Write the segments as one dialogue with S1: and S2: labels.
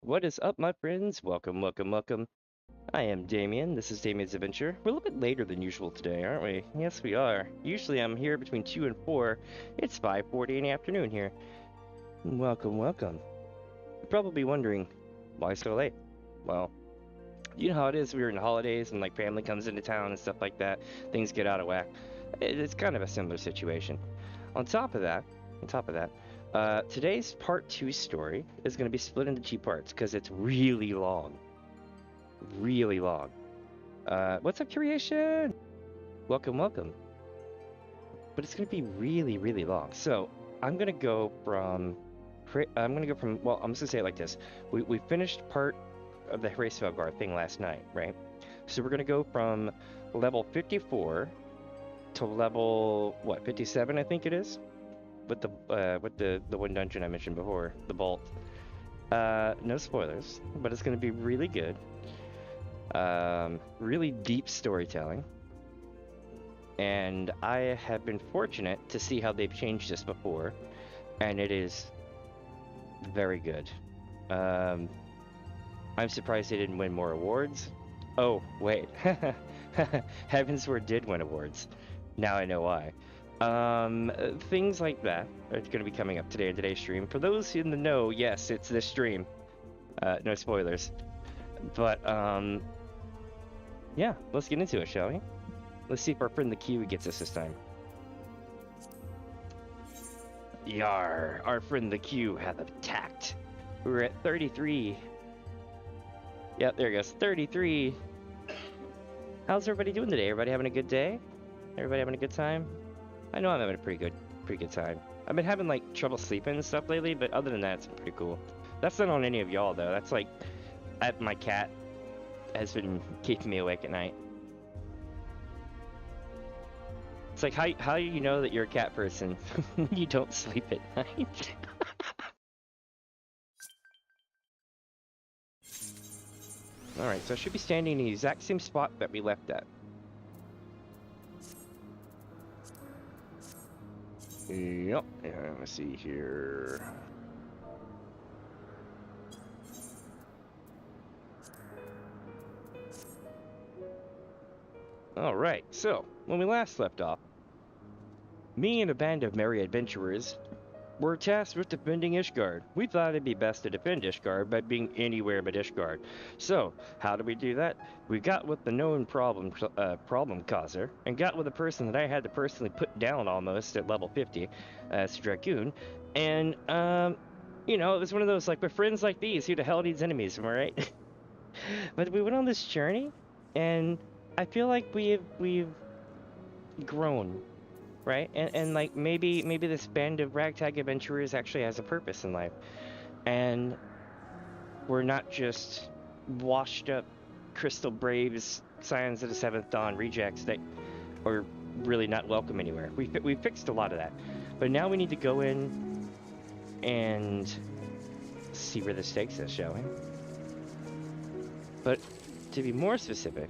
S1: What is up, my friends? Welcome, welcome, welcome. I am Damien. This is DamiensAdventure. We're a little bit later than usual today, aren't we? Yes, we are. Usually I'm here between 2 and 4. It's 5:40 in the afternoon here. Welcome, welcome. You're probably wondering, why so late? Well, you know how it is. We're in the holidays and like family comes into town and stuff like that. Things get out of whack. It's kind of a similar situation. On top of that, today's part 2 story is going to be split into 2 parts because it's really long. Really long. What's up, Creation? Welcome, welcome. But it's going to be really, really long. So I'm going to go from, well, I'm just going to say it like this. We finished part of the Hraesvelgr thing last night, right? So we're going to go from level 54 to level, what, 57, I think it is? With the one dungeon I mentioned before, the vault. No spoilers, but it's going to be really good. Really deep storytelling. And I have been fortunate to see how they've changed this before, and it is very good. I'm surprised they didn't win more awards. Oh, wait. Heavensward did win awards. Now I know why. Things like that are going to be coming up today in today's stream. For those in the know, yes, it's this stream. No spoilers. But, yeah, let's get into it, shall we? Let's see if our friend the Kiwi gets us this time. Yar, our friend the Q hath attacked. We're at 33. Yep, there he goes. 33. How's everybody doing today? Everybody having a good day? Everybody having a good time? I know I'm having a pretty good time. I've been having like trouble sleeping and stuff lately, but other than that, it's been pretty cool. That's not on any of y'all though. That's like, my cat has been keeping me awake at night. It's like how you know that you're a cat person when you don't sleep at night. All right, so I should be standing in the exact same spot that we left at. Yep. Yeah, let's see here. All right, so when we last left off, me and a band of merry adventurers were tasked with defending Ishgard. We thought it'd be best to defend Ishgard by being anywhere but Ishgard. So, how did we do that? We got with the known problem causer, and got with a person that I had to personally put down almost at level 50, as Dragoon, and, you know, it was one of those, like, with friends like these, who the hell needs enemies, am I right? But we went on this journey, and I feel like we've grown. Right? And like maybe this band of ragtag adventurers actually has a purpose in life. And we're not just washed up Crystal Braves, Scions of the Seventh Dawn rejects that are really not welcome anywhere. We fixed a lot of that. But now we need to go in and see where this takes us, shall we? But to be more specific,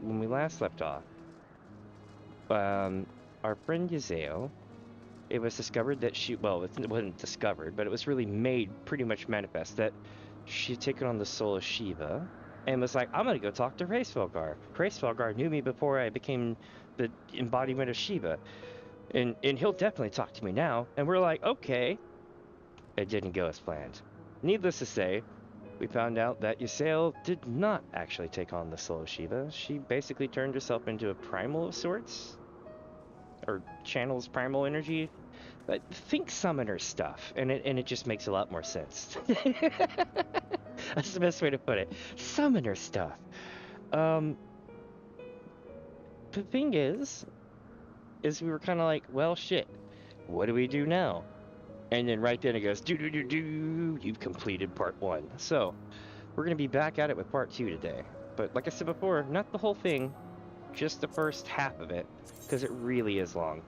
S1: when we last left off, our friend Eorzea, it was discovered that she, well, it wasn't discovered, but it was really made pretty much manifest that she had taken on the soul of Shiva and was like, I'm going to go talk to Hraesvelgr. Hraesvelgr knew me before I became the embodiment of Shiva, and he'll definitely talk to me now. And we're like, okay. It didn't go as planned. Needless to say, we found out that Eorzea did not actually take on the soul of Shiva. She basically turned herself into a primal of sorts, or channels primal energy, but think summoner stuff, and it just makes a lot more sense. That's the best way to put it. Summoner stuff. The thing is we were kind of like, well, shit, what do we do now? And then right then it goes, you've completed part 1. So we're gonna be back at it with part 2 today. But like I said before, not the whole thing, just the first half of it, because it really is long.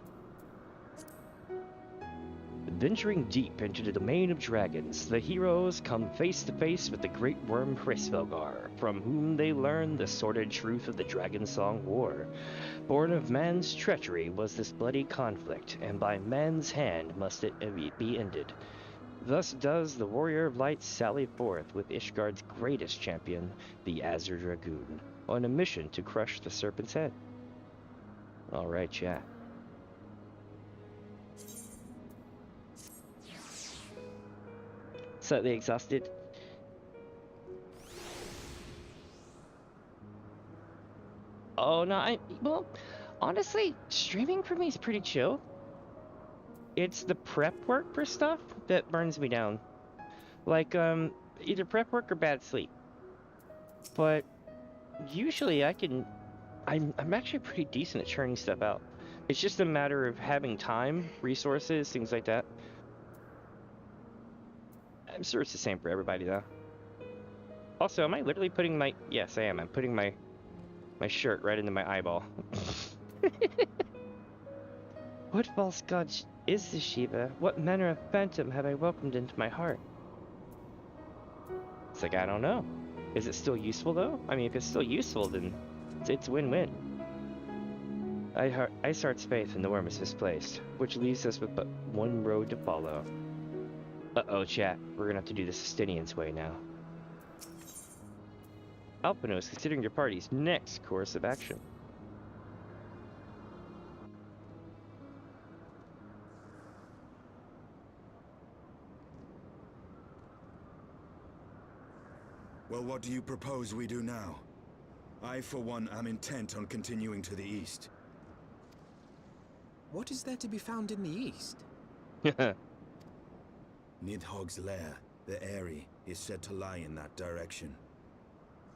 S1: Venturing deep into the domain of dragons, the heroes come face to face with the great worm Hraesvelgr, from whom they learn the sordid truth of the Dragon Song War. Born of man's treachery was this bloody conflict, and by man's hand must it be ended. Thus does the Warrior of Light sally forth with Ishgard's greatest champion, the Azure Dragoon, on a mission to crush the Serpent's Head. Alright, chat. Slightly exhausted. Oh, no, well, honestly, streaming for me is pretty chill. It's the prep work for stuff that burns me down. Like, either prep work or bad sleep. But usually I'm actually pretty decent at churning stuff out. It's just a matter of having time, resources, things like that. I'm sure it's the same for everybody, though. Also, am I literally putting my... Yes, I am. I'm putting my shirt right into my eyeball. What false god is this, Shiva? What manner of phantom have I welcomed into my heart? It's like, I don't know. Is it still useful, though? I mean, if it's still useful, then it's win-win. Iceheart's faith in the worm is misplaced, which leaves us with but one road to follow. Uh-oh, chat. We're gonna have to do the Justinian's way now. Alpino is considering your party's next course of action.
S2: Well, what do you propose we do now? I, for one, am intent on continuing to the east.
S3: What is there to be found in the east?
S2: Nidhogg's lair, the Eyrie, is said to lie in that direction.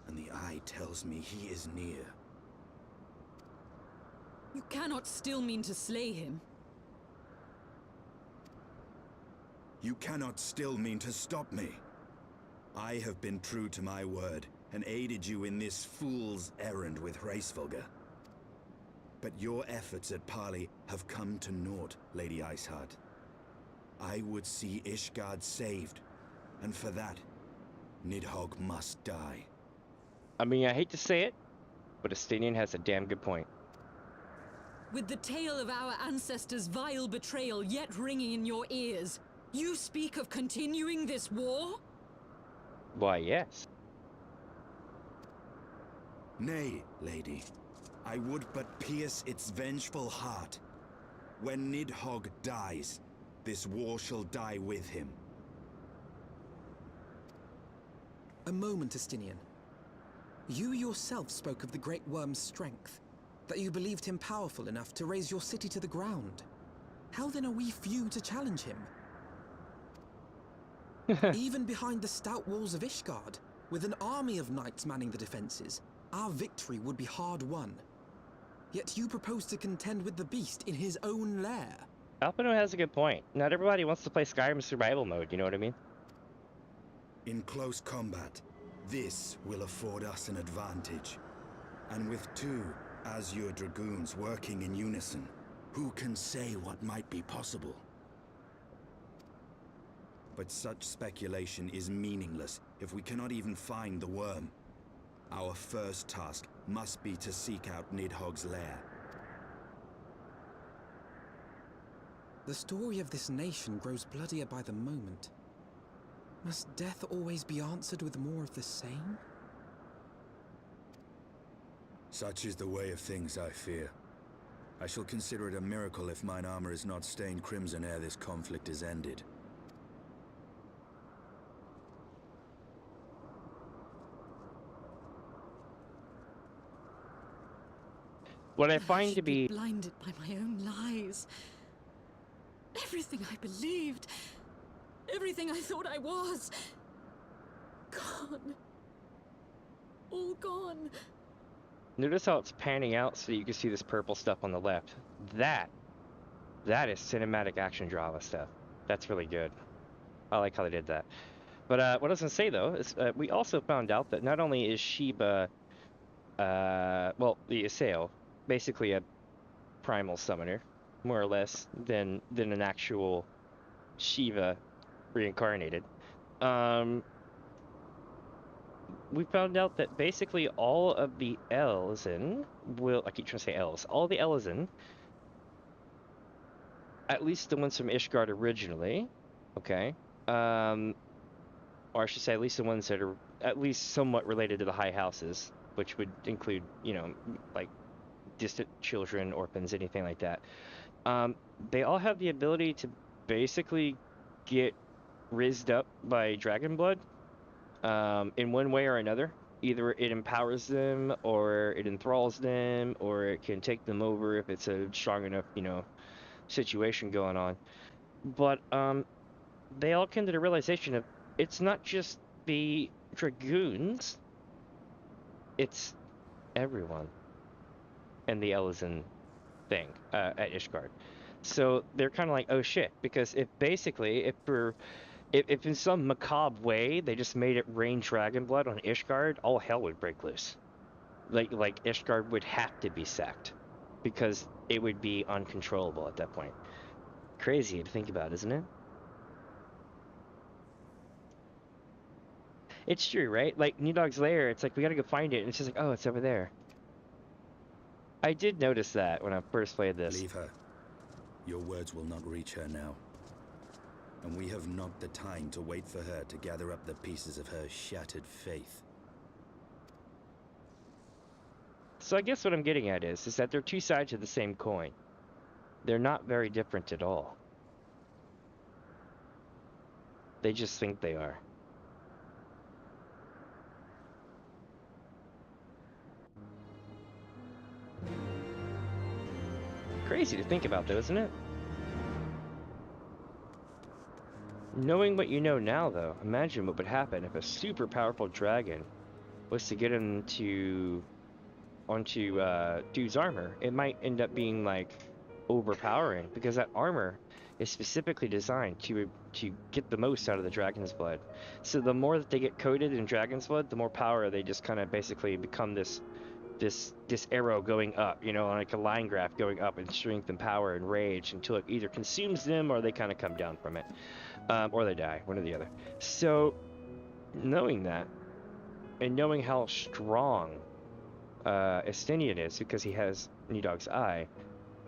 S2: And the eye tells me he is near.
S4: You cannot still mean to slay him.
S2: You cannot still mean to stop me. I have been true to my word, and aided you in this fool's errand with Hraesvelgr. But your efforts at parley have come to naught, Lady Iceheart. I would see Ishgard saved, and for that, Nidhogg must die.
S1: I mean, I hate to say it, but Justinian has a damn good point.
S4: With the tale of our ancestors' vile betrayal yet ringing in your ears, you speak of continuing this war?
S1: Why, yes.
S2: Nay, lady. I would but pierce its vengeful heart. When Nidhogg dies, this war shall die with him.
S3: A moment, Justinian. You yourself spoke of the Great Worm's strength, that you believed him powerful enough to raise your city to the ground. How then are we few to challenge him? Even behind the stout walls of Ishgard, with an army of knights manning the defenses, our victory would be hard won. Yet you propose to contend with the beast in his own lair.
S1: Alpino has a good point. Not everybody wants to play Skyrim survival mode, you know what I mean?
S2: In close combat, this will afford us an advantage. And with two Azure Dragoons working in unison, who can say what might be possible? But such speculation is meaningless if we cannot even find the worm. Our first task must be to seek out Nidhogg's lair.
S3: The story of this nation grows bloodier by the moment. Must death always be answered with more of the same?
S2: Such is the way of things, I fear. I shall consider it a miracle if mine armor is not stained crimson ere this conflict is ended.
S1: What I find to be...
S4: blinded by my own lies. Everything I believed, everything I thought I was, gone. All gone.
S1: Notice how it's panning out so you can see this purple stuff on the left. That is cinematic action drama stuff. That's really good. I like how they did that. But what I was going to say, though, is we also found out that not only is Sheba, well, the Eorzea, basically a primal summoner, more or less, than an actual Shiva reincarnated. We found out that basically all of the Elzen will... I keep trying to say elves. All the Elzen, at least the ones from Ishgard originally, okay, or I should say at least the ones that are at least somewhat related to the high houses, which would include, you know, like distant children, orphans, anything like that. They all have the ability to basically get rizzed up by dragon blood, in one way or another. Either it empowers them, or it enthralls them, or it can take them over if it's a strong enough, you know, situation going on. But they all came to the realization of it's not just the dragoons, it's everyone and the Elysian thing at Ishgard. So they're kind of like, oh shit, because if in some macabre way they just made it rain dragon blood on Ishgard, all hell would break loose. Like Ishgard would have to be sacked because it would be uncontrollable at that point. Crazy to think about, isn't it? It's true, right? Like New Dog's Lair, it's like we gotta go find it, and it's just like, oh, it's over there. I did notice that when I first played this.
S2: Leave her. Your words will not reach her now. And we have not the time to wait for her to gather up the pieces of her shattered faith.
S1: So I guess what I'm getting at is that they're two sides of the same coin. They're not very different at all. They just think they are. Crazy to think about, though, isn't it? Knowing what you know now, though, imagine what would happen if a super powerful dragon was to get onto dude's armor. It might end up being like overpowering because that armor is specifically designed to get the most out of the dragon's blood. So the more that they get coated in dragon's blood, the more power they just kind of basically become this arrow going up, you know, like a line graph going up in strength and power and rage until it either consumes them or they kind of come down from it, or they die, one or the other. So knowing that and knowing how strong Estinian is because he has New Dog's Eye,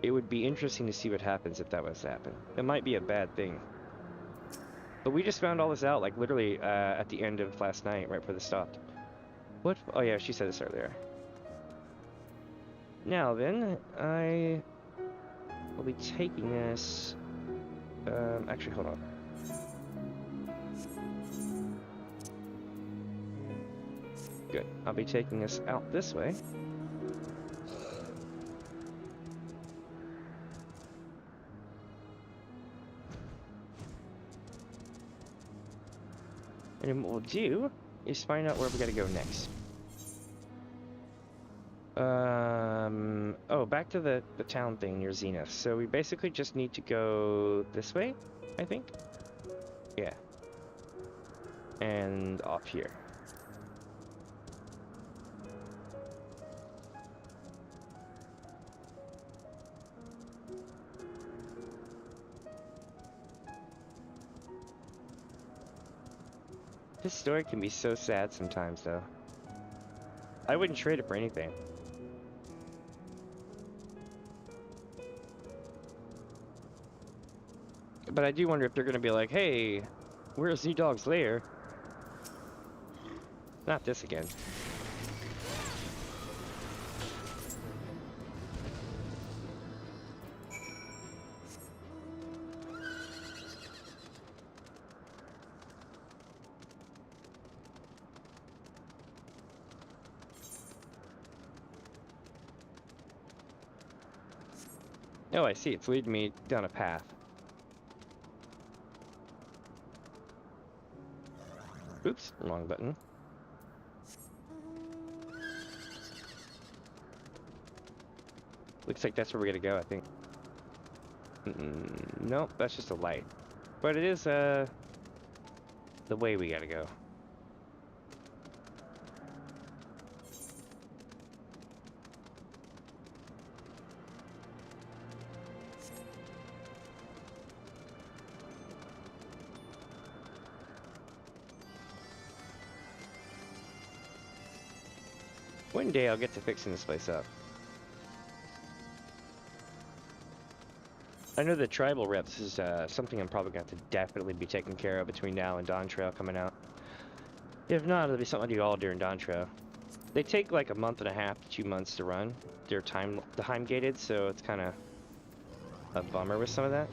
S1: it would be interesting to see what happens if that was to happen. It might be a bad thing. But we just found all this out, like, literally at the end of last night, right before this stopped. What? Oh, yeah, she said this earlier. Now, then, I will be taking this... actually, hold on. Good. I'll be taking us out this way. And then what we'll do is find out where we gotta go next. Oh, back to the town thing near Zenith. So we basically just need to go this way, I think? Yeah. And off here. This story can be so sad sometimes, though. I wouldn't trade it for anything. But I do wonder if they're gonna be like, hey, where's New Dog's Lair? Not this again. Oh, I see. It's leading me down a path. Oops, wrong button. Looks like that's where we're gonna go, I think. Nope, that's just a light. But it is, the way we gotta go. One day I'll get to fixing this place up. I know the tribal reps is something I'm probably going to have to definitely be taking care of between now and Dawn Trail coming out. If not, it'll be something I do all during Dawn Trail. They take like a month and a half to 2 months to run. They're time gated, so it's kind of a bummer with some of that.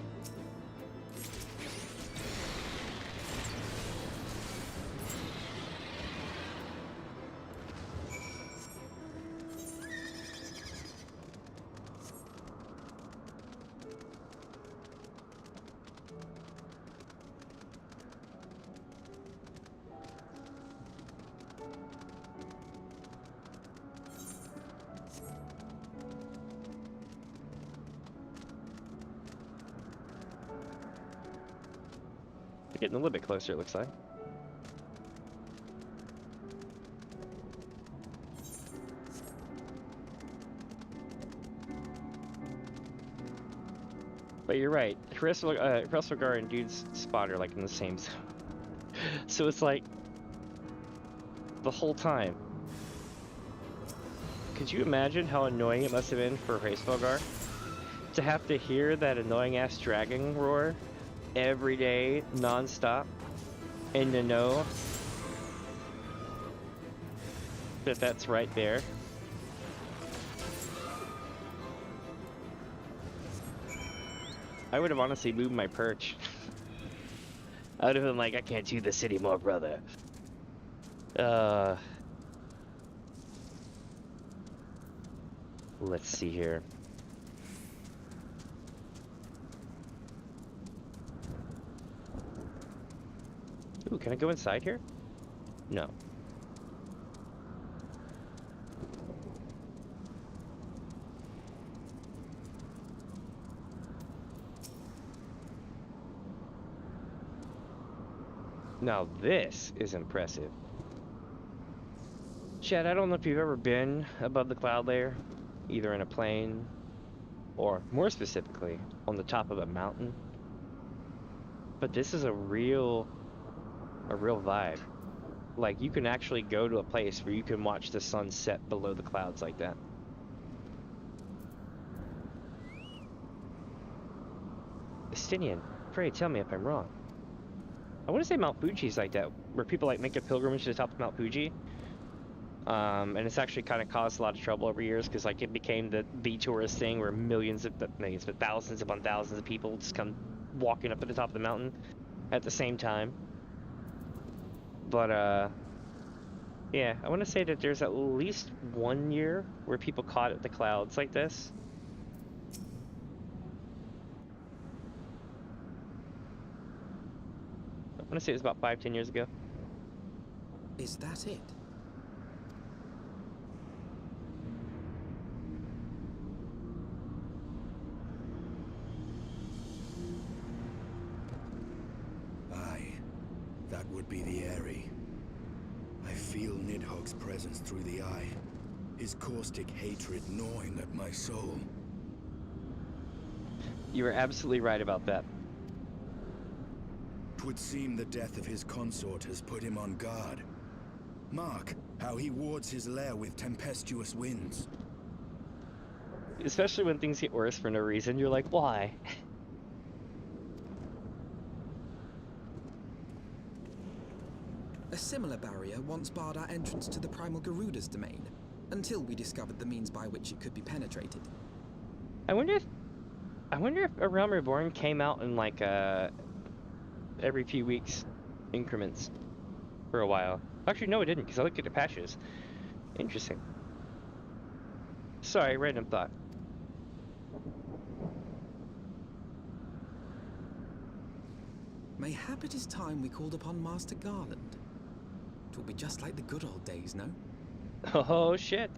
S1: Getting a little bit closer, it looks like. But you're right. Hraesvelgr and Dude's Spot are like in the same zone. So it's like the whole time. Could you imagine how annoying it must have been for Hraesvelgr to have to hear that annoying ass dragon roar every day, non-stop, and to know that that's right there? I would have honestly moved my perch. I would have been like, I can't do this anymore, brother. Let's see here. Ooh, can I go inside here? No. Now this is impressive. Chad, I don't know if you've ever been above the cloud layer, either in a plane or more specifically on the top of a mountain. But this is a real vibe. Like, you can actually go to a place where you can watch the sun set below the clouds like that. Estinian, pray tell me if I'm wrong. I want to say Mount Fuji's like that, where people like make a pilgrimage to the top of Mount Fuji. And it's actually kind of caused a lot of trouble over years because like it became the tourist thing where millions but thousands upon thousands of people just come walking up to the top of the mountain at the same time. But yeah, I want to say that there's at least 1 year where people caught at the clouds like this. I want to say it was about 5-10 years ago.
S3: Is that it?
S2: Aye, that would be the Eyrie. I feel Nidhogg's presence through the eye, his caustic hatred gnawing at my soul.
S1: You were absolutely right about that.
S2: 'Twould seem the death of his consort has put him on guard. Mark how he wards his lair with tempestuous winds.
S1: Especially when things get worse for no reason, you're like, why?
S3: A similar barrier once barred our entrance to the Primal Garuda's domain, until we discovered the means by which it could be penetrated.
S1: I wonder if A Realm Reborn came out in like every few weeks increments for a while. Actually, no, it didn't, because I looked at the patches. Interesting. Sorry, random thought.
S3: Mayhap it is time we called upon Master Garland. It will be just like the good old days, no?
S1: Oh, shit.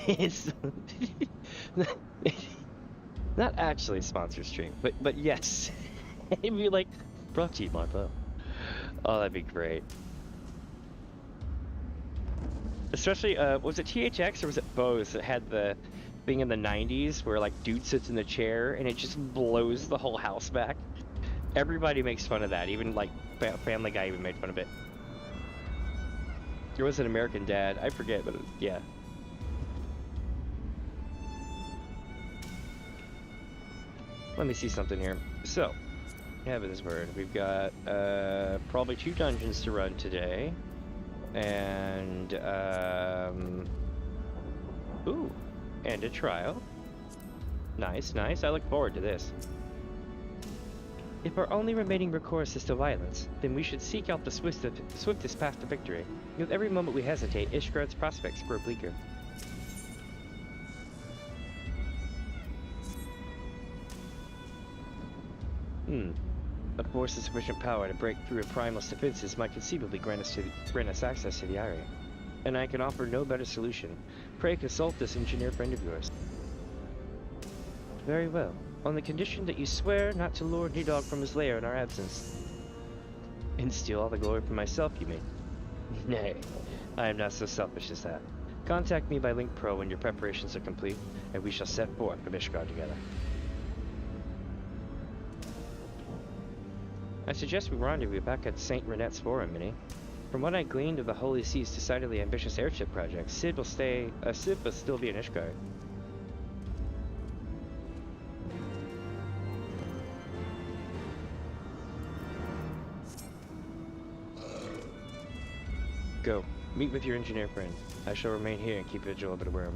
S1: It's not actually a sponsor stream, but yes. It'd be like, brought to you by Bo. Oh, that'd be great. Especially, was it THX or was it Bose that had the thing in the 90s where like dude sits in the chair and it just blows the whole house back. Everybody makes fun of that. Even like Family Guy even made fun of it. There was an American Dad. I forget, but yeah. Let me see something here. So, Heavensward. We've got probably 2 dungeons to run today. And ooh, and a trial. Nice, nice. I look forward to this. If our only remaining recourse is to violence, then we should seek out the swiftest path to victory. With every moment we hesitate, Ishgard's prospects grow bleaker. A force of sufficient power to break through a primal's defenses might conceivably grant us access to the area. And I can offer no better solution. Pray consult this engineer friend of yours. Very well. On the condition that you swear not to lure Nidog from his lair in our absence. And steal all the glory for myself, you mean? Nay, I am not so selfish as that. Contact me by Link Pro when your preparations are complete, and we shall set forth for Ishgard together. I suggest we rendezvous back at St. Renette's Forum, Minnie. From what I gleaned of the Holy Sea's decidedly ambitious airship project, Cid will still be in Ishgard. Go. Meet with your engineer friend. I shall remain here and keep vigil over the worm.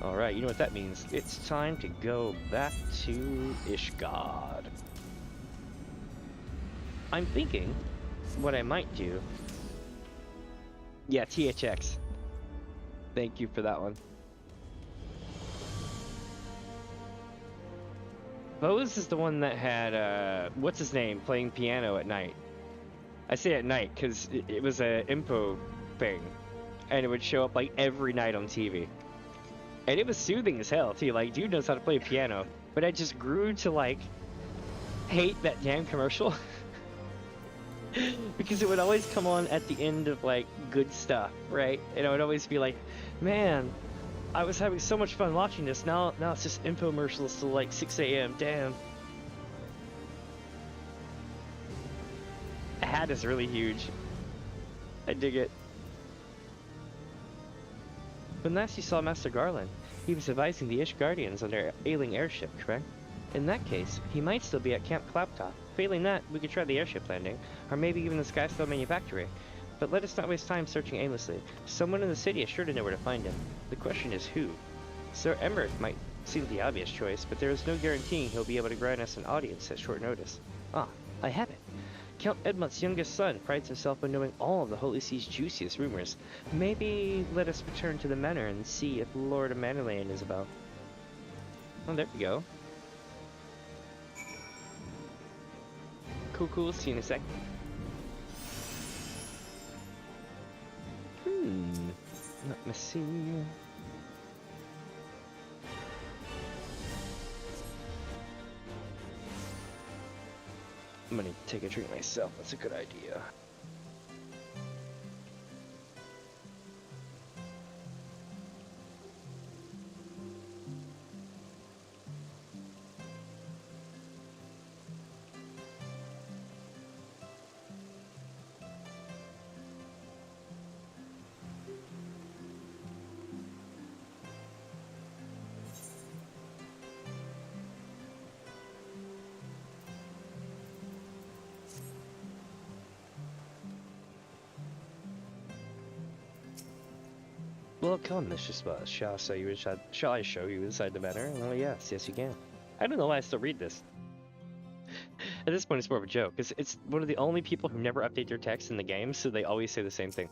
S1: Alright, you know what that means. It's time to go back to Ishgard. I'm thinking what I might do. Yeah, THX. Thank you for that one. Bose is the one that had, what's his name, playing piano at night. I say at night because it was a info thing, and it would show up like every night on TV. And it was soothing as hell too. Like, dude knows how to play piano, but I just grew to like hate that damn commercial because it would always come on at the end of like good stuff, right? And I would always be like, man, I was having so much fun watching this. Now it's just infomercials till like 6 a.m. Damn. The hat is really huge. I dig it. When last you saw Master Garland, he was advising the Ishgardians on their ailing airship, correct? In that case, he might still be at Camp Claptop. Failing that, we could try the airship landing, or maybe even the Skystone Manufactory. But let us not waste time searching aimlessly. Someone in the city is sure to know where to find him. The question is who? Sir Emmerich might seem the obvious choice, but there is no guaranteeing he'll be able to grant us an audience at short notice. Ah, I have it. Count Edmund's youngest son prides himself on knowing all of the Holy Sea's juiciest rumors. Maybe let us return to the manor and see if Lord Mannerlane is about. Oh, there we go. Cool, see you in a sec. Let me see. I'm gonna take a drink myself, that's a good idea. Welcome, Mr. Spaz. Shall I show you inside the manor? Oh yes, you can. I don't know why I still read this. At this point, it's more of a joke, because it's one of the only people who never update their text in the game, so they always say the same thing.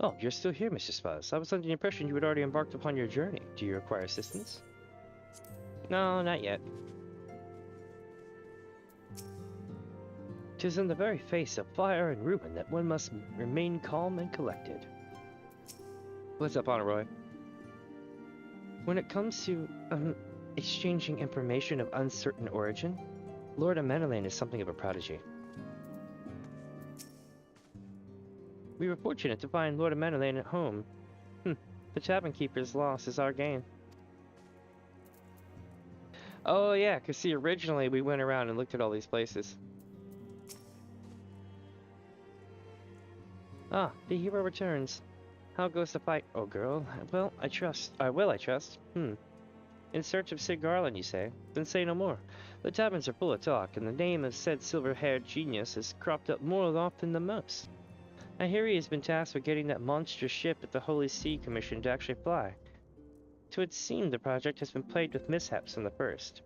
S1: Oh, you're still here, Mr. Spaz. I was under the impression you had already embarked upon your journey. Do you require assistance? No, not yet. 'Tis in the very face of fire and ruin that one must remain calm and collected. What's up, Honorroy? When it comes to, exchanging information of uncertain origin, Lord Mannerlane is something of a prodigy. We were fortunate to find Lord Mannerlane at home. The tavern keeper's loss is our gain. Oh yeah, cause see, originally we went around and looked at all these places. Ah, the hero returns. How goes the fight, oh girl? Well, I trust. I trust. In search of Sid Garland, you say? Then say no more. The taverns are full of talk, and the name of said silver-haired genius has cropped up more often than most. I hear he has been tasked with getting that monstrous ship at the Holy See Commission to actually fly. It would seem the project has been plagued with mishaps from the first.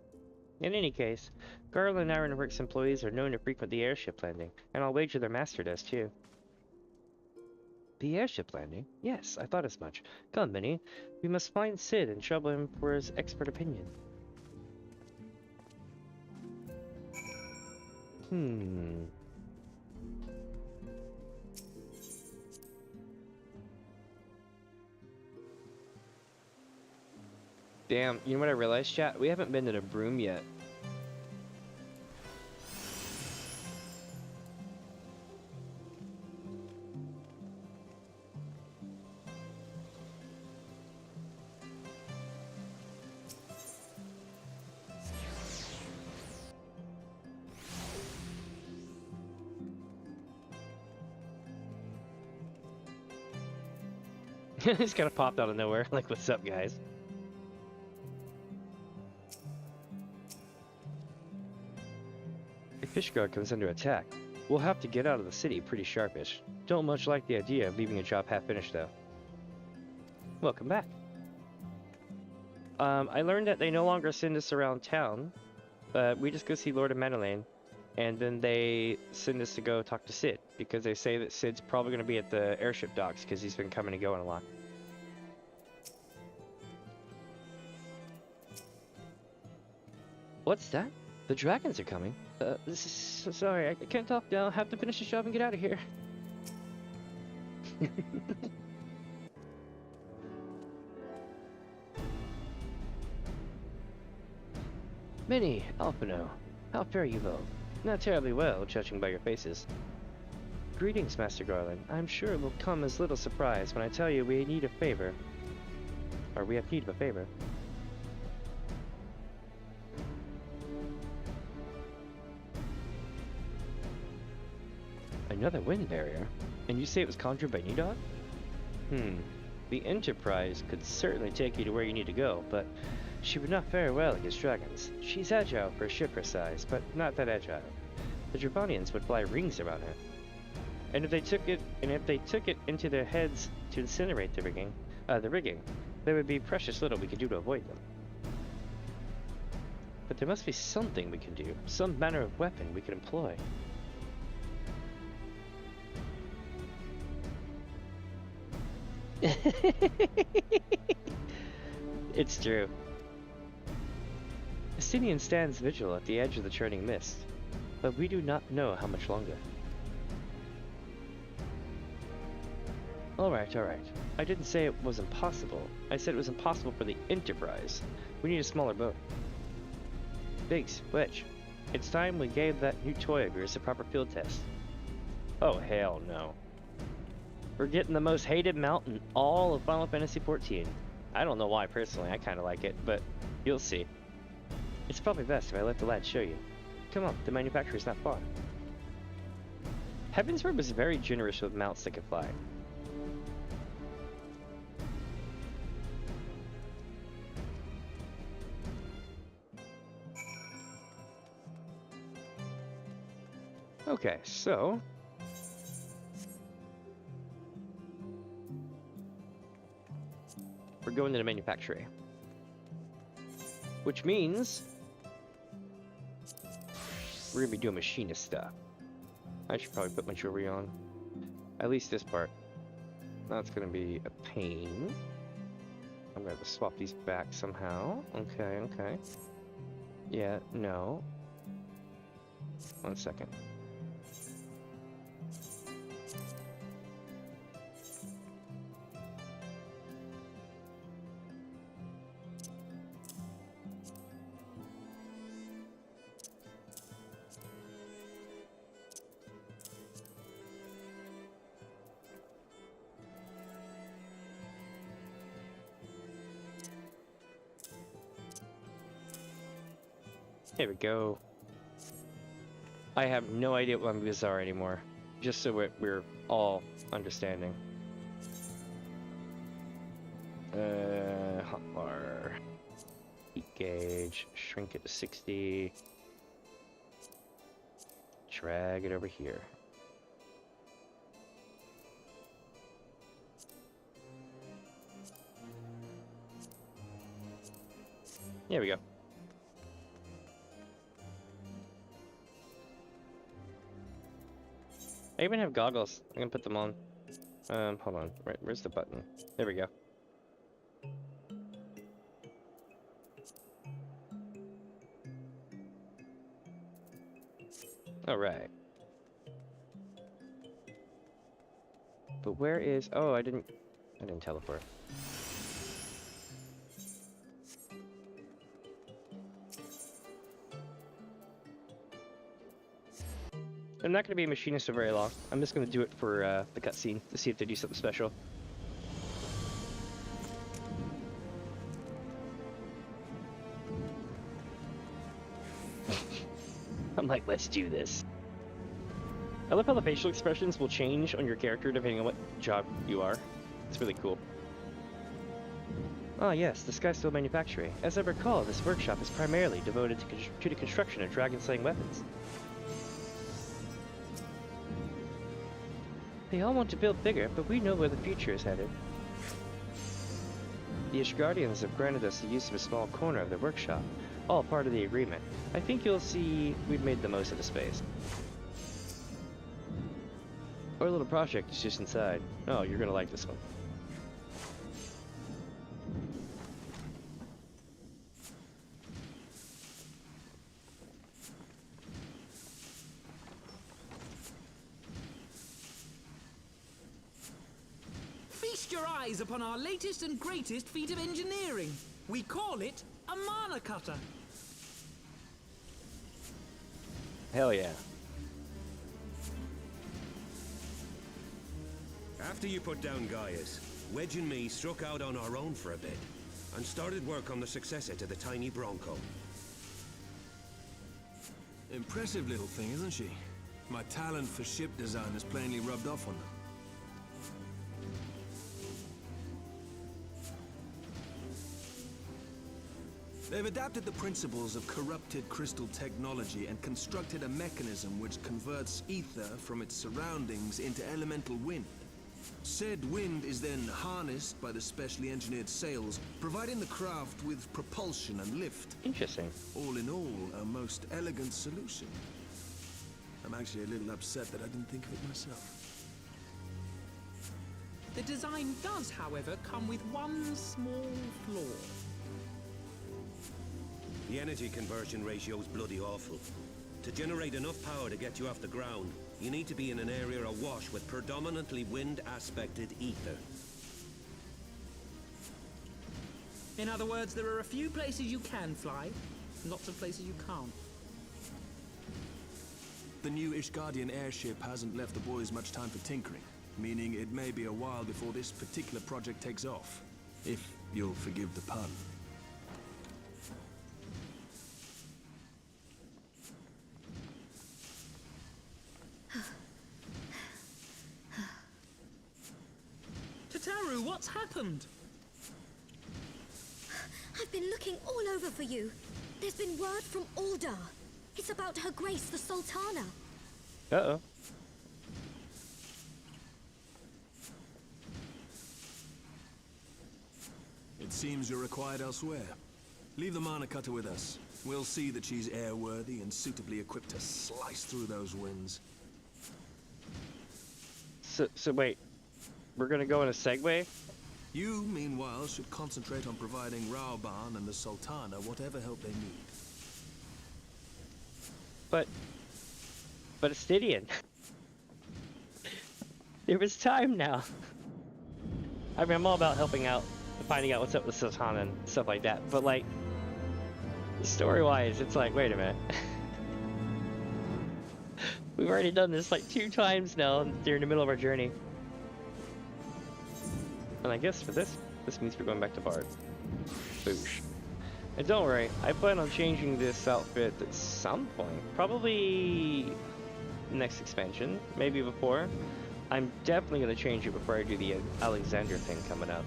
S1: In any case, Garland Ironworks employees are known to frequent the airship landing, and I'll wager their master does too. The airship landing? Yes, I thought as much. Come, Minnie. We must find Sid and trouble him for his expert opinion. Damn, you know what I realized, chat? We haven't been to the broom yet. He's kind of popped out of nowhere. Like, what's up, guys? If Fishguard comes under attack, we'll have to get out of the city pretty sharpish. Don't much like the idea of leaving a job half finished, though. Welcome back. I learned that they no longer send us around town, but we just go see Lord of Madeleine, and then they send us to go talk to Sid, because they say that Sid's probably going to be at the airship docks, because he's been coming and going a lot. What's that? The dragons are coming. Sorry, I can't talk now. I have to finish this job and get out of here. Minnie, Alphino, how fare you both? Not terribly well, judging by your faces. Greetings, Master Garland. I'm sure it will come as little surprise when I tell you we need a favor. Or we have need of a favor. Another wind barrier? And you say it was conjured by Nidog? The Enterprise could certainly take you to where you need to go, but she would not fare well against dragons. She's agile for a ship her size, but not that agile. The Dravanians would fly rings around her. And if they took it into their heads to incinerate the rigging, there would be precious little we could do to avoid them. But there must be something we can do, some manner of weapon we could employ. It's true. Astinian stands vigil at the edge of the churning mist, but we do not know how much longer. Alright. I didn't say it was impossible. I said it was impossible for the Enterprise. We need a smaller boat. Biggs, Wedge, it's time we gave that new toy of yours a proper field test. Oh, hell no. We're getting the most hated mount in all of Final Fantasy XIV. I don't know why personally, I kinda like it, but you'll see. It's probably best if I let the lad show you. Come on, the manufacturer's not far. Heavensward was very generous with mounts that could fly. Okay, so we're going to the manufacturer, which means we're gonna be doing machinist stuff. I should probably put my jewelry on, at least this part. That's gonna be a pain. I'm gonna have to swap these back somehow. Okay. Yeah, no. 1 second. Here we go. I have no idea what my moves are anymore. Just so we're all understanding. Hotbar. Heat gauge. Shrink it to 60. Drag it over here. There we go. I even have goggles. I can put them on. Hold on. Right, where's the button? There we go. Alright. But where is... Oh, I didn't teleport. I'm not going to be a machinist for very long. I'm just going to do it for the cutscene to see if they do something special. I'm like, let's do this. I love how the facial expressions will change on your character depending on what job you are. It's really cool. Ah yes, the Skysteel Manufactory. As I recall, this workshop is primarily devoted to the construction of dragon-slaying weapons. They all want to build bigger, but we know where the future is headed. The Ishgardians have granted us the use of a small corner of their workshop, all part of the agreement. I think you'll see we've made the most of the space. Our little project is just inside. Oh, you're gonna like this one.
S3: Feast your eyes upon our latest and greatest feat of engineering. We call it a mana cutter.
S1: Hell yeah.
S5: After you put down Gaius, Wedge and me struck out on our own for a bit, and started work on the successor to the tiny Bronco.
S6: Impressive little thing, isn't she? My talent for ship design has plainly rubbed off on her. They've adapted the principles of corrupted crystal technology and constructed a mechanism which converts ether from its surroundings into elemental wind. Said wind is then harnessed by the specially engineered sails, providing the craft with propulsion and lift.
S1: Interesting.
S6: All in all, a most elegant solution. I'm actually a little upset that I didn't think of it myself.
S3: The design does, however, come with one small flaw.
S5: The energy conversion ratio is bloody awful. To generate enough power to get you off the ground, you need to be in an area awash with predominantly wind-aspected ether.
S3: In other words, there are a few places you can fly, lots of places you can't.
S6: The new Ishgardian airship hasn't left the boys much time for tinkering, meaning it may be a while before this particular project takes off. If you'll forgive the pun.
S3: Tataru, what's happened?
S7: I've been looking all over for you. There's been word from Ul'dah. It's about Her Grace, the Sultana.
S1: Uh-oh.
S6: It seems you're required elsewhere. Leave the mana cutter with us. We'll see that she's airworthy and suitably equipped to slice through those winds.
S1: So wait. We're gonna go in a Segway?
S6: You, meanwhile, should concentrate on providing Raoban and the Sultana whatever help they need.
S1: But Astidian. There was time now. I mean, I'm all about helping out, finding out what's up with Sultana and stuff like that, but like, story-wise, it's like, wait a minute. We've already done this like 2 times now during the middle of our journey. And I guess for this means we're going back to Bard. Boosh. And don't worry, I plan on changing this outfit at some point. Probably next expansion, maybe before. I'm definitely going to change it before I do the Alexander thing coming up.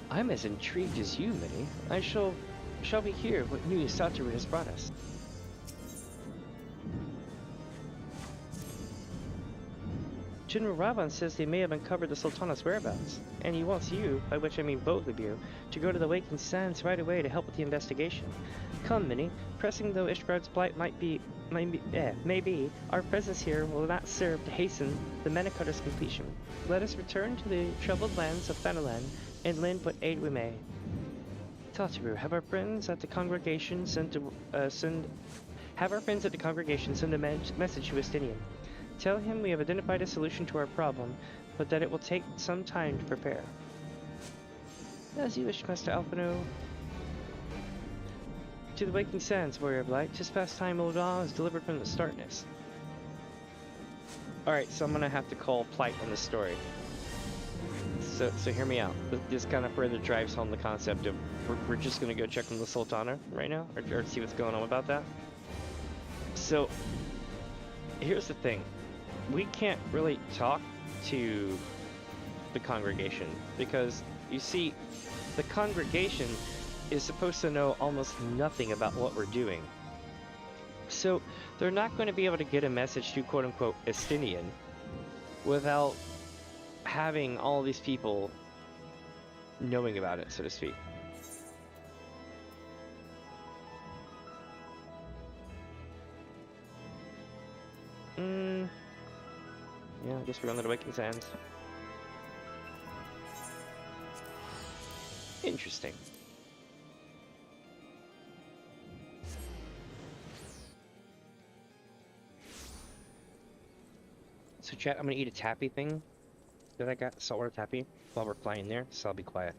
S1: I'm as intrigued as you, Minnie. I shall we hear what news Satoru has brought us. General Ravan says they may have uncovered the Sultana's whereabouts, and he wants you, by which I mean both of you, to go to the Waking Sands right away to help with the investigation. Come, Minnie. Pressing though Ishgard's plight may be, our presence here will not serve to hasten the Menacotter's completion. Let us return to the troubled lands of Thanalan and lend what aid we may. Satoru, have our friends at the congregation send a message to Estinian. Tell him we have identified a solution to our problem, but that it will take some time to prepare. As you wish, Master Alphino. To the Waking Sands, Warrior of Light. Just past time Ul'dah is delivered from the Starkness. Alright, so I'm gonna have to call Plight on this story. So hear me out. This kind of further drives home the concept of we're just gonna go check on the Sultana right now, or see what's going on about that. So, here's the thing. We can't really talk to the congregation because, you see, the congregation is supposed to know almost nothing about what we're doing. So they're not going to be able to get a message to quote-unquote Estinian without having all these people knowing about it, so to speak. Yeah, I guess we're on the Waking Sands. Interesting. So chat, I'm gonna eat a tappy thing that I got, saltwater tappy, while we're flying there, so I'll be quiet.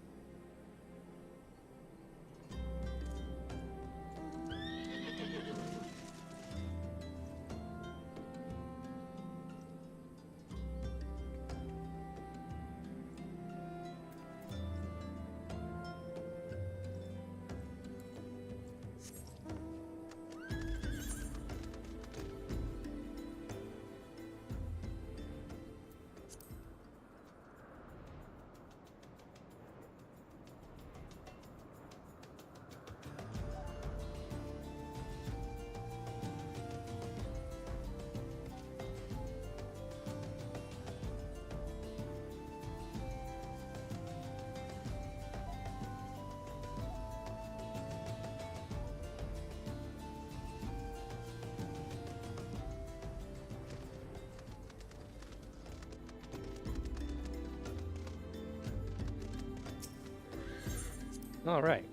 S1: All right.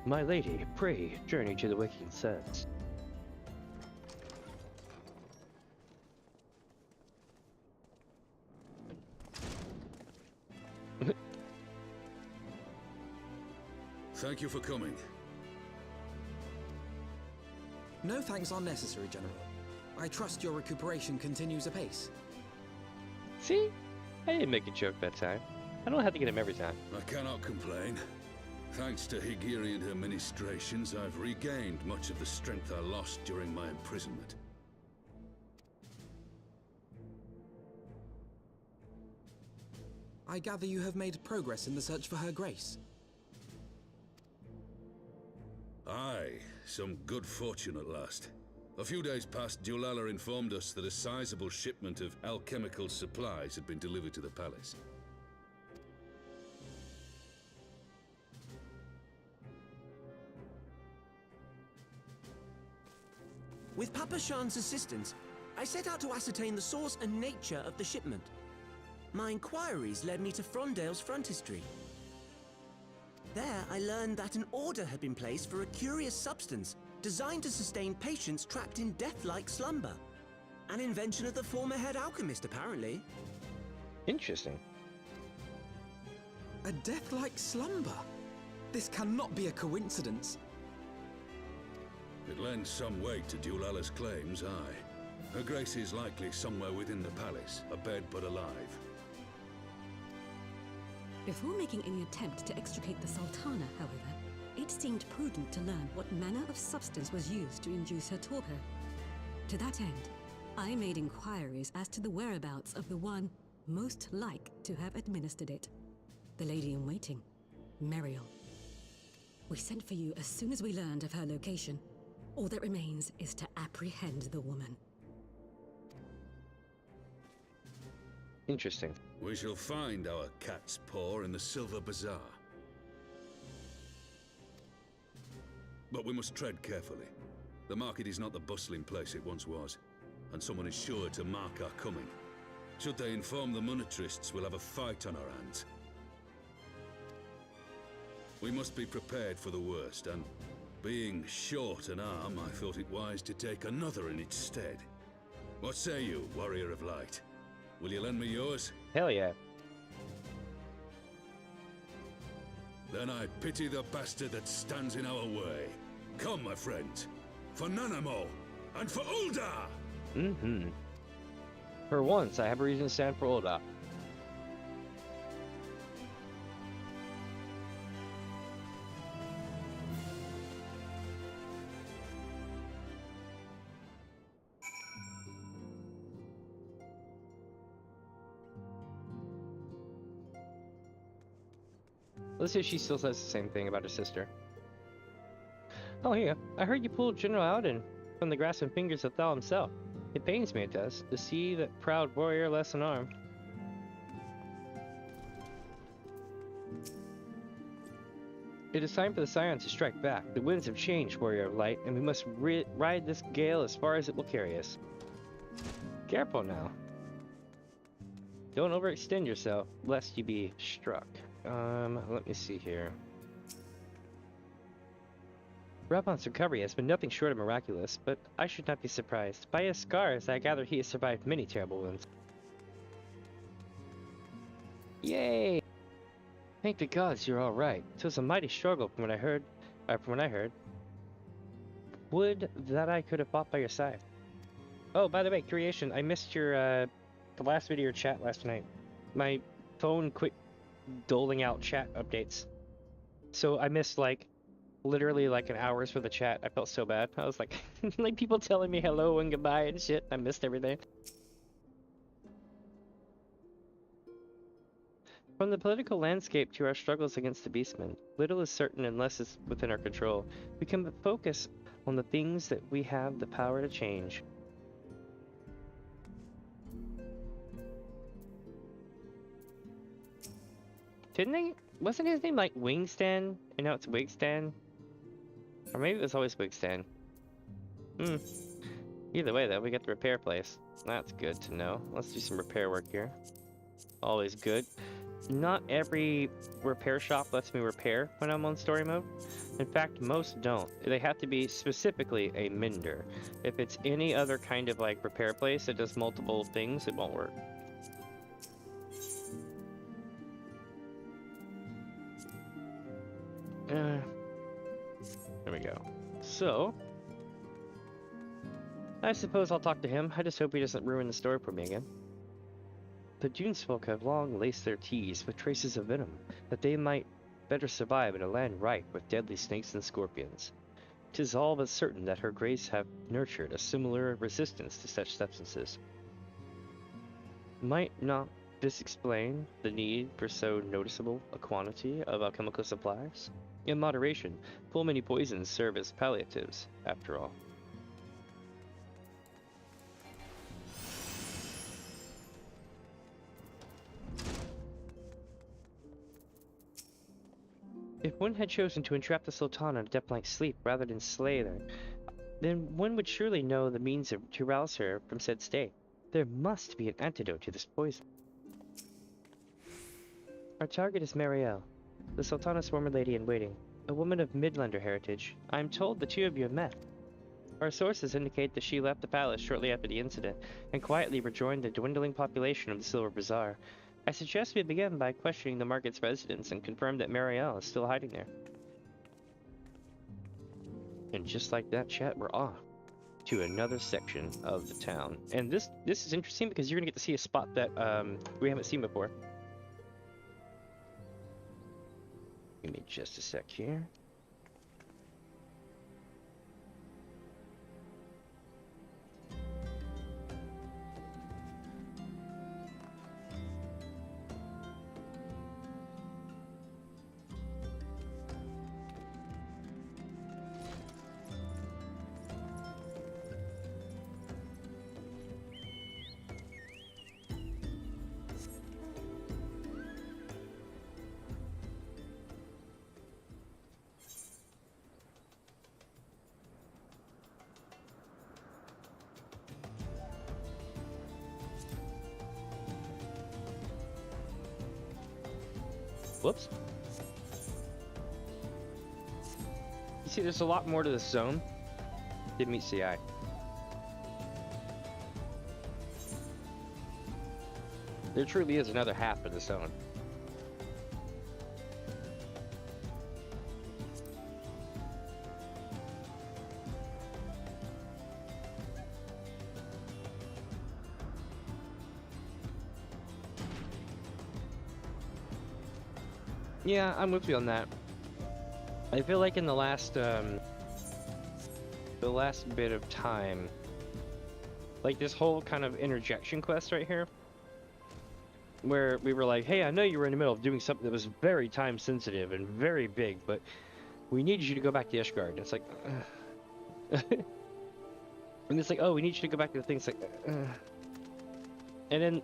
S1: My lady, pray journey to the Waking Sands.
S8: Thank you for coming.
S3: No thanks are necessary, General. I trust your recuperation continues apace.
S1: See? I didn't make a joke that time. I don't have to get him every time.
S8: I cannot complain. Thanks to Higiri and her ministrations, I've regained much of the strength I lost during my imprisonment.
S3: I gather you have made progress in the search for her grace.
S8: Aye, some good fortune at last. A few days past, Dulala informed us that a sizable shipment of alchemical supplies had been delivered to the palace.
S6: With Papa Shan's assistance, I set out to ascertain the source and nature of the shipment. My inquiries led me to Frondale's frontistery. There, I learned that an order had been placed for a curious substance designed to sustain patients trapped in death-like slumber. An invention of the former head alchemist, apparently.
S1: Interesting.
S3: A death-like slumber? This cannot be a coincidence.
S8: It lends some weight to Dulala's claims, aye. Her grace is likely somewhere within the palace, abed but alive.
S9: Before making any attempt to extricate the Sultana, however, it seemed prudent to learn what manner of substance was used to induce her torpor. To that end, I made inquiries as to the whereabouts of the one most like to have administered it. The lady in waiting, Meriel. We sent for you as soon as we learned of her location. All that remains is to apprehend the woman.
S1: Interesting.
S8: We shall find our cat's paw in the Silver Bazaar. But we must tread carefully. The market is not the bustling place it once was, and someone is sure to mark our coming. Should they inform the monetarists, we'll have a fight on our hands. We must be prepared for the worst, and being short an arm, I thought it wise to take another in its stead. What say you, Warrior of Light? Will you lend me yours?
S1: Hell yeah.
S8: Then I pity the bastard that stands in our way. Come, my friends, for Nanamo, and for Ul'dah!
S1: Mm-hmm. For once, I have a reason to stand for Ul'dah. Let's see if she still says the same thing about her sister. Oh, yeah. I heard you pulled General Alden from the grasping fingers of Thal himself. It pains me, it does, to see that proud warrior less unarmed. It is time for the Scions to strike back. The winds have changed, Warrior of Light, and we must ride this gale as far as it will carry us. Careful now. Don't overextend yourself, lest you be struck. Let me see here. Rabon's recovery has been nothing short of miraculous, but I should not be surprised. By his scars, I gather he has survived many terrible wounds. Yay! Thank the gods you're all right. It was a mighty struggle from what I heard. Would that I could have fought by your side. Oh, by the way, Creation, I missed your the last video of your chat last night. My phone quit doling out chat updates, so I missed like literally like an hour's for the chat. I felt so bad. I was like, like people telling me hello and goodbye and shit. I missed everything. From the political landscape to our struggles against the Beastmen, little is certain unless it's within our control. We can focus on the things that we have the power to change. Wasn't his name like Wingstan? And now it's Wigstan? Or maybe it was always Wigstan. Either way though, we got the repair place. That's good to know. Let's do some repair work here. Always good. Not every repair shop lets me repair when I'm on story mode. In fact, most don't. They have to be specifically a mender. If it's any other kind of like repair place that does multiple things, it won't work. There we go. So, I suppose I'll talk to him. I just hope he doesn't ruin the story for me again. The Dunesfolk have long laced their teeth with traces of venom, that they might better survive in a land rife with deadly snakes and scorpions. 'Tis all but certain that her grace have nurtured a similar resistance to such substances. Might not this explain the need for so noticeable a quantity of alchemical supplies? In moderation, full many poisons serve as palliatives, after all. If one had chosen to entrap the Sultana in a death-like sleep rather than slay her, then one would surely know the means to rouse her from said state. There must be an antidote to this poison. Our target is Meriel, the Sultana's former lady-in-waiting, a woman of Midlander heritage. I am told the two of you have met. Our sources indicate that she left the palace shortly after the incident, and quietly rejoined the dwindling population of the Silver Bazaar. I suggest we begin by questioning the market's residents and confirm that Meriel is still hiding there. And just like that, chat, we're off to another section of the town. And this is interesting because you're gonna get to see a spot that we haven't seen before. Give me just a sec here. Whoops. You see, there's a lot more to this zone. Didn't meet CI. There truly is another half of the zone. Yeah, I'm with you on that. I feel like in the last bit of time, like this whole kind of interjection quest right here, where we were like, hey, I know you were in the middle of doing something that was very time sensitive and very big, but we need you to go back to Ishgard. And it's like, and it's like, oh, we need you to go back to the thing. It's like, and then,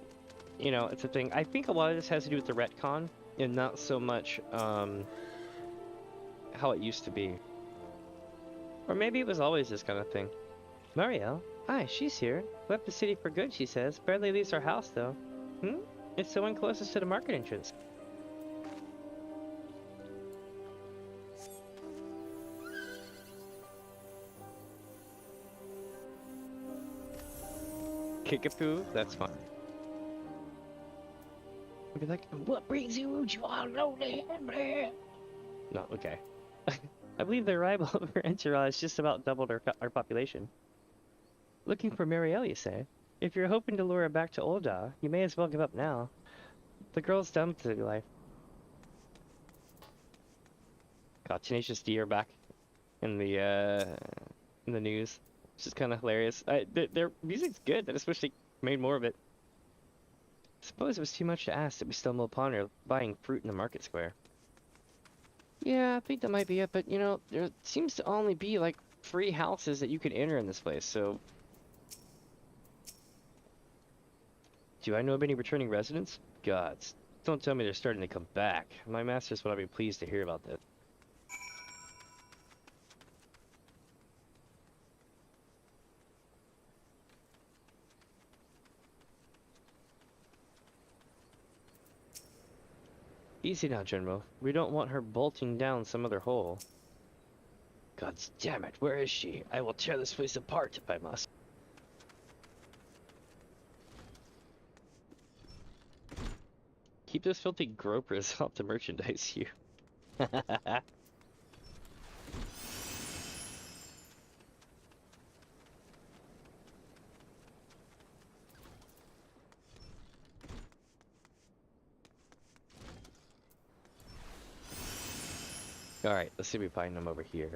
S1: you know, it's a thing. I think a lot of this has to do with the retcon. And not so much how it used to be. Or maybe it was always this kind of thing. Marielle? Hi, she's here. Left the city for good, she says. Barely leaves her house, though. It's the one closest to the market entrance. Kickapoo? That's fine. Be like, what brings you? You all know that. No, okay. I believe the arrival of her entourage just about doubled our population. Looking for Marielle, you say? If you're hoping to lure her back to Ul'dah, you may as well give up now. The girl's done with city life. God, Tenacious D are back in the news, which is kind of hilarious. Their music's good. I just wish they made more of it. Suppose it was too much to ask that we stumbled upon her buying fruit in the market square. Yeah, I think that might be it, but you know, there seems to only be like 3 houses that you can enter in this place, so... Do I know of any returning residents? Gods, don't tell me they're starting to come back. My masters would be pleased to hear about that. Easy now, General. We don't want her bolting down some other hole. Gods damn it, where is she? I will tear this place apart if I must. Keep those filthy gropers off the merchandise here. Alright, let's see if we find them over here.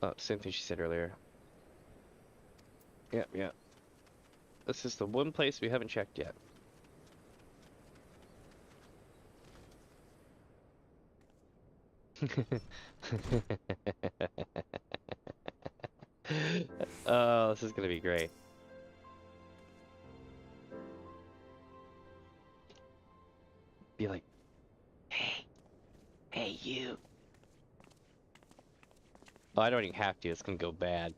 S1: Oh, same thing she said earlier. Yep, yep. This is the one place we haven't checked yet. Oh, this is gonna be great. Be like, hey you. Oh, I don't even have to, it's gonna go bad.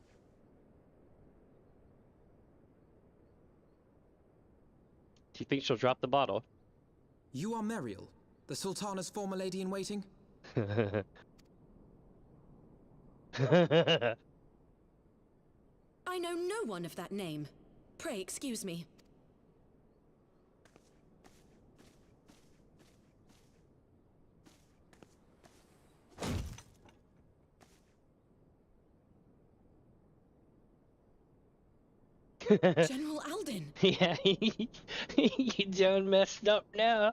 S1: Do you think she'll drop the bottle?
S3: You are Marielle, the Sultana's former lady-in-waiting?
S10: I know no one of that name. Pray excuse me. General Alden!
S1: Yeah, you done messed up now.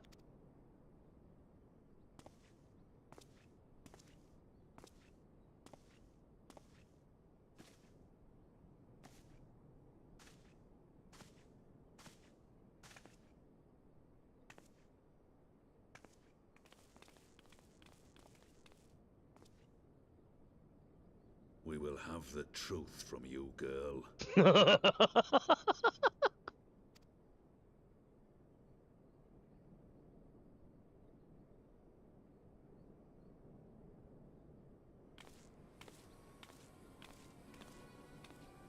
S8: We will have the truth from you, girl.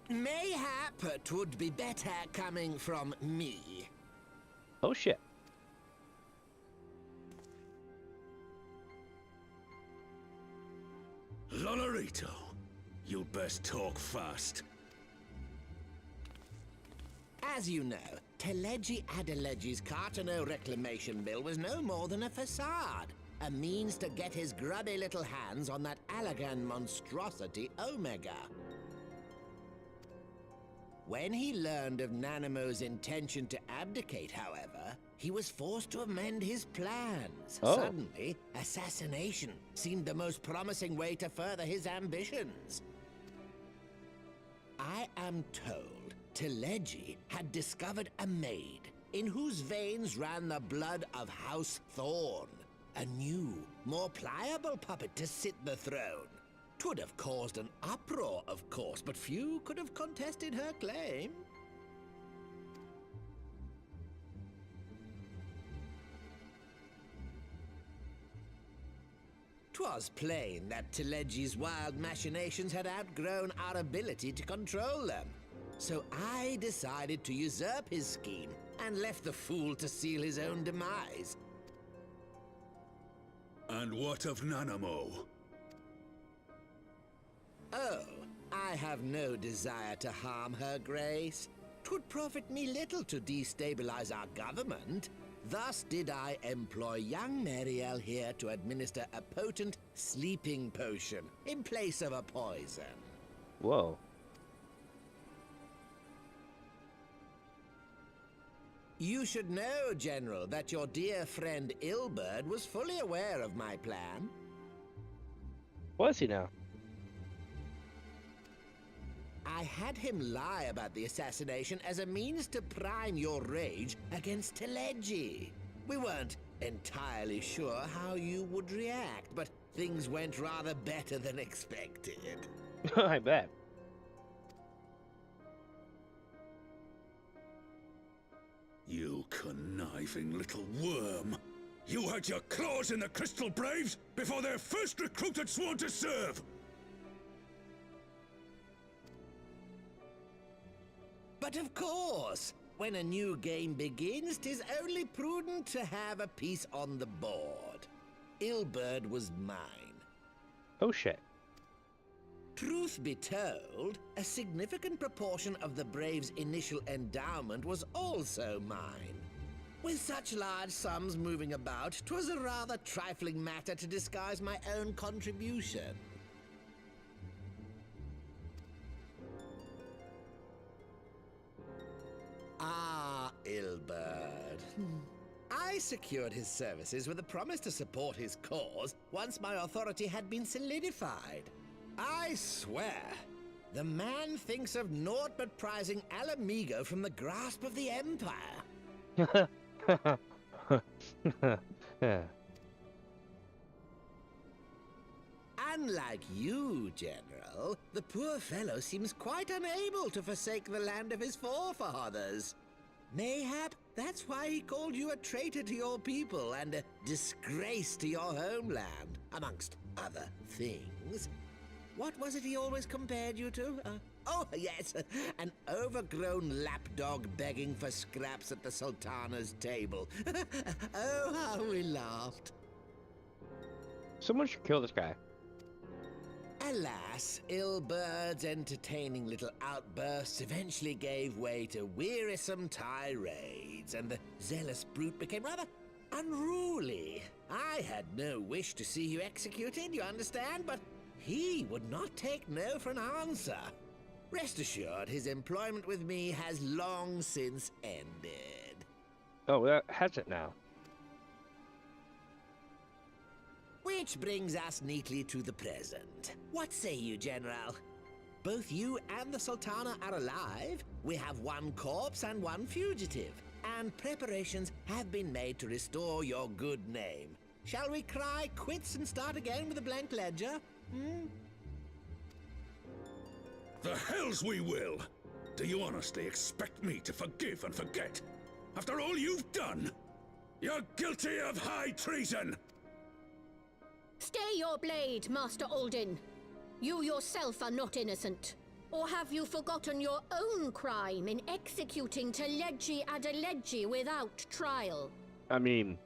S11: Mayhap 'twould be better coming from me.
S1: Oh shit.
S8: Lolorito, you'd best talk fast.
S11: As you know, Teleji Adeleji's Cartano reclamation bill was no more than a facade. A means to get his grubby little hands on that Allagan monstrosity Omega. When he learned of Nanamo's intention to abdicate, however, he was forced to amend his plans.
S1: Oh.
S11: Suddenly, assassination seemed the most promising way to further his ambitions. I am told Teleji had discovered a maid in whose veins ran the blood of House Thorn. A new, more pliable puppet to sit the throne. 'Twould have caused an uproar, of course, but few could have contested her claim. 'Twas plain that Teleji's wild machinations had outgrown our ability to control them. So I decided to usurp his scheme and left the fool to seal his own demise.
S8: And what of Nanamo?
S11: Oh, I have no desire to harm her grace. 'Twould profit me little to destabilize our government. Thus did I employ young Mariel here to administer a potent sleeping potion in place of a poison.
S1: Whoa.
S11: You should know, General, that your dear friend Ilberd was fully aware of my plan.
S1: Was he now?
S11: I had him lie about the assassination as a means to prime your rage against Teleji. We weren't entirely sure how you would react, but things went rather better than expected.
S1: I bet.
S8: You conniving little worm! You had your claws in the Crystal Braves before their first recruit had sworn to serve!
S11: But of course, when a new game begins, 'tis only prudent to have a piece on the board. Ilberd was mine.
S1: Oh shit.
S11: Truth be told, a significant proportion of the Braves' initial endowment was also mine. With such large sums moving about, 'twas a rather trifling matter to disguise my own contribution. Ah, Ilberd. I secured his services with a promise to support his cause once my authority had been solidified. I swear, the man thinks of naught but prizing Alamigo from the grasp of the Empire. Unlike you, General, the poor fellow seems quite unable to forsake the land of his forefathers. Mayhap that's why he called you a traitor to your people and a disgrace to your homeland, amongst other things. What was it he always compared you to? Oh, yes, an overgrown lapdog begging for scraps at the Sultana's table. Oh, how we laughed.
S1: Someone should kill this guy.
S11: Alas, Ilberd's entertaining little outbursts eventually gave way to wearisome tirades, and the zealous brute became rather unruly. I had no wish to see you executed, you understand, but he would not take no for an answer. Rest assured, his employment with me has long since ended.
S1: Oh, that has it now.
S11: Which brings us neatly to the present. What say you, General? Both you and the Sultana are alive. We have one corpse and one fugitive. And preparations have been made to restore your good name. Shall we cry quits and start again with a blank ledger?
S8: The hells we will! Do you honestly expect me to forgive and forget? After all you've done? You're guilty of high treason!
S7: Stay your blade, Master Alden. You yourself are not innocent. Or have you forgotten your own crime in executing Teledji Adeledji without trial?
S1: I mean,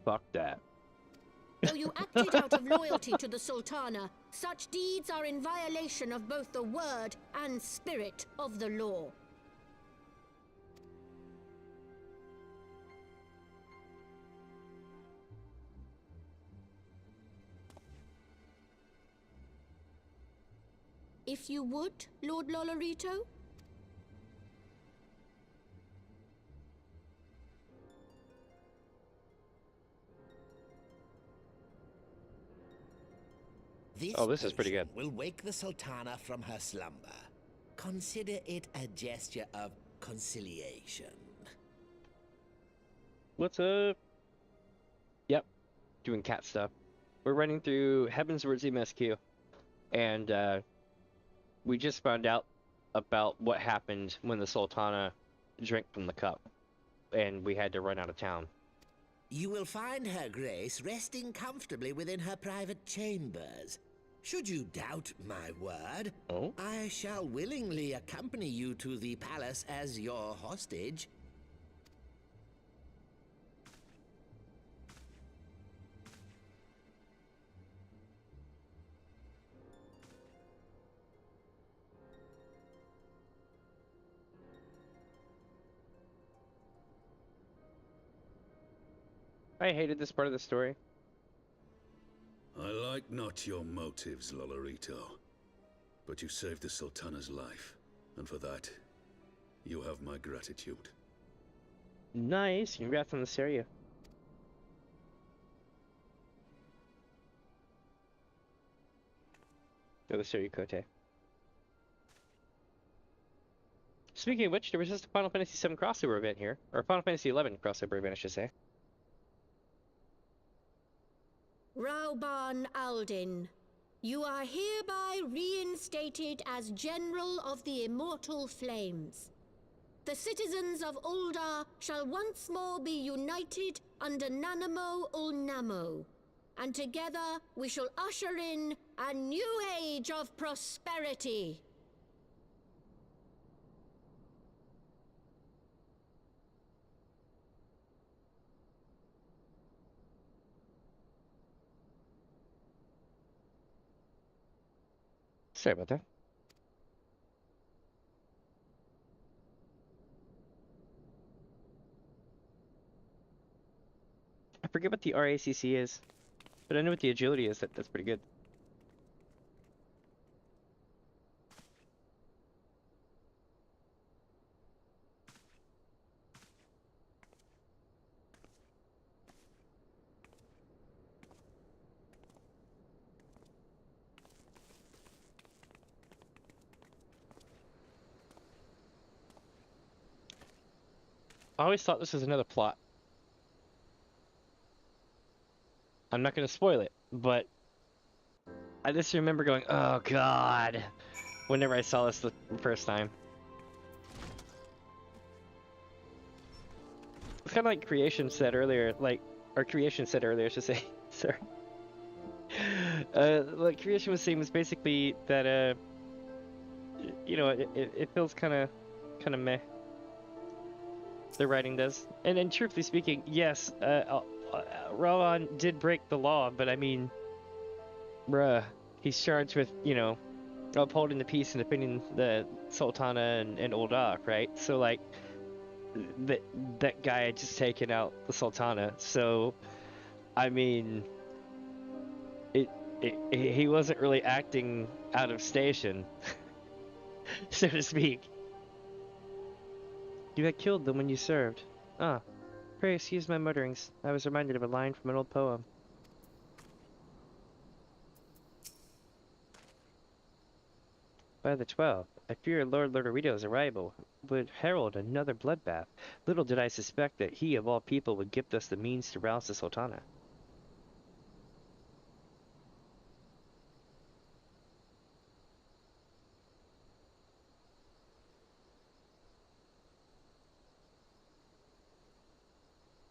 S1: fuck that.
S7: Though you acted out of loyalty to the Sultana, such deeds are in violation of both the word and spirit of the law. If you would, Lord Lolorito?
S1: This is pretty good.
S11: Will wake the Sultana from her slumber. Consider it a gesture of conciliation.
S1: What's up? Yep, doing cat stuff. We're running through Heavensward's MSQ, and we just found out about what happened when the Sultana drank from the cup, and we had to run out of town.
S11: You will find Her Grace resting comfortably within her private chambers. Should you doubt my word, I shall willingly accompany you to the palace as your hostage.
S1: I hated this part of the story.
S8: I like not your motives, Lolorito. But you saved the Sultana's life, and for that, you have my gratitude.
S1: Nice, congrats on this area. Go to Surya Kote. Speaking of which, there was just a Final Fantasy VII crossover event here. Or Final Fantasy XI crossover event, I should say.
S7: Rauban Aldin, you are hereby reinstated as General of the Immortal Flames. The citizens of Ul'dah shall once more be united under Nanamo Ul'Namo, and together we shall usher in a new age of prosperity.
S1: Sorry about that. I forget what the RACC is, but I know what the agility is. That's pretty good. I always thought this was another plot. I'm not going to spoil it, but I just remember going, oh god, whenever I saw this the first time. It's kind of like Creation said earlier, Creation said earlier, I should say, sorry. Like Creation was saying was basically that, you know, it feels kind of meh. The writing does. And truthfully speaking, yes, Rawan did break the law, but I mean, bruh, he's charged with, you know, upholding the peace and defending the Sultana and Ul'dah, right? So, like, that guy had just taken out the Sultana, so, I mean, he wasn't really acting out of station. so to speak. You had killed them when you served. Ah, pray excuse my mutterings. I was reminded of a line from an old poem. By the 12th, I fear Lord Lodorito's arrival would herald another bloodbath. Little did I suspect that he, of all people, would gift us the means to rouse the Sultana.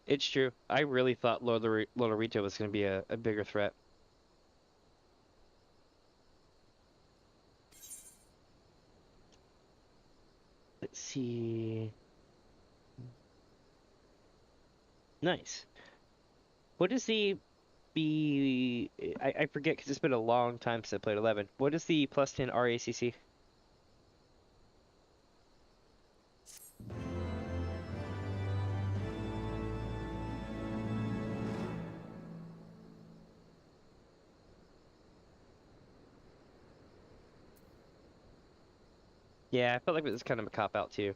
S1: It's true. I really thought Lodorito was going to be a bigger threat. Let's see. Nice. What is the I forget because it's been a long time since I played 11. What is the plus 10 RACC? Yeah, I felt like it was kind of a cop-out too.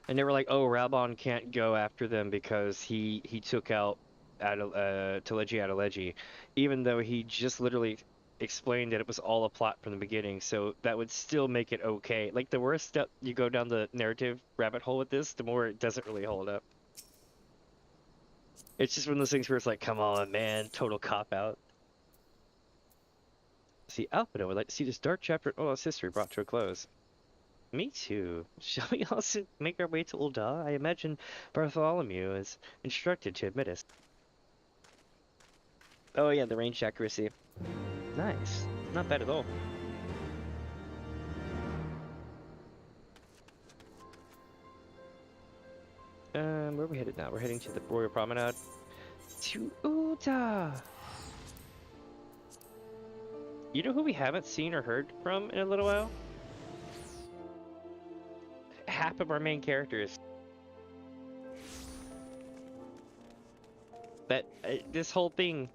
S1: And they were like, oh, Ralbon can't go after them because he took out Teleji Adeleji, even though he just literally explained that it was all a plot from the beginning, so that would still make it okay. Like, the worse step you go down the narrative rabbit hole with this, the more it doesn't really hold up. It's just one of those things where it's like, come on, man, total cop-out. See, Alpino would like to see this dark chapter in Ola's history brought to a close. Me too. Shall we also make our way to Ul'dah? I imagine Bartholomew is instructed to admit us. Oh yeah, the range accuracy. Nice. Not bad at all. Where are we headed now? We're heading to the Royal Promenade. To Ul'dah! You know who we haven't seen or heard from in a little while? Half of our main characters. That this whole thing.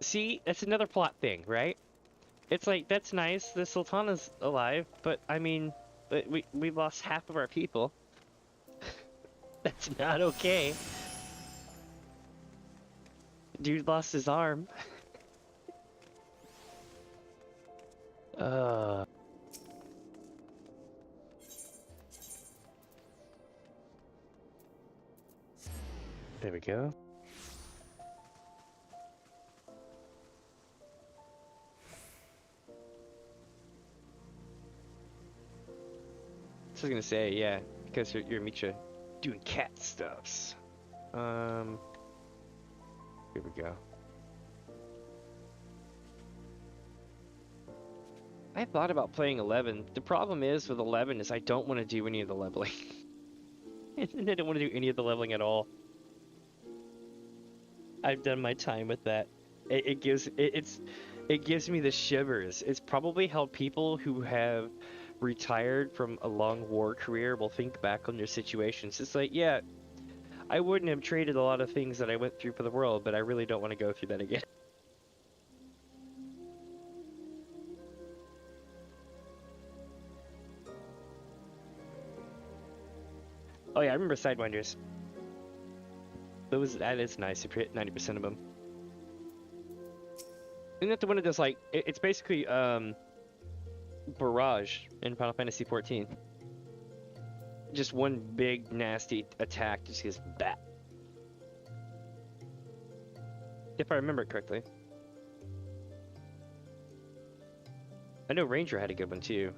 S1: See, that's another plot thing, right? It's like, that's nice. The Sultana's alive, but I mean, we lost half of our people. That's not okay. Dude lost his arm. There we go. I was gonna say, yeah, because you're Micha doing cat stuffs. Here we go. I thought about playing 11. The problem is with 11 is I don't want to do any of the leveling. And I don't want to do any of the leveling at all. I've done my time with that. It gives me the shivers. It's probably how people who have retired from a long war career will think back on their situations. It's like, yeah, I wouldn't have traded a lot of things that I went through for the world, but I really don't want to go through that again. Oh yeah, I remember Sidewinders. That is nice if you hit 90% of them. Isn't that the one that does like, it's basically Barrage in Final Fantasy XIV. Just one big nasty attack just goes bat. If I remember it correctly. I know Ranger had a good one too.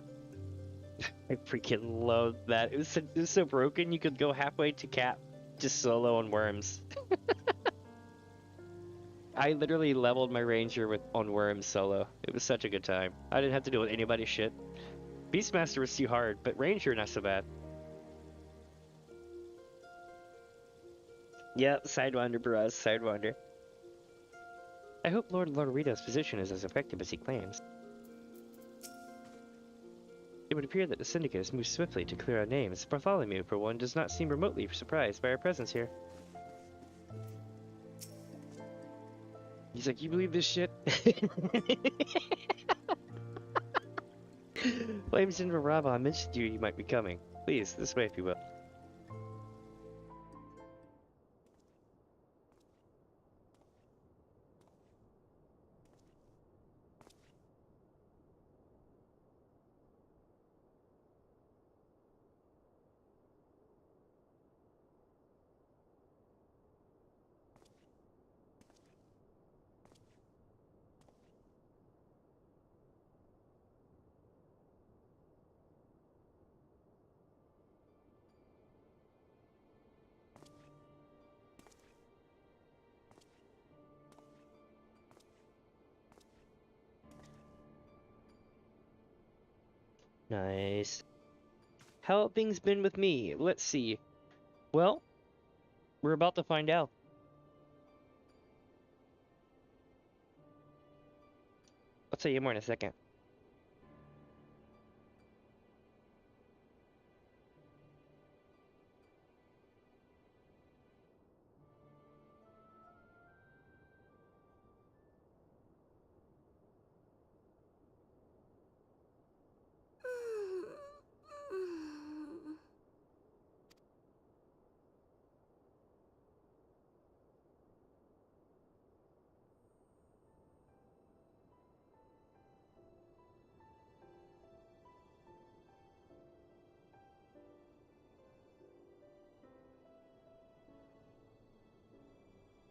S1: I freaking love that. It was so broken you could go halfway to Cap just solo on Worms. I literally leveled my Ranger on Worms solo. It was such a good time. I didn't have to deal with anybody's shit. Beastmaster was too hard, but Ranger not so bad. Yep, Sidewinder, bros, Sidewinder. I hope Lord Lodorito's position is as effective as he claims. It would appear that the Syndicate has moved swiftly to clear our names. Bartholomew, for one, does not seem remotely surprised by our presence here. He's like, you believe this shit? Flames in Rava, I mentioned to you you might be coming. Please, this way if you will. Nice. How have things been with me? Let's see. Well, we're about to find out. I'll tell you more in a second.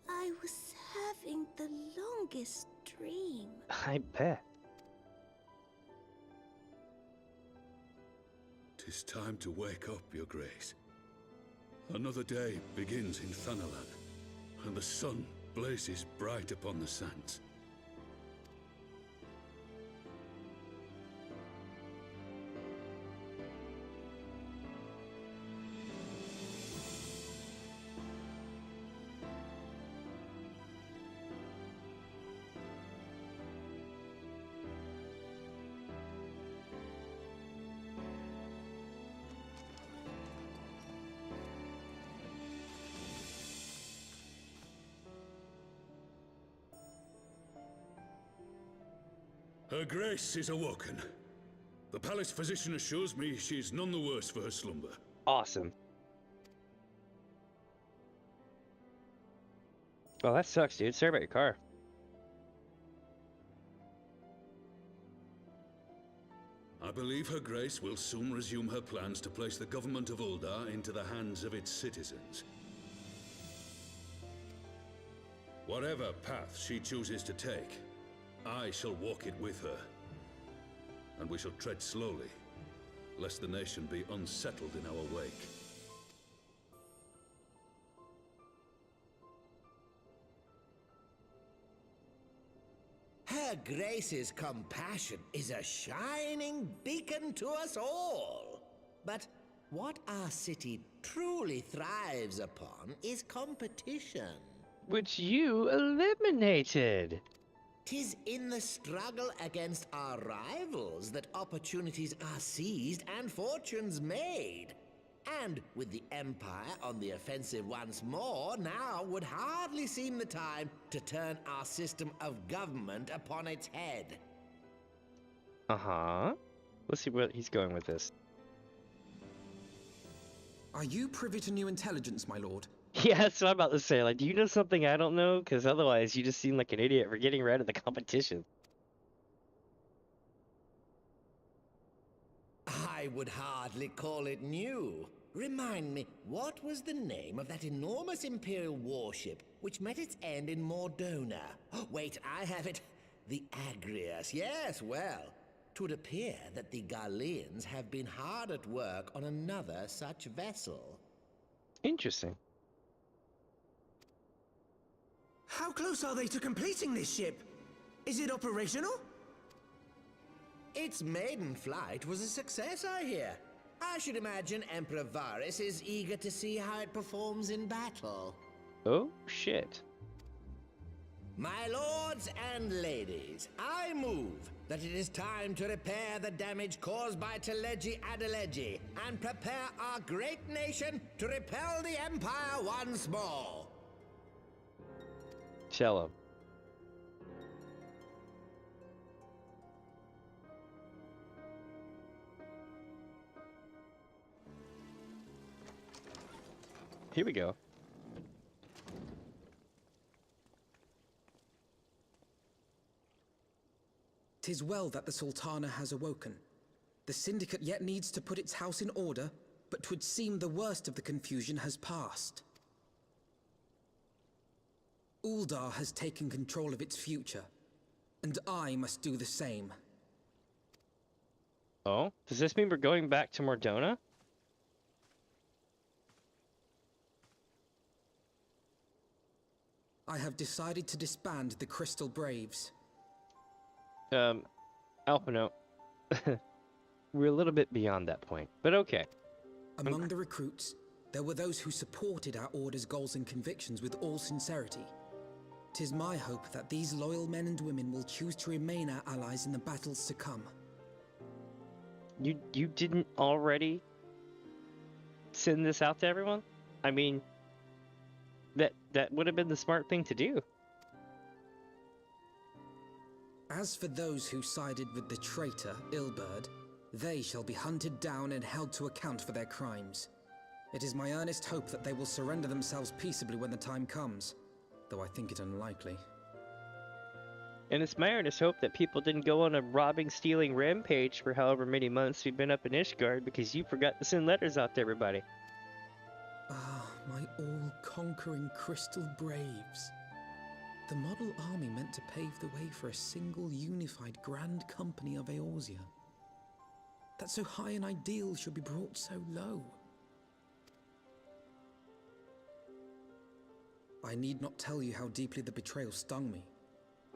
S7: I was having the longest dream.
S1: I bet.
S8: 'Tis time to wake up, Your Grace. Another day begins in Thanalan, and the sun blazes bright upon the sands. Her Grace is awoken. The palace physician assures me she's none the worse for her slumber.
S1: Awesome. Well, that sucks, dude. Sorry about your car.
S8: I believe Her Grace will soon resume her plans to place the government of Uldar into the hands of its citizens. Whatever path she chooses to take, I shall walk it with her. And we shall tread slowly, lest the nation be unsettled in our wake.
S11: Her Grace's compassion is a shining beacon to us all. But what our city truly thrives upon is competition.
S1: Which you eliminated.
S11: 'Tis in the struggle against our rivals that opportunities are seized and fortunes made. And with the Empire on the offensive once more, now would hardly seem the time to turn our system of government upon its head.
S1: Uh-huh. Let's see where he's going with this.
S3: Are you privy to new intelligence, my lord?
S1: Yeah, that's what I'm about to say. Like, do you know something I don't know? Because otherwise you just seem like an idiot for getting rid of the competition.
S11: I would hardly call it new. Remind me, what was the name of that enormous Imperial warship which met its end in Mordona? Oh, wait, I have it. The Agrias. Yes, well, 'twould appear that the Garleans have been hard at work on another such vessel.
S1: Interesting.
S6: How close are they to completing this ship? Is it operational?
S11: Its maiden flight was a success, I hear. I should imagine Emperor Varys is eager to see how it performs in battle.
S1: Oh, shit.
S11: My lords and ladies, I move that it is time to repair the damage caused by Teleji Adeleji and prepare our great nation to repel the Empire once more.
S1: Tell him. Here we go.
S3: "'Tis well that the Sultana has awoken. The Syndicate yet needs to put its house in order, but 'twould seem the worst of the confusion has passed. Uldar has taken control of its future, and I must do the same."
S1: Oh? Does this mean we're going back to Mordona?
S3: "I have decided to disband the Crystal Braves."
S1: Alpha note. We're a little bit beyond that point, but okay.
S3: Among the recruits, there were those who supported our Order's goals and convictions with all sincerity. 'Tis my hope that these loyal men and women will choose to remain our allies in the battles to come.
S1: You didn't already send this out to everyone? I mean, that would have been the smart thing to do.
S3: As for those who sided with the traitor, Ilberd, they shall be hunted down and held to account for their crimes. It is my earnest hope that they will surrender themselves peaceably when the time comes, though I think it unlikely.
S1: And it's my earnest hope that people didn't go on a robbing, stealing rampage for however many months we've been up in Ishgard because you forgot to send letters out to everybody.
S3: Ah, my all-conquering Crystal Braves. The model army meant to pave the way for a single unified grand company of Eorzea. That so high an ideal should be brought so low. I need not tell you how deeply the betrayal stung me.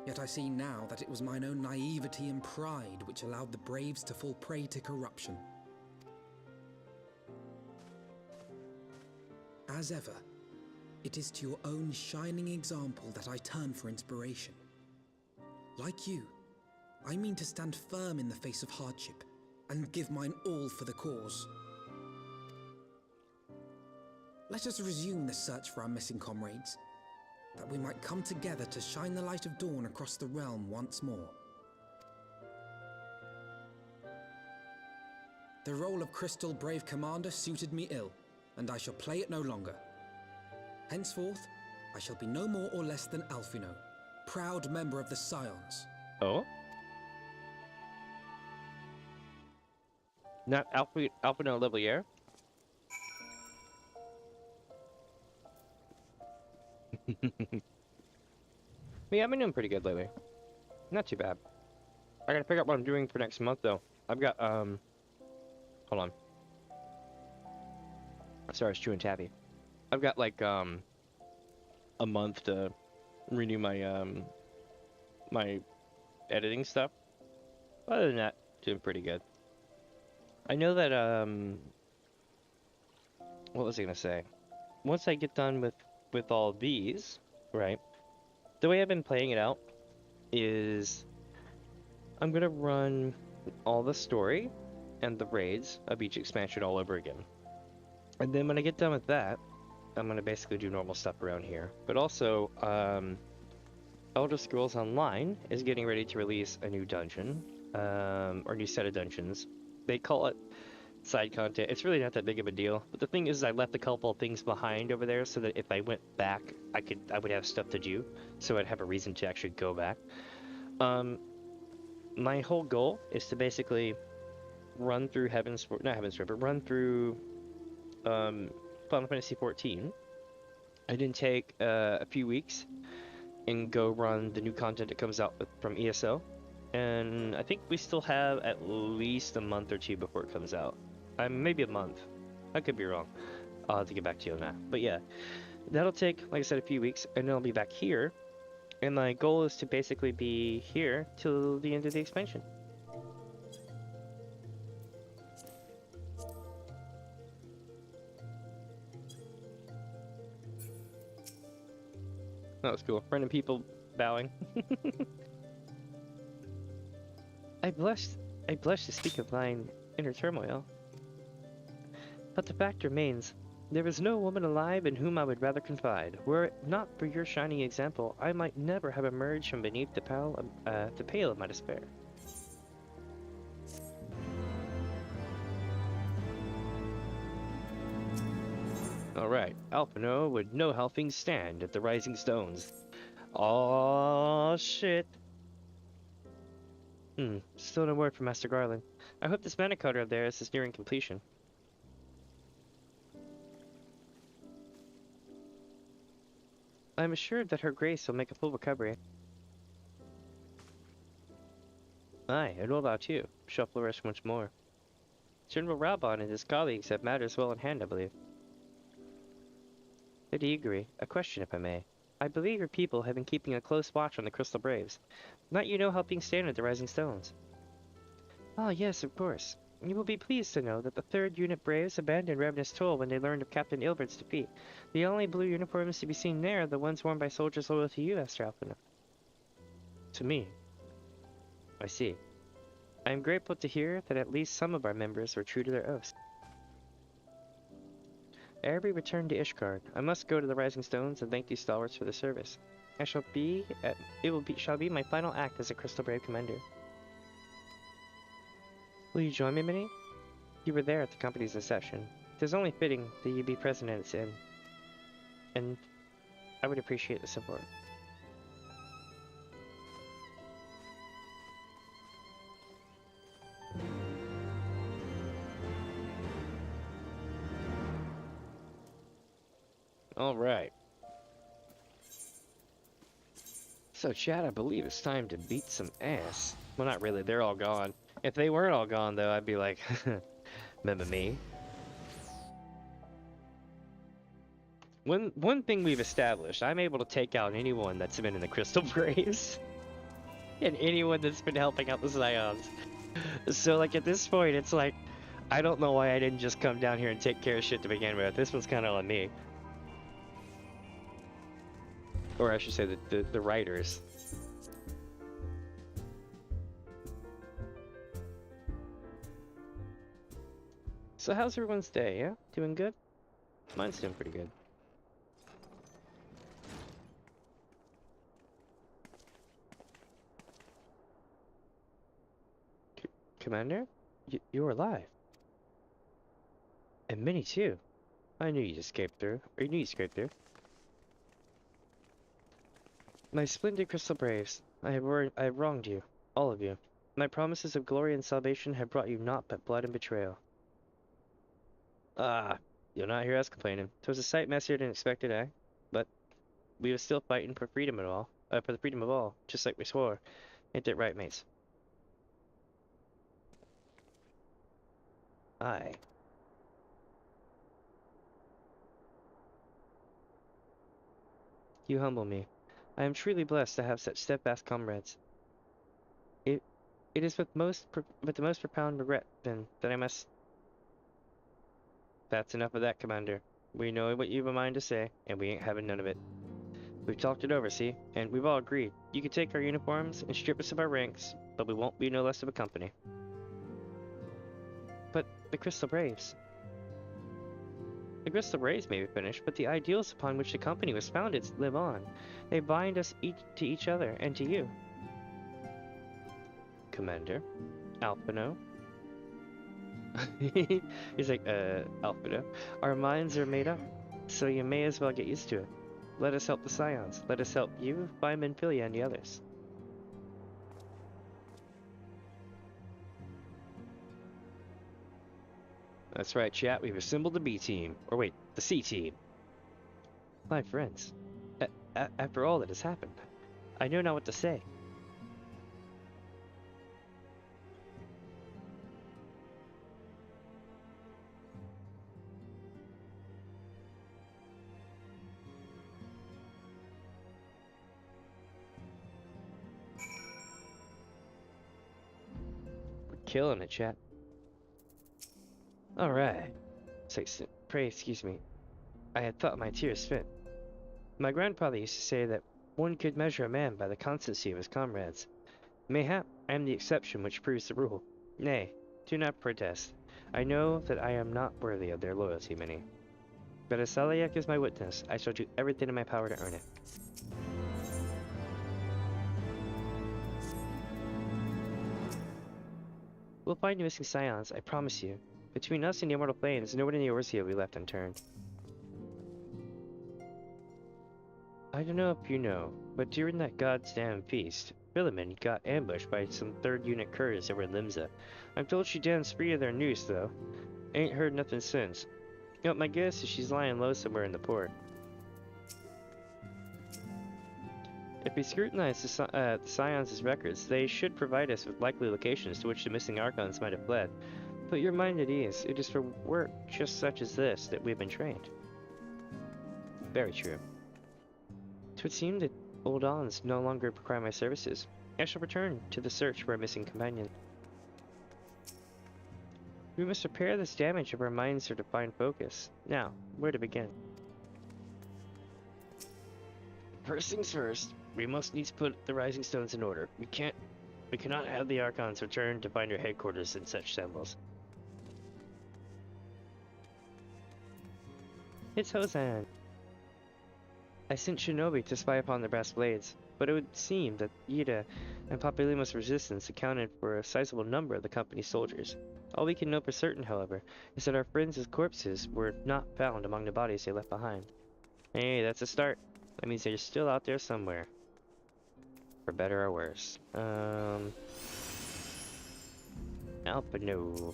S3: Yet I see now that it was mine own naivety and pride which allowed the Braves to fall prey to corruption. As ever, it is to your own shining example that I turn for inspiration. Like you, I mean to stand firm in the face of hardship and give mine all for the cause. Let us resume the search for our missing comrades, that we might come together to shine the light of dawn across the realm once more. The role of Crystal Brave Commander suited me ill, and I shall play it no longer. Henceforth, I shall be no more or less than Alphino, proud member of the Scions.
S1: Oh? Not Alphino Levelier? Yeah, I've been doing pretty good lately. Not too bad. I gotta figure out what I'm doing for next month though. I've got hold on. Sorry, I was chewing taffy. I've got like a month to renew my my editing stuff. Other than that, doing pretty good. I know that what was I gonna say? Once I get done with all these, right? The way I've been playing it out is I'm gonna run all the story and the raids of each expansion all over again. And then when I get done with that, I'm gonna basically do normal stuff around here. But also, Elder Scrolls Online is getting ready to release a new dungeon, or new set of dungeons. They call it side content. It's really not that big of a deal. But the thing is, I left a couple of things behind over there so that if I went back, I would have stuff to do. So I'd have a reason to actually go back. My whole goal is to basically run through Heavensward, but run through Final Fantasy XIV. I didn't take a few weeks and go run the new content that comes out from ESO. And I think we still have at least a month or two before it comes out. Maybe a month. I could be wrong. I'll have to get back to you on that. But yeah, that'll take, like I said, a few weeks, and then I'll be back here. And my goal is to basically be here till the end of the expansion. That was cool. Random people bowing. I blush to speak of thine inner turmoil. But the fact remains, there is no woman alive in whom I would rather confide. Were it not for your shining example, I might never have emerged from beneath the pale of my despair. Alright, Alpino would no helping stand at the rising stones. Oh shit. Still no word from Master Garland. I hope this mana cutter of theirs is nearing completion. I am assured that her grace will make a full recovery. Aye, and what about you? Shall flourish much more. General Raubon and his colleagues have matters well in hand, I believe. Lady Iguri, a question if I may. I believe your people have been keeping a close watch on the Crystal Braves. Not you know helping stand at the Rising Stones. Ah, yes, of course. You will be pleased to know that the 3rd Unit Braves abandoned Ravenous Toll when they learned of Captain Ilbert's defeat. The only blue uniforms to be seen there are the ones worn by soldiers loyal to you, Master Alpino. To me. I see. I am grateful to hear that at least some of our members were true to their oaths. Ere we return to Ishgard, I must go to the Rising Stones and thank these stalwarts for the service. Shall be my final act as a Crystal Brave Commander. Will you join me, Minnie? You were there at the company's inception. It is only fitting that you be present at its end. And I would appreciate the support. Alright. So, chat, I believe it's time to beat some ass. Well, not really, they're all gone. If they weren't all gone, though, I'd be like, remember me? One thing we've established, I'm able to take out anyone that's been in the Crystal Braves. And anyone that's been helping out the Scions. So, like, at this point, it's like, I don't know why I didn't just come down here and take care of shit to begin with. This one's kind of on me. Or I should say the writers. So how's everyone's day, yeah? Doing good? Mine's doing pretty good. Commander? You're alive. And Minnie too. I knew you'd escape through. Or you knew you'd escape through. My splendid Crystal Braves, I have wronged you, all of you. My promises of glory and salvation have brought you naught but blood and betrayal. Ah, you'll not hear us complaining. 'Twas a sight messier than expected, eh? But we was still fighting for freedom for the freedom of all, just like we swore. Ain't that right, mates? Aye. You humble me. I am truly blessed to have such steadfast comrades. It is with the most profound regret, then, that I must... That's enough of that, Commander. We know what you've a mind to say, and we ain't having none of it. We've talked it over, see? And we've all agreed. You can take our uniforms and strip us of our ranks, but we won't be no less of a company. But the Crystal Braves... The Crystal Braves may be finished, but the ideals upon which the company was founded live on. They bind us to each other and to you. Commander, Alpino. He's like, Alpino. Our minds are made up, so you may as well get used to it. Let us help the Scions. Let us help you, Fireman, Philia, and the others. That's right, chat. We've assembled the B team. Or wait, the C team. My friends, after all that has happened, I know not what to say. We're killing it, chat. Alright. Pray excuse me. I had thought my tears fit. My grandfather used to say that one could measure a man by the constancy of his comrades. Mayhap I am the exception which proves the rule. Nay, do not protest. I know that I am not worthy of their loyalty, Minnie. But as Salayak is my witness, I shall do everything in my power to earn it. We'll find the missing Scions, I promise you. Between us and the Immortal Flames, nobody in the Eorzea will be left unturned. I don't know if you know, but during that goddamn feast, Philemon got ambushed by some 3rd unit curs over in Limsa. I'm told she danced free of their noose, though. Ain't heard nothing since. You know, my guess is she's lying low somewhere in the port. If we scrutinize the Scions' records, they should provide us with likely locations to which the missing Archons might have fled. Put your mind at ease. It is for work just such as this that we've been trained. Very true. It would seem that old Ons no longer require my services. I shall return to the search for a missing companion. We must repair this damage of our minds or to find focus. Now, where to begin? First things first, we must needs put the Rising Stones in order. We cannot have the Archons return to find our headquarters in such shambles. It's Hosan. I sent Shinobi to spy upon the brass blades, but it would seem that Ida and Papalymo's resistance accounted for a sizable number of the company's soldiers. All we can know for certain, however, is that our friends' corpses were not found among the bodies they left behind. Hey, that's a start. That means they're still out there somewhere. For better or worse. Alpino.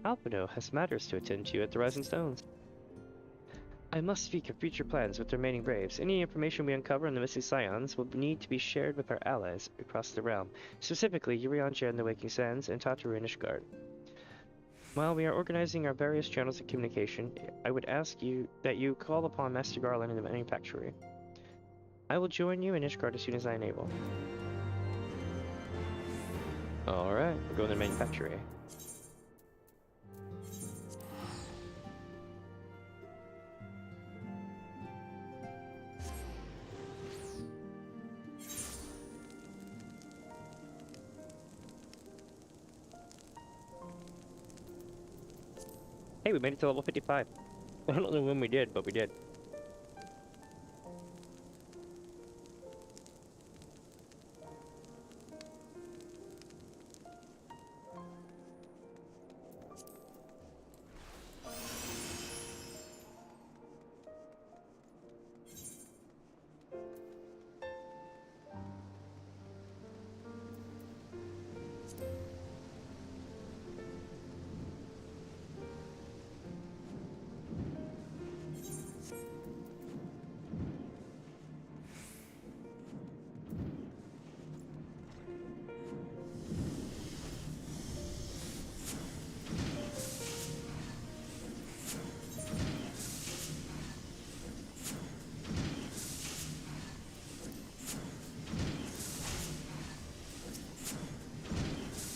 S1: Alpino has matters to attend to at the Rising Stones. I must speak of future plans with the remaining Braves. Any information we uncover on the missing Scions will need to be shared with our allies across the realm, specifically Eorzea and the Waking Sands and Tataru and Ishgard. While we are organizing our various channels of communication, I would ask you that you call upon Master Garland in the manufactory. I will join you in Ishgard as soon as I am able. Alright, we're going to the manufactory. Hey, we made it to level 55. I don't know when we did, but we did.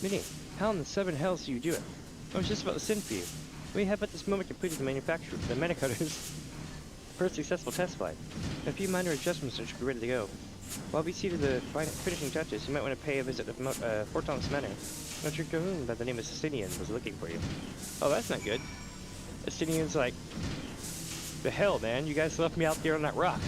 S1: Minnie, how in the 7 hells do you do it? I was just about to send for you. We have at this moment completed the manufacture of the Manicutters. First successful test flight. A few minor adjustments and should be ready to go. While we see to the finishing touches, you might want to pay a visit to Forton's Manor. Notre Cahoon by the name of Justinian was looking for you. Oh, that's not good. Justinian's like, the hell, man, you guys left me out there on that rock.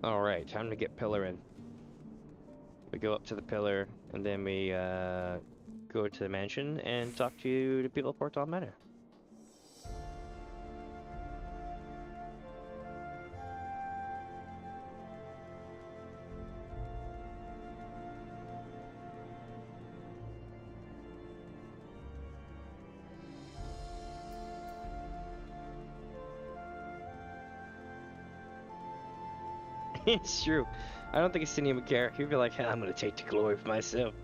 S1: Alright, time to get Pillar in. We go up to the Pillar, and then we go to the mansion and talk to the people of Forton Manor. It's true. I don't think Justinian would care. He'd be like, hey, I'm gonna take the glory for myself.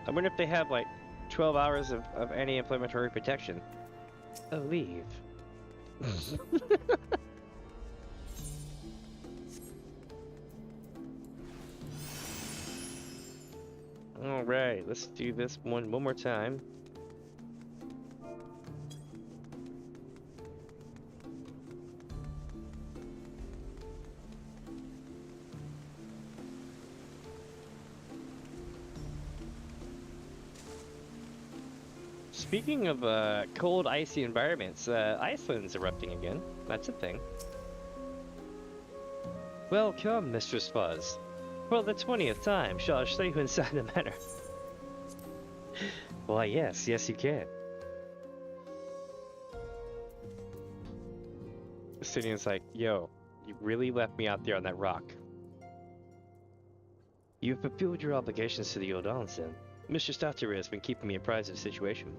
S1: I wonder if they have like 12 hours of anti-inflammatory protection. Oh, leave. let's do this one more time. Speaking of cold, icy environments, Iceland's erupting again. That's a thing. Welcome, Mistress Fuzz. For the 20th time, shall I show you inside the manor? Why, yes, you can. Sidian's like, yo, you really left me out there on that rock. You've fulfilled your obligations to the Eldons, then. Mr. Stotterer has been keeping me apprised of the situation.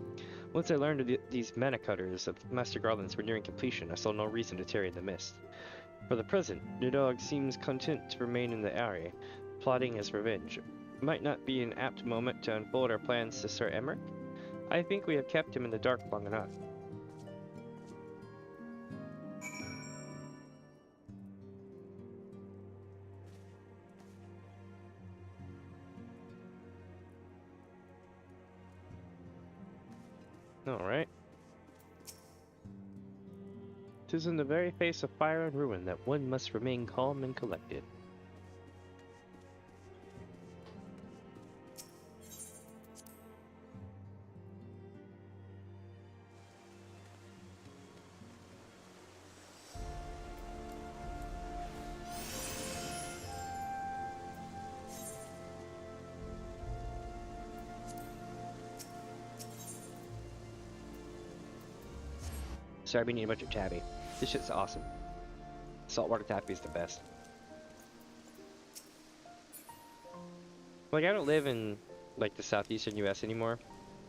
S1: Once I learned of these mana cutters of Master Garlands were nearing completion, I saw no reason to tarry in the mist. For the present, Nidhogg seems content to remain in the area, plotting his revenge. Might not be an apt moment to unfold our plans to Sir Emmerich. I think we have kept him in the dark long enough. Alright. 'Tis in the very face of fire and ruin that one must remain calm and collected. Sorry, we need a bunch of taffy. This shit's awesome. Saltwater taffy is the best. Like, I don't live in, like, the southeastern U.S. anymore,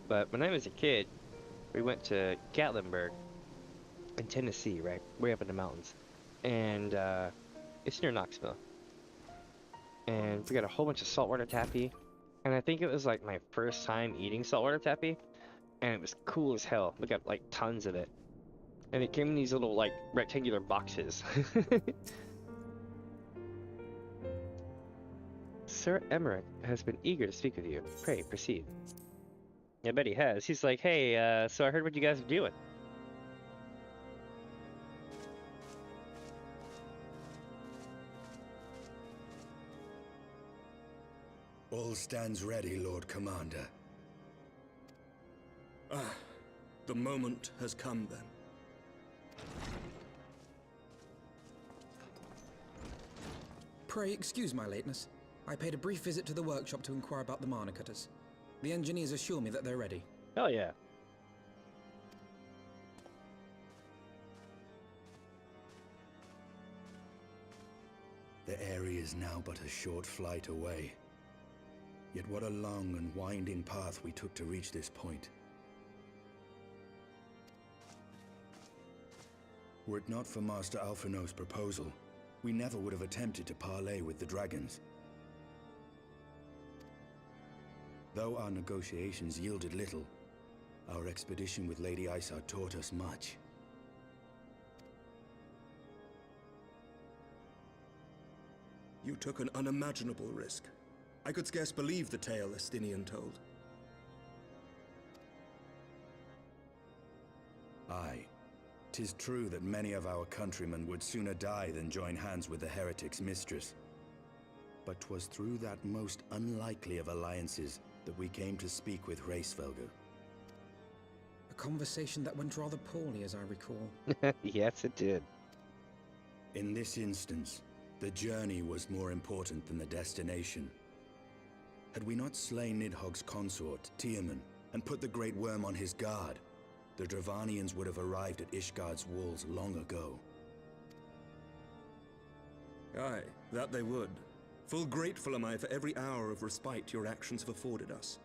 S1: but when I was a kid, we went to Gatlinburg in Tennessee, right? Way up in the mountains. And, it's near Knoxville. And we got a whole bunch of saltwater taffy. And I think it was, like, my first time eating saltwater taffy. And it was cool as hell. We got, like, tons of it. And it came in these little, like, rectangular boxes. Sir Emmerich has been eager to speak with you. Pray, proceed. I bet he has. He's like, hey, so I heard what you guys are doing.
S2: All stands ready, Lord Commander.
S6: Ah, the moment has come then.
S3: Pray excuse my lateness. I paid a brief visit to the workshop to inquire about the mana cutters. The engineers assure me that they're ready.
S1: Hell yeah.
S2: The area is now but a short flight away. Yet what a long and winding path we took to reach this point. Were it not for Master Alphinaud's proposal, we never would have attempted to parley with the dragons. Though our negotiations yielded little, our expedition with Lady Isar taught us much.
S6: You took an unimaginable risk. I could scarce believe the tale Estinian told.
S2: Aye. 'Tis true that many of our countrymen would sooner die than join hands with the heretic's mistress. But 'twas through that most unlikely of alliances that we came to speak with Hraesvelgr.
S3: A conversation that went rather poorly, as I recall.
S1: Yes, it did.
S2: In this instance, the journey was more important than the destination. Had we not slain Nidhogg's consort, Tiaman, and put the Great Worm on his guard, the Dravanians would have arrived at Ishgard's walls long ago.
S6: Aye, that they would. Full grateful am I for every hour of respite your actions have afforded us.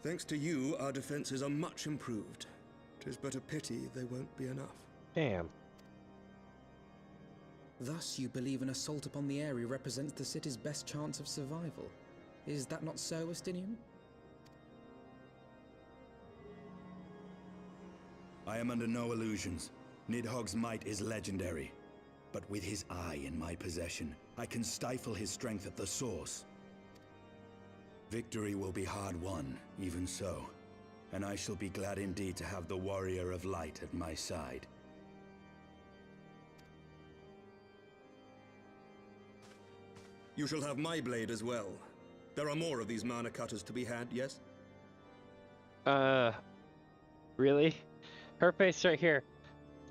S6: Thanks to you, our defenses are much improved. 'Tis but a pity they won't be enough.
S1: Damn.
S3: Thus, you believe an assault upon the area represents the city's best chance of survival. Is that not so, Estinian?
S2: I am under no illusions. Nidhogg's might is legendary. But with his eye in my possession, I can stifle his strength at the source. Victory will be hard won, even so. And I shall be glad indeed to have the Warrior of Light at my side.
S6: You shall have my blade as well. There are more of these mana cutters to be had, yes?
S1: Really? Her face right here.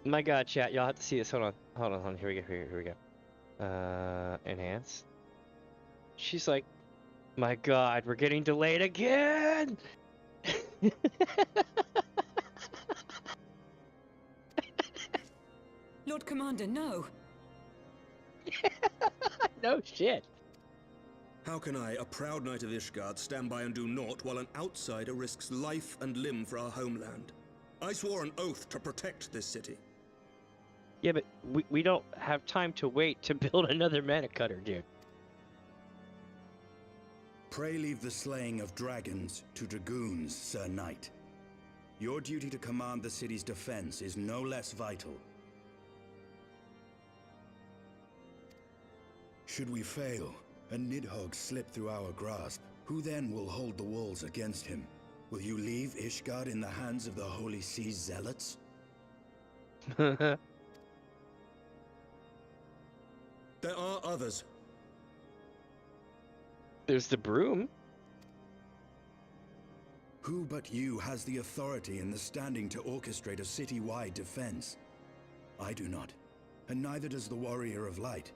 S1: My god, chat, y'all have to see this. Hold on. Here we go. Enhance. She's like, my god, we're getting delayed again!
S10: Lord Commander, no!
S1: No shit.
S6: How can I, a proud knight of Ishgard, stand by and do naught while an outsider risks life and limb for our homeland? I swore an oath to protect this city.
S1: Yeah, but we don't have time to wait to build another mana cutter, dude.
S2: Pray leave the slaying of dragons to dragoons, Sir Knight. Your duty to command the city's defense is no less vital. Should we fail, and Nidhogg slip through our grasp, who then will hold the walls against him? Will you leave Ishgard in the hands of the Holy Sea's zealots?
S6: There are others.
S1: There's the broom.
S2: Who but you has the authority and the standing to orchestrate a city-wide defense? I do not, and neither does the Warrior of Light.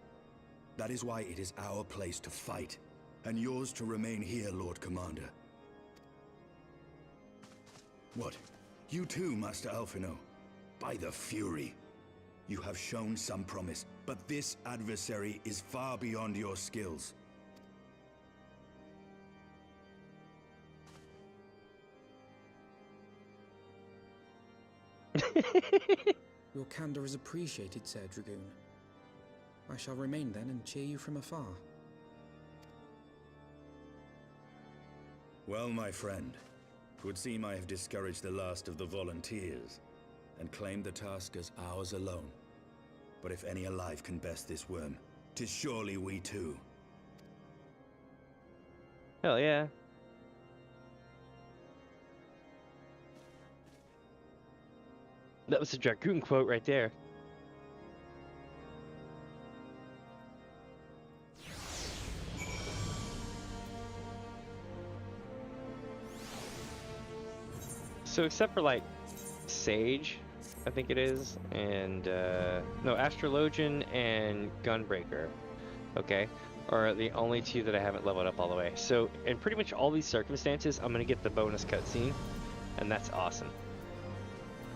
S2: That is why it is our place to fight, and yours to remain here, Lord Commander. What? You too, Master Alphino? By the Fury! You have shown some promise, but this adversary is far beyond your skills.
S3: Your candor is appreciated, Sir Dragoon. I shall remain then and cheer you from afar.
S2: Well, my friend, it would seem I have discouraged the last of the volunteers, and claimed the task as ours alone. But if any alive can best this worm, 'tis surely we too.
S1: Hell yeah. That was a Dragoon quote right there. So except for like Sage, I think it is, and no, Astrologian and Gunbreaker, okay, are the only two that I haven't leveled up all the way. So in pretty much all these circumstances, I'm gonna get the bonus cutscene, and that's awesome.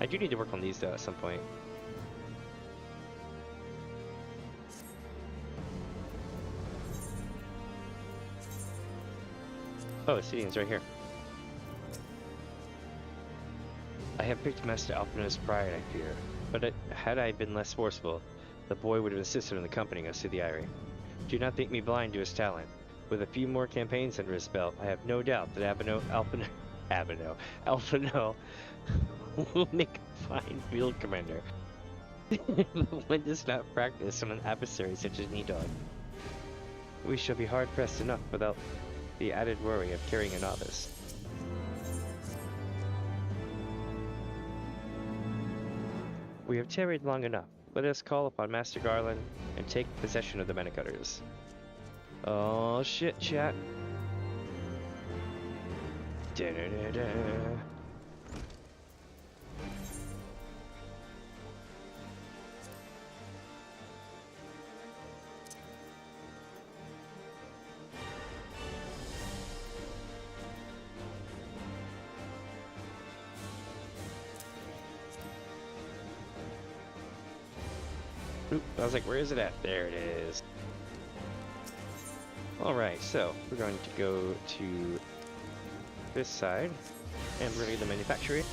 S1: I do need to work on these though at some point. Oh, Obsidian's right here. I have picked Master Alphino's pride, I fear, but had I been less forceful, the boy would have insisted on accompanying us to the Eyrie. Do not think me blind to his talent. With a few more campaigns under his belt, I have no doubt that Alphino will make a fine field commander. One does not practice on an adversary such as Nidhogg. We shall be hard-pressed enough without the added worry of carrying a novice. We have tarried long enough. Let us call upon Master Garland and take possession of the mana cutters. Oh shit, chat. Da-da-da-da. Oop, I was like, where is it at? There it is. Alright, so we're going to go to this side and bring the manufactory.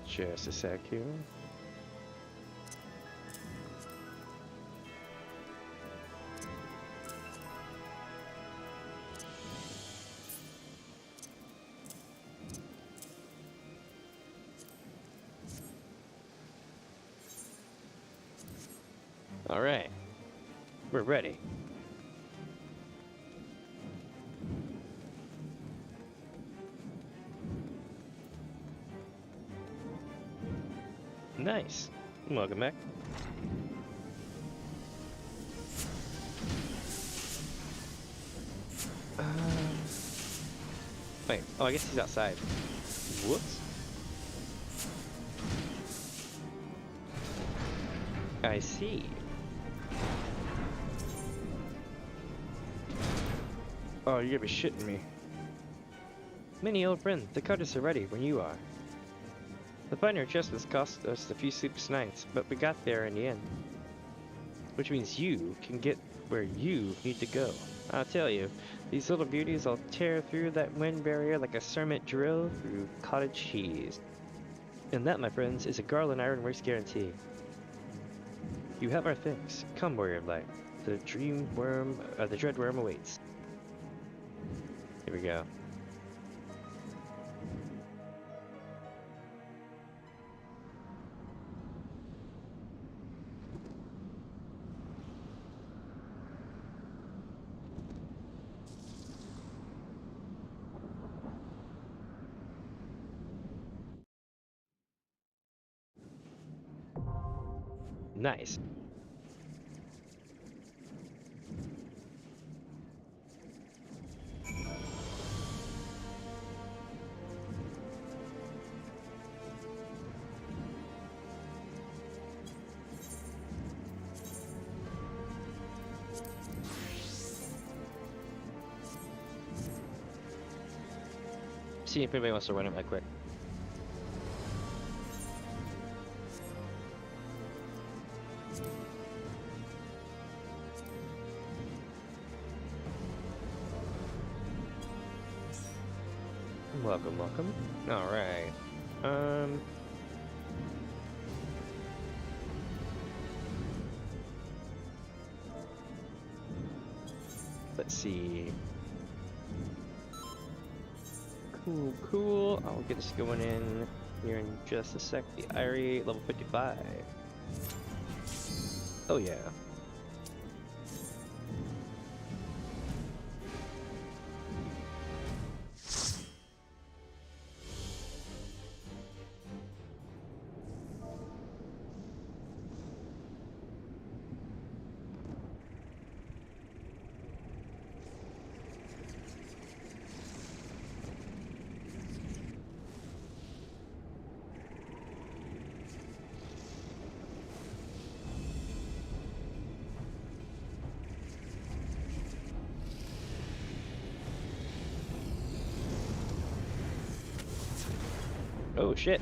S1: Just a sec here. Alright. We're ready. Nice. Welcome back. Wait. Oh, I guess he's outside. Whoops. I see. Oh, you're gonna be shitting me. Many old friend, the cutters are ready when you are. The finer adjustments cost us a few sleepless nights, but we got there in the end. Which means you can get where you need to go. I'll tell you, these little beauties will tear through that wind barrier like a cermet drill through cottage cheese. And that, my friends, is a Garland Ironworks guarantee. You have our things. Come, warrior of light. The dread worm awaits. Here we go. Nice. See if anybody wants to run it right quick. Welcome, welcome. Alright. Let's see. Cool. I'll get us going in here in just a sec. The Irie, level 55. Oh yeah. Oh shit.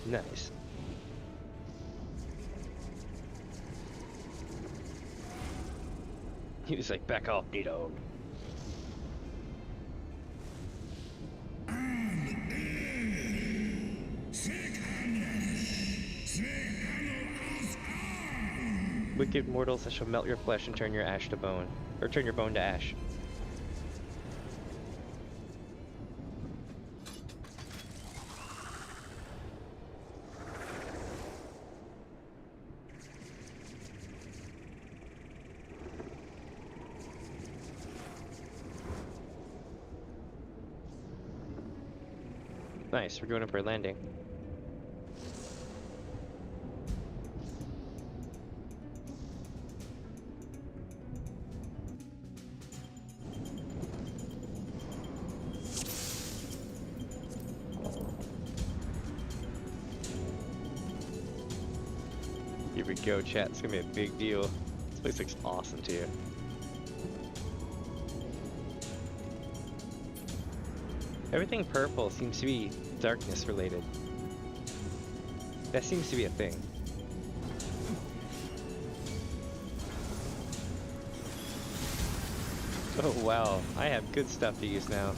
S1: Nice. He was like, back off, Nito. Wicked mortals, I shall melt your flesh and turn your ash to bone. Or turn your bone to ash. Nice, we're going up for a landing. Here we go, chat. It's gonna be a big deal. This place looks awesome too. Everything purple seems to be darkness related. That seems to be a thing. Oh wow, I have good stuff to use now.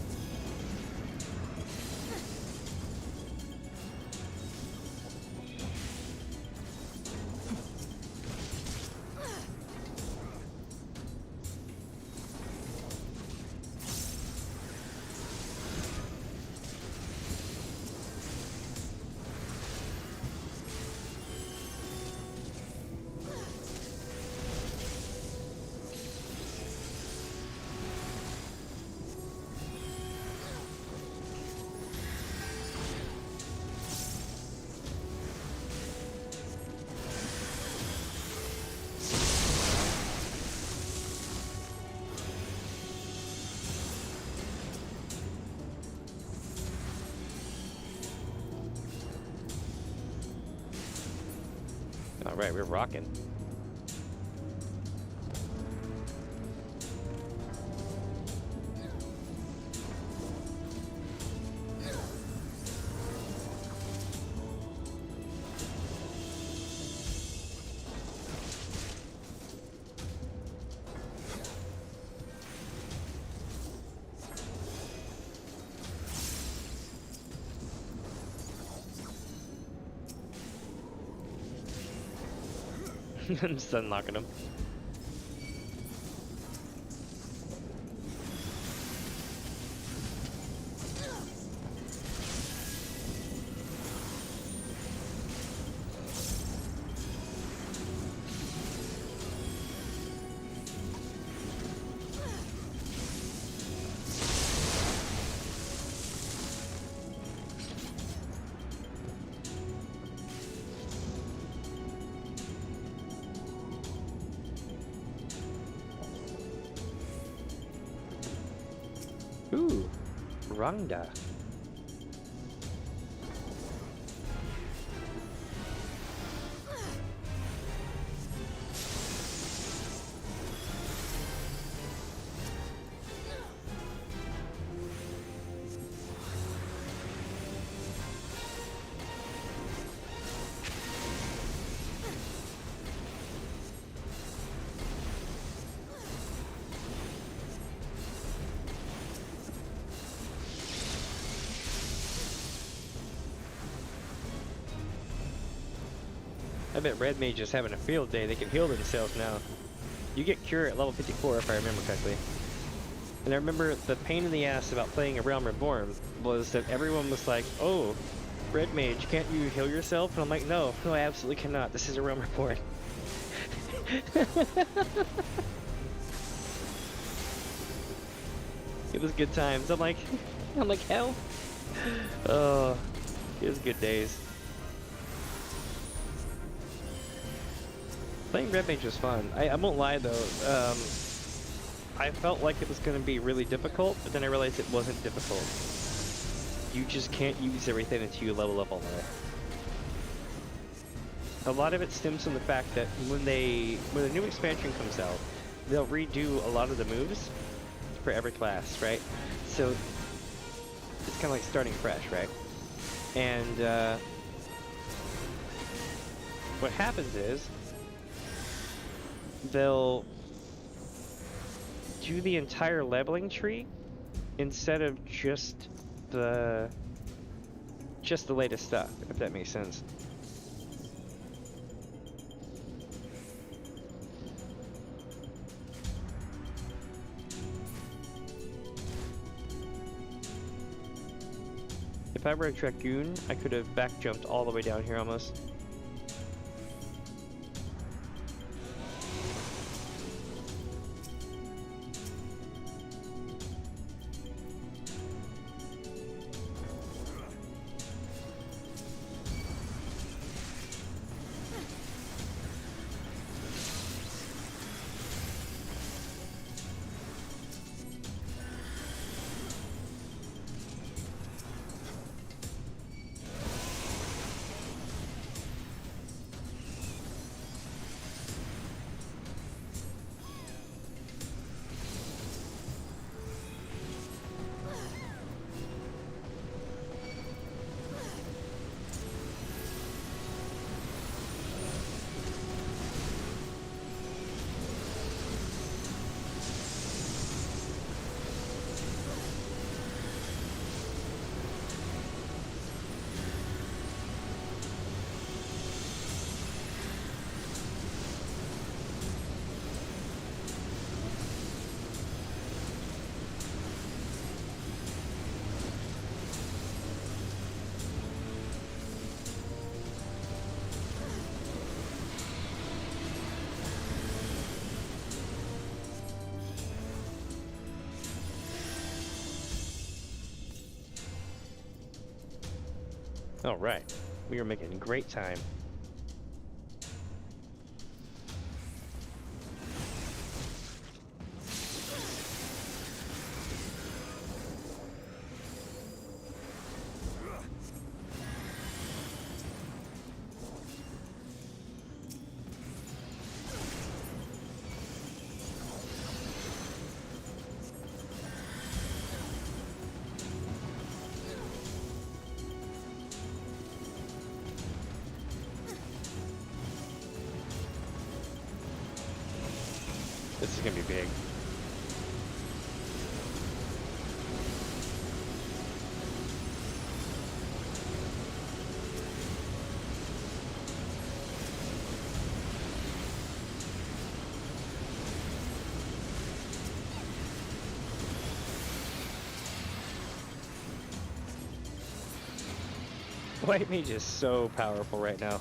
S1: Alright, we're rocking. I'm just unlocking them. Ooh, Rhonda. I bet Red Mage is having a field day. They can heal themselves now. You get Cure at level 54 if I remember correctly. And I remember the pain in the ass about playing a Realm Reborn was that everyone was like, oh, Red Mage, can't you heal yourself? And I'm like, no, I absolutely cannot. This is a Realm Reborn. It was good times. I'm like, hell. Oh, it was good days. Playing Red Mage was fun. I won't lie though, I felt like it was going to be really difficult, but then I realized it wasn't difficult. You just can't use everything until you level up all that. A lot of it stems from the fact that when the new expansion comes out, they'll redo a lot of the moves for every class, right? So it's kind of like starting fresh, right? And what happens is they'll do the entire leveling tree instead of just the latest stuff, if that makes sense. If I were a Dragoon, I could have back jumped all the way down here almost. All right, we are making great time. This is gonna be big. White Mage is so powerful right now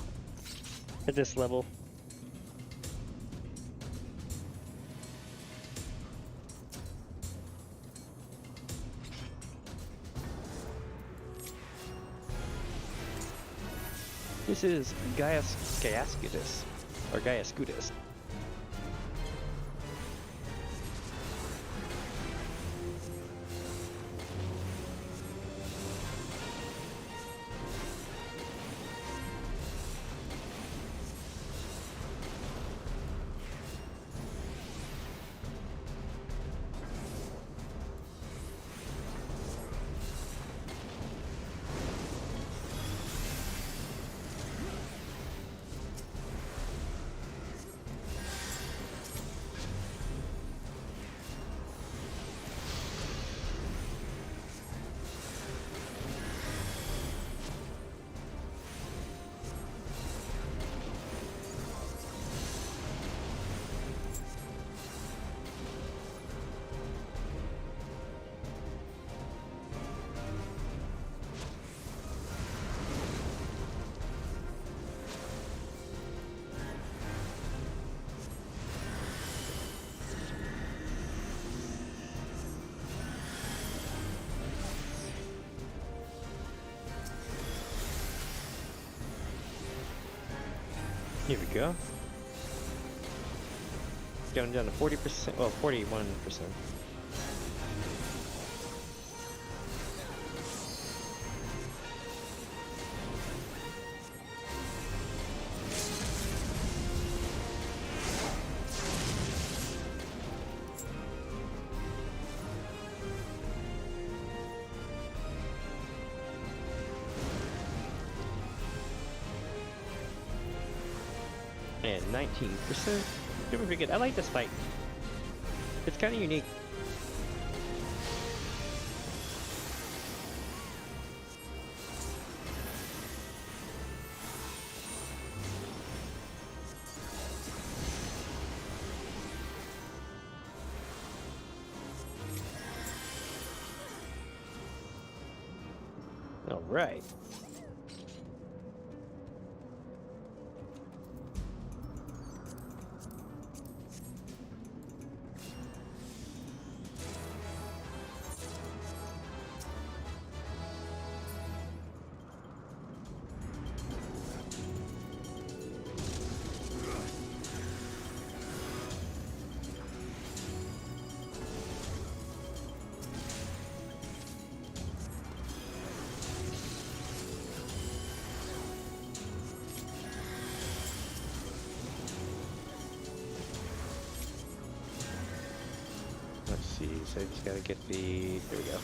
S1: at this level. This is Gaiascutus, or Gaiascutus. Here we go. Going down to 40%, well, 41%. And 19%. Doing pretty good. I like this fight. It's kind of unique. All right. Let's see, so I just gotta get the, there we go.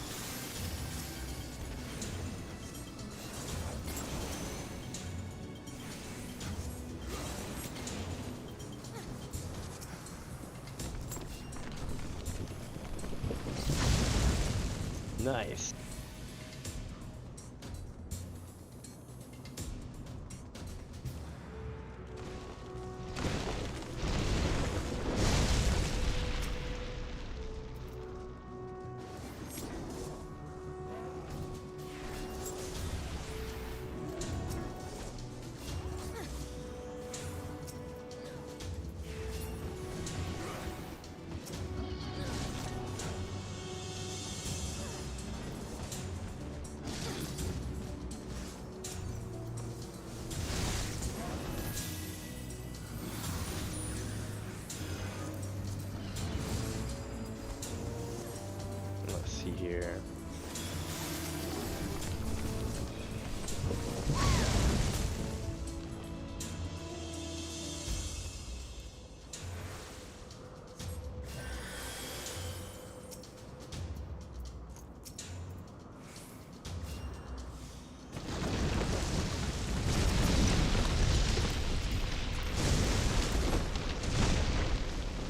S1: Nice. Here.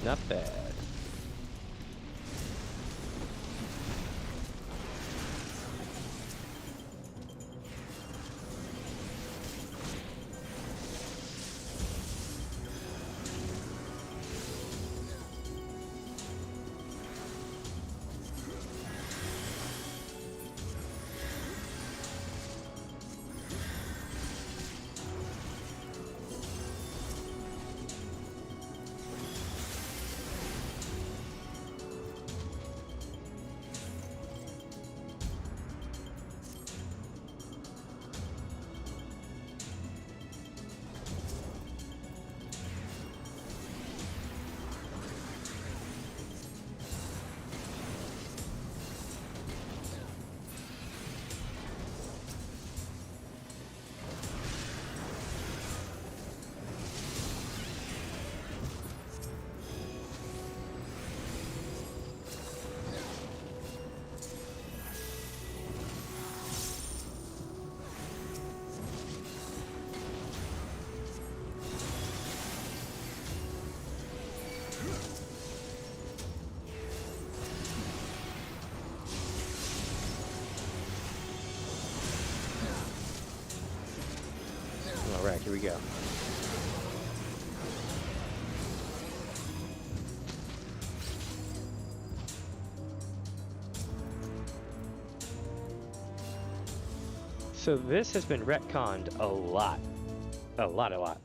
S1: Not bad. Here we go. So this has been retconned a lot. A lot.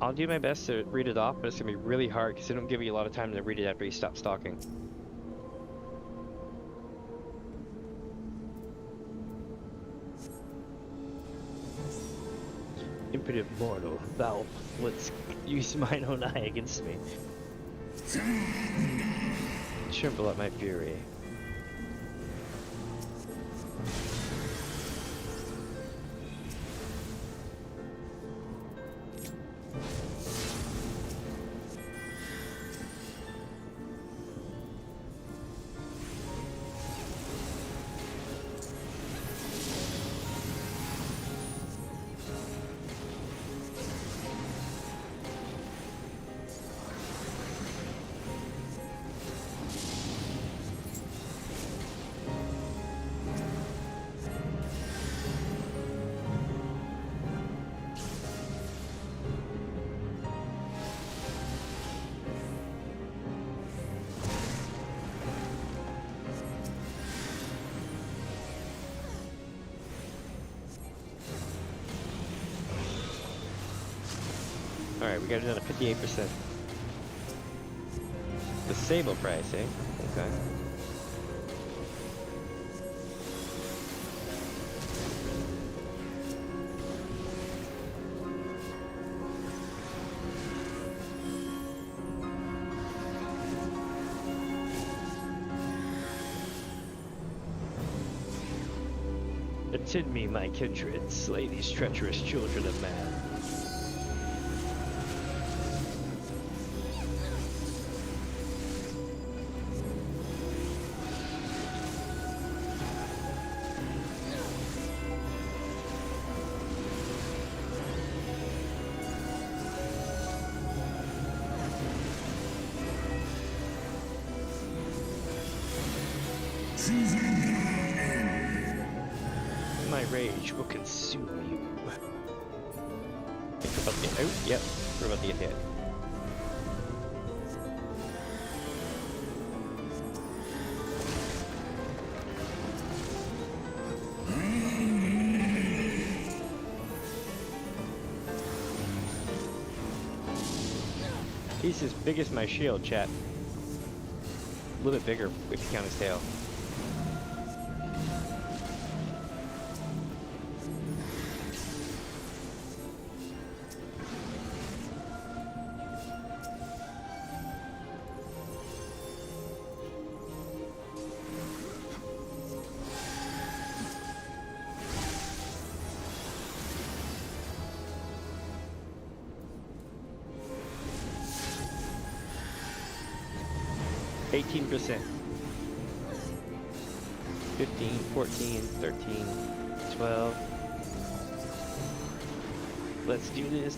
S1: I'll do my best to read it off, but it's gonna be really hard because they don't give you a lot of time to read it after you stop stalking. Impotent mortal, thou wouldst use mine own eye against me. Tremble at my fury. Alright, we got it down to 58%. The sable price, eh? Okay. Attend me, my kindred, slay these treacherous children of man. My rage will consume you. Think about to get out? Yep, we're about to get hit. He's as big as my shield, chat. A little bit bigger if you count his tail. %. 15, 14, 13, 12. Let's do this.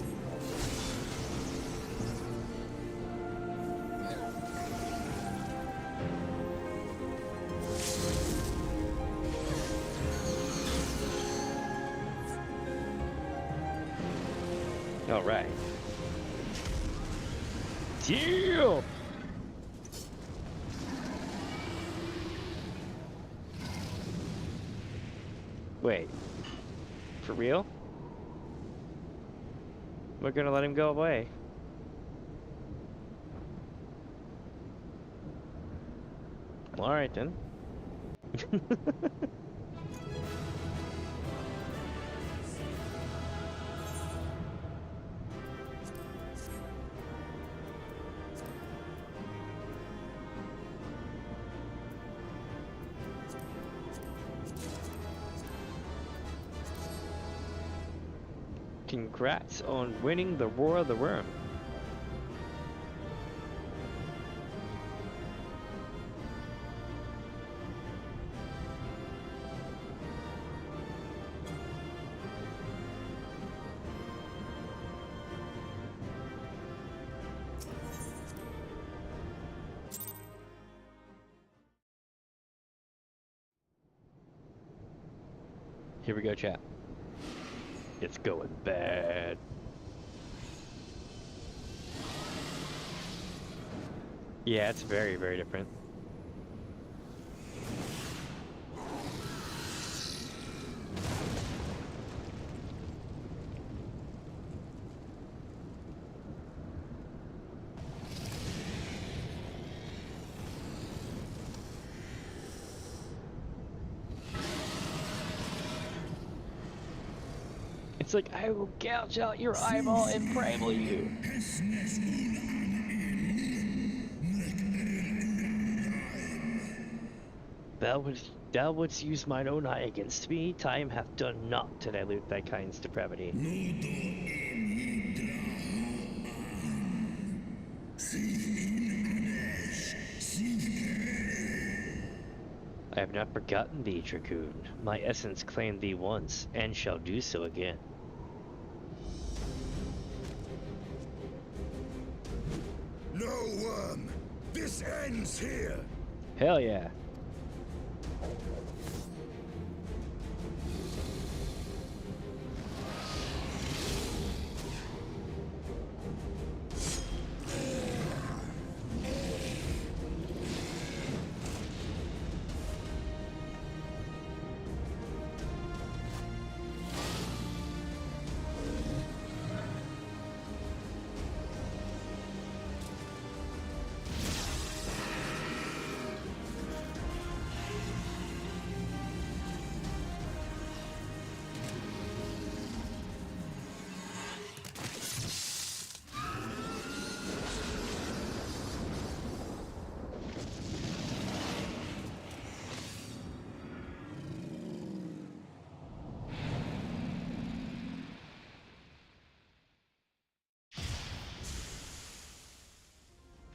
S1: All right. Deal. Wait, for real? We're gonna let him go away. All right then. Congrats on winning the Roar of the Worm. Here we go, chat. It's going bad. Yeah, it's very, very different. It's like, I will gouge out your eyeball and primal you. Thou wouldst use mine own eye against me. Time hath done naught to dilute thy kind's depravity. I have not forgotten thee, Dragoon. My essence claimed thee once, and shall do so again.
S2: No worm! This ends here!
S1: Hell yeah.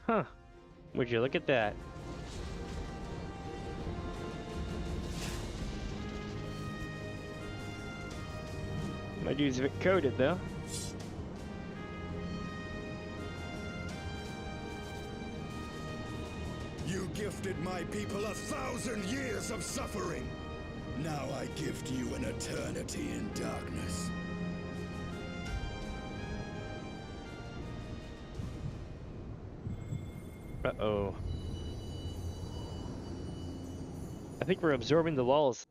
S1: Huh. Would you look at that? My dude's a bit coded though.
S2: You gifted my people 1,000 years of suffering. Now I gift you an eternity in darkness.
S1: Uh-oh. I think we're absorbing the lulls.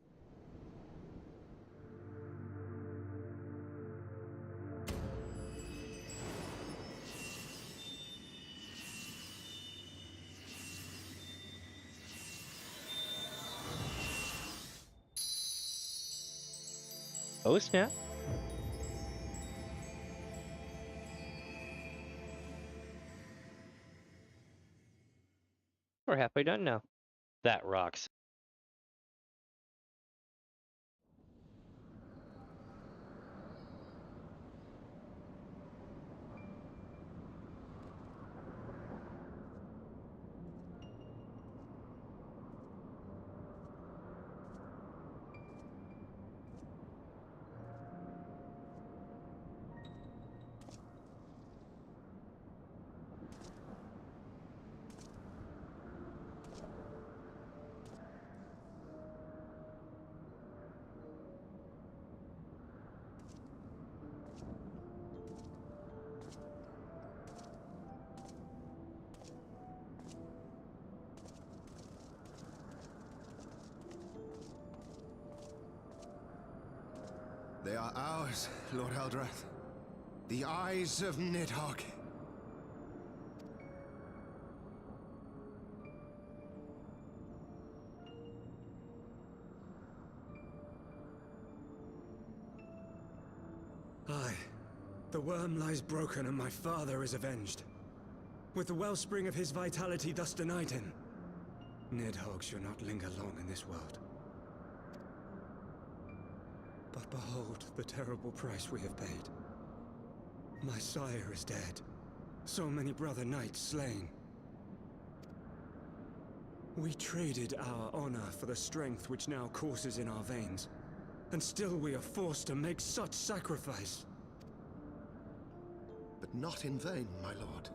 S1: Oh snap. We're halfway done now. That rocks.
S6: They are ours, Lord Eldrath. The eyes of Nidhogg.
S12: Aye. The worm lies broken and my father is avenged. With the wellspring of his vitality thus denied him, Nidhogg shall not linger long in this world. But behold the terrible price we have paid. My sire is dead. So many brother knights slain. We traded our honor for the strength which now courses in our veins. And still we are forced to make such sacrifice.
S6: But not in vain, my lord.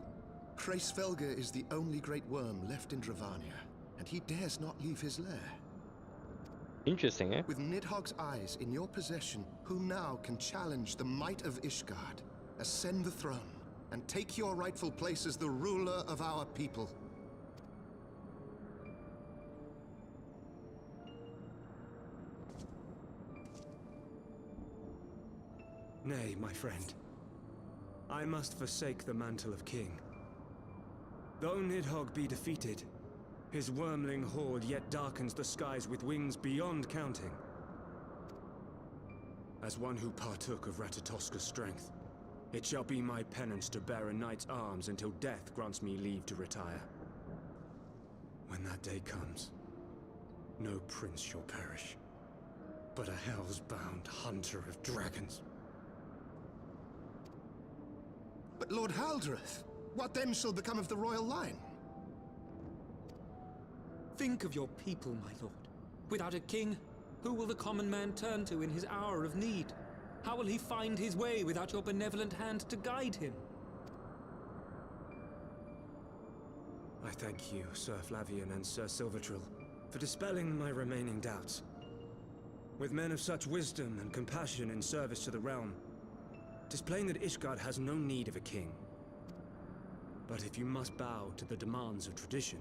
S6: Hraesvelgr is the only great worm left in Dravania, and he dares not leave his lair.
S1: Interesting, eh?
S13: With Nidhogg's eyes in your possession, who now can challenge the might of Ishgard, ascend the throne, and take your rightful place as the ruler of our people?
S12: Nay, my friend. I must forsake the mantle of king. Though Nidhogg be defeated, his wormling horde yet darkens the skies with wings beyond counting. As one who partook of Ratatoska's strength, it shall be my penance to bear a knight's arms until death grants me leave to retire. When that day comes, no prince shall perish, but a hell's-bound hunter of dragons.
S13: But Lord Haldreth, what then shall become of the royal line?
S14: Think of your people, my lord. Without a king, who will the common man turn to in his hour of need? How will he find his way without your benevolent hand to guide him?
S12: I thank you, Sir Flavian and Sir Silvertrill, for dispelling my remaining doubts. With men of such wisdom and compassion in service to the realm, displaying that Ishgard has no need of a king. But if you must bow to the demands of tradition,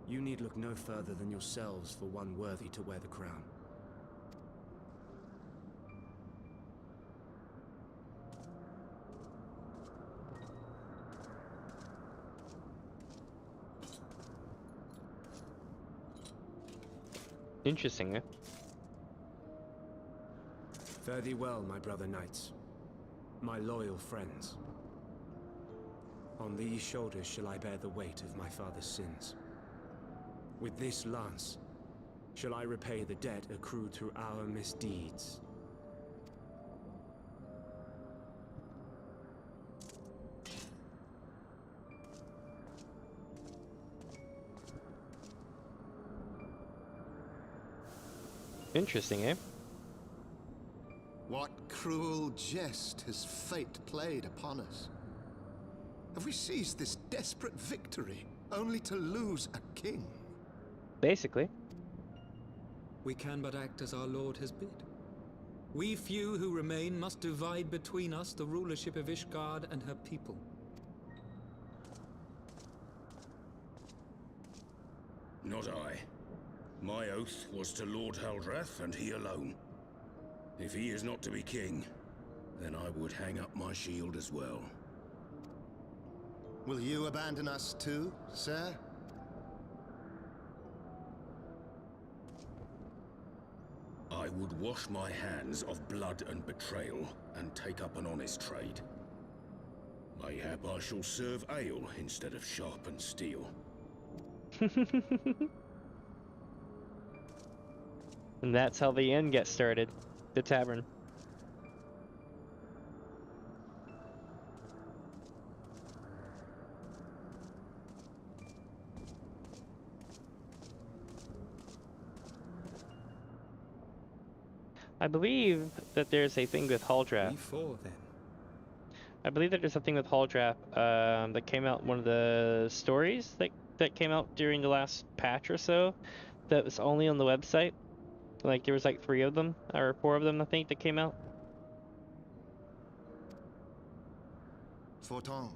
S12: you need look no further than yourselves for one worthy to wear the crown.
S1: Interesting, eh?
S12: Fare thee well, my brother knights, my loyal friends. On these shoulders shall I bear the weight of my father's sins. With this lance shall I repay the debt accrued through our misdeeds.
S1: Interesting, eh?
S13: What cruel jest has fate played upon us? Have we seized this desperate victory only to lose a king?
S1: Basically.
S14: We can but act as our lord has bid. We few who remain must divide between us the rulership of Ishgard and her people.
S8: Not I. My oath was to Lord Haldreth, and he alone. If he is not to be king, then I would hang up my shield as well.
S13: Will you abandon us too, sir?
S8: I would wash my hands of blood and betrayal, and take up an honest trade. Mayhap I shall serve ale instead of sharpened steel.
S1: And that's how the inn gets started. The tavern. I believe that there's a thing with Haldreth.
S14: Before then.
S1: I believe that there's something with Haldreth that came out in one of the stories that came out during the last patch or so that was only on the website. Like there was like 3 of them or 4 of them I think that came out.
S13: Forton,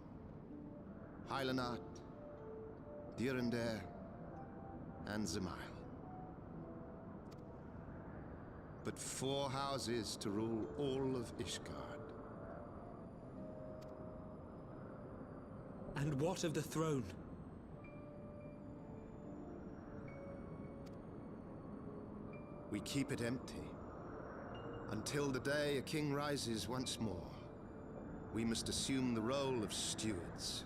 S13: Hylanat, Dirender, and Zemile. But 4 houses to rule all of Ishgard.
S14: And what of the throne?
S13: We keep it empty. Until the day a king rises once more, we must assume the role of stewards.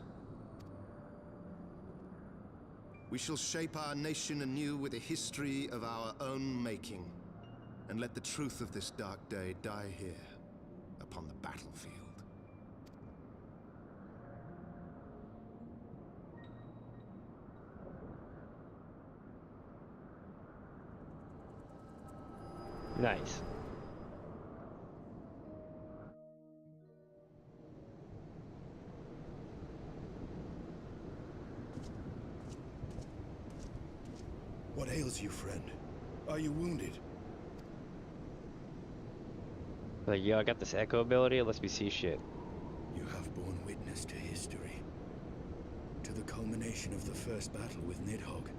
S13: We shall shape our nation anew with a history of our own making, and let the truth of this dark day die here, upon the battlefield.
S1: Nice.
S2: What ails you, friend? Are you wounded?
S1: Like, yo, I got this echo ability, it lets me see shit.
S2: You have borne witness to history. To the culmination of the first battle with Nidhogg.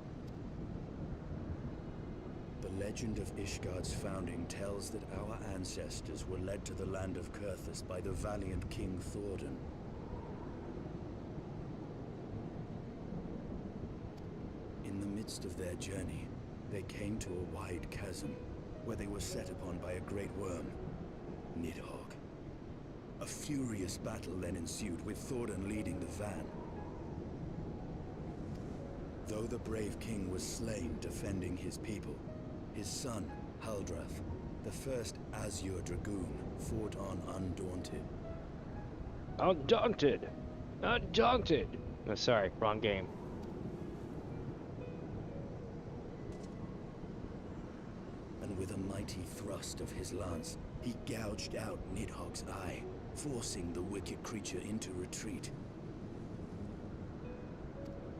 S2: The legend of Ishgard's founding tells that our ancestors were led to the land of Kurthus by the valiant King Thordan. In the midst of their journey, they came to a wide chasm, where they were set upon by a great worm, Nidhogg. A furious battle then ensued, with Thordan leading the van. Though the brave king was slain defending his people, his son, Haldrath, the first Azure Dragoon, fought on undaunted.
S1: Undaunted! Undaunted! Oh, sorry, wrong game.
S2: And with a mighty thrust of his lance, he gouged out Nidhogg's eye, forcing the wicked creature into retreat.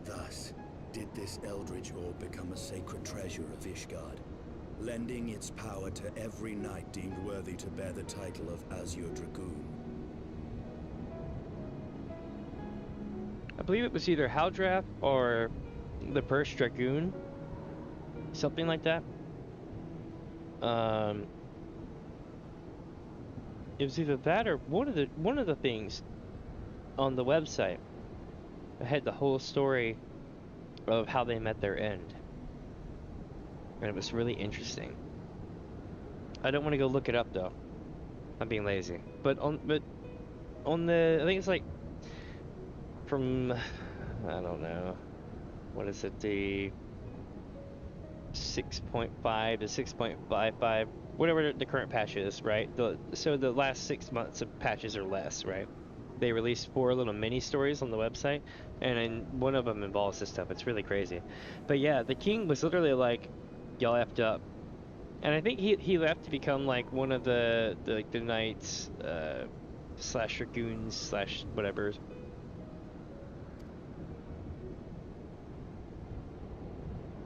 S2: Thus, did this eldritch orb become a sacred treasure of Ishgard, lending its power to every knight deemed worthy to bear the title of Azure Dragoon.
S1: I believe it was either Haldrath or the first Dragoon. Something like that. It was either that or one of the things on the website. I had the whole story of how they met their end. And it was really interesting. I don't want to go look it up though. I'm being lazy. But on the, I think it's like from, I don't know, what is it, the 6.5 to 6.55, whatever the current patch is, right? So the last 6 months of patches or less, right? They released 4 little mini stories on the website, and one of them involves this stuff. It's really crazy. But yeah, the king was literally like, y'all effed up. And I think he left to become like one of the knights, slash dragoons, slash whatever.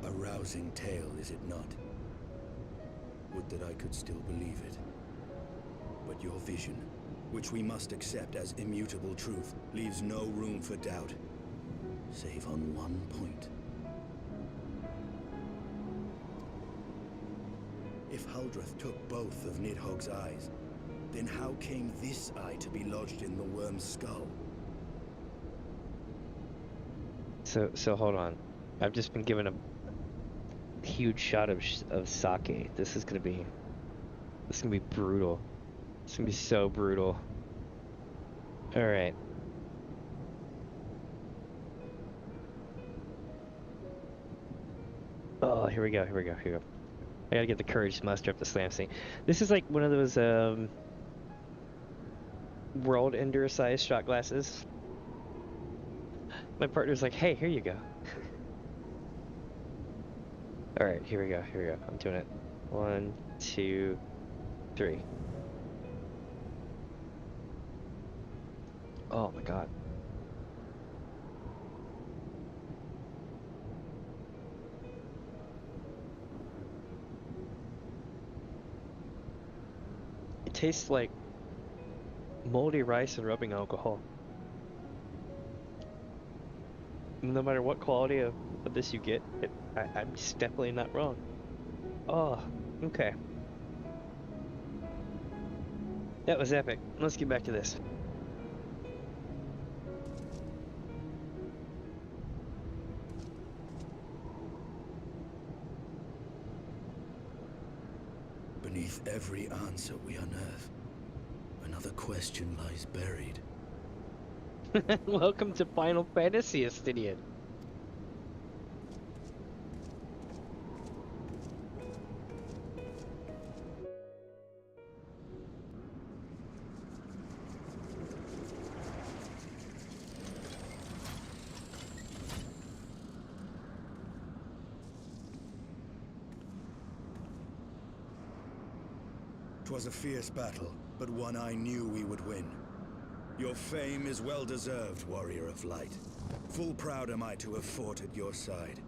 S2: A rousing tale, is it not? Would that I could still believe it. But your vision, which we must accept as immutable truth, leaves no room for doubt, save on one point. If Haldrath took both of Nidhogg's eyes, then how came this eye to be lodged in the worm's skull?
S1: So hold on. I've just been given a huge shot of sake. This is gonna be brutal. It's gonna be so brutal. All right. Oh, here we go. I gotta get the courage to muster up the slam thing. This is like one of those world ender size shot glasses. My partner's like, hey, here you go. Alright, here we go. I'm doing it. 1, 2, 3. Oh my god. It tastes like moldy rice and rubbing alcohol. No matter what quality of this you get, I'm just definitely not wrong. Oh, okay. That was epic. Let's get back to this.
S2: Beneath every answer we unearth, another question lies buried.
S1: Welcome to Final Fantasy XIV.
S2: Twas a fierce battle, but one I knew we would win. Your fame is well deserved, warrior of light. Full proud am I to have fought at your side.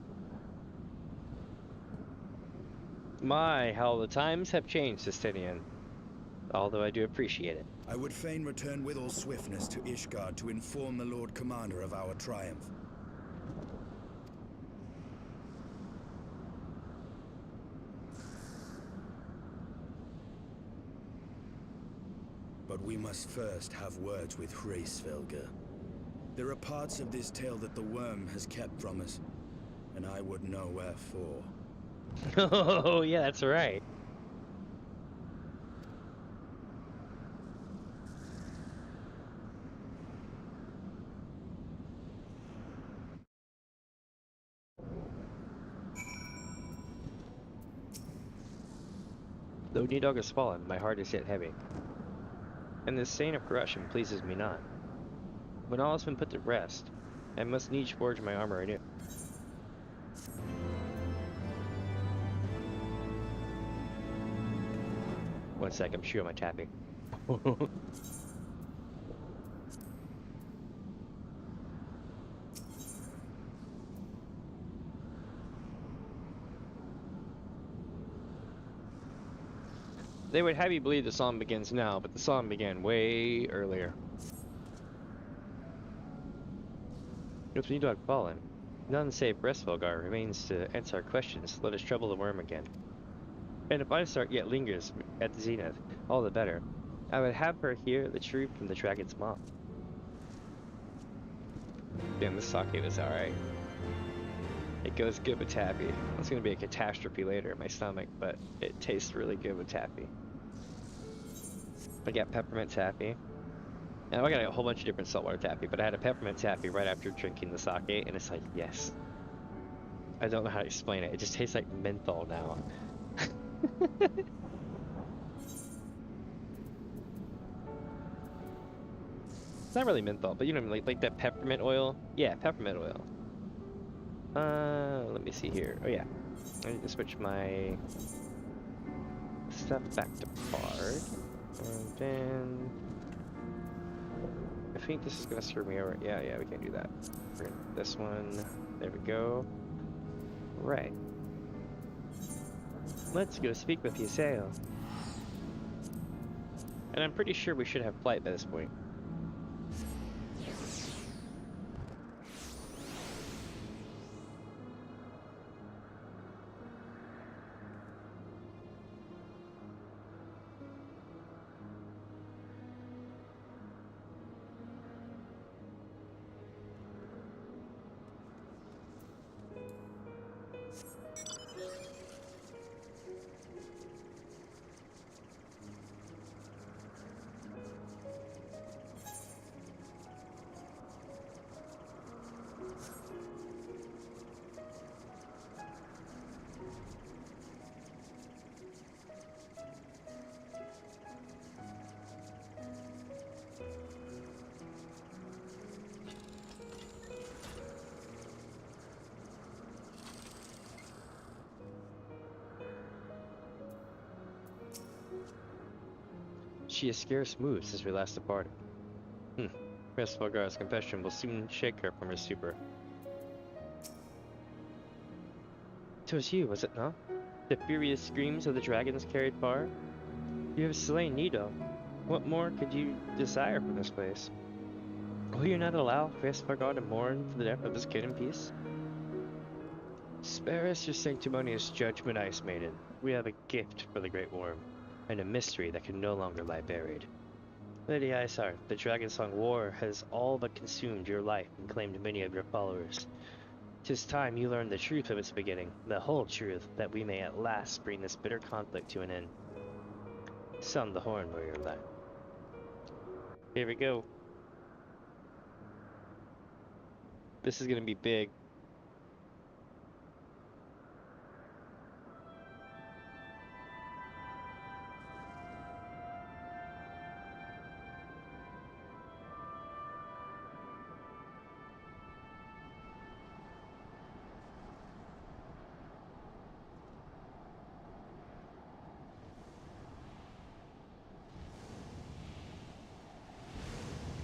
S1: My, how the times have changed, Justinian. Although I do appreciate it.
S2: I would fain return with all swiftness to Ishgard to inform the Lord Commander of our triumph. But we must first have words with Hraesvelgr. There are parts of this tale that the worm has kept from us, and I would know wherefore.
S1: Oh, yeah, that's right. Though Nidog has fallen, my heart is yet heavy, and this stain of corruption pleases me not. When all has been put to rest, I must needs forge my armor anew. One sec, I'm sure I'm tapping. They would have you believe the song begins now, but the song began way earlier. If Nidog had fallen, none save Hraesvelgr remains to answer our questions. Let us trouble the worm again. And if Isart yet lingers at the zenith, all the better. I would have her hear the truth from the dragon's mouth. Damn, the sake was alright. It goes good with taffy. It's gonna be a catastrophe later in my stomach, but it tastes really good with taffy. I got peppermint taffy. Now I got a whole bunch of different saltwater taffy, but I had a peppermint taffy right after drinking the sake, and it's like, yes. I don't know how to explain it. It just tastes like menthol now. It's not really menthol, but you know what I mean, like that peppermint oil. Yeah, peppermint oil. Let me see here. Oh yeah, I need to switch my stuff back to par, and then I think this is gonna screw me over. Yeah, we can do that. We're in this one. There we go. Right. Let's go speak with Eorzea. And I'm pretty sure we should have flight by this point. She has scarce moved since we last departed. Hraesvelgr's confession will soon shake her from her stupor. 'Twas you, was it not? The furious screams of the dragons carried far? You have slain Nidog. What more could you desire from this place? Will you not allow Hraesvelgr to mourn for the death of his kid in peace? Spare us your sanctimonious judgment, Ice Maiden. We have a gift for the Great Worm, and a mystery that can no longer lie buried. Lady Isart, the Dragonsong War has all but consumed your life and claimed many of your followers. 'Tis time you learned the truth of its beginning, the whole truth, that we may at last bring this bitter conflict to an end. Sound the horn, warrior lad. Here we go. This is gonna be big.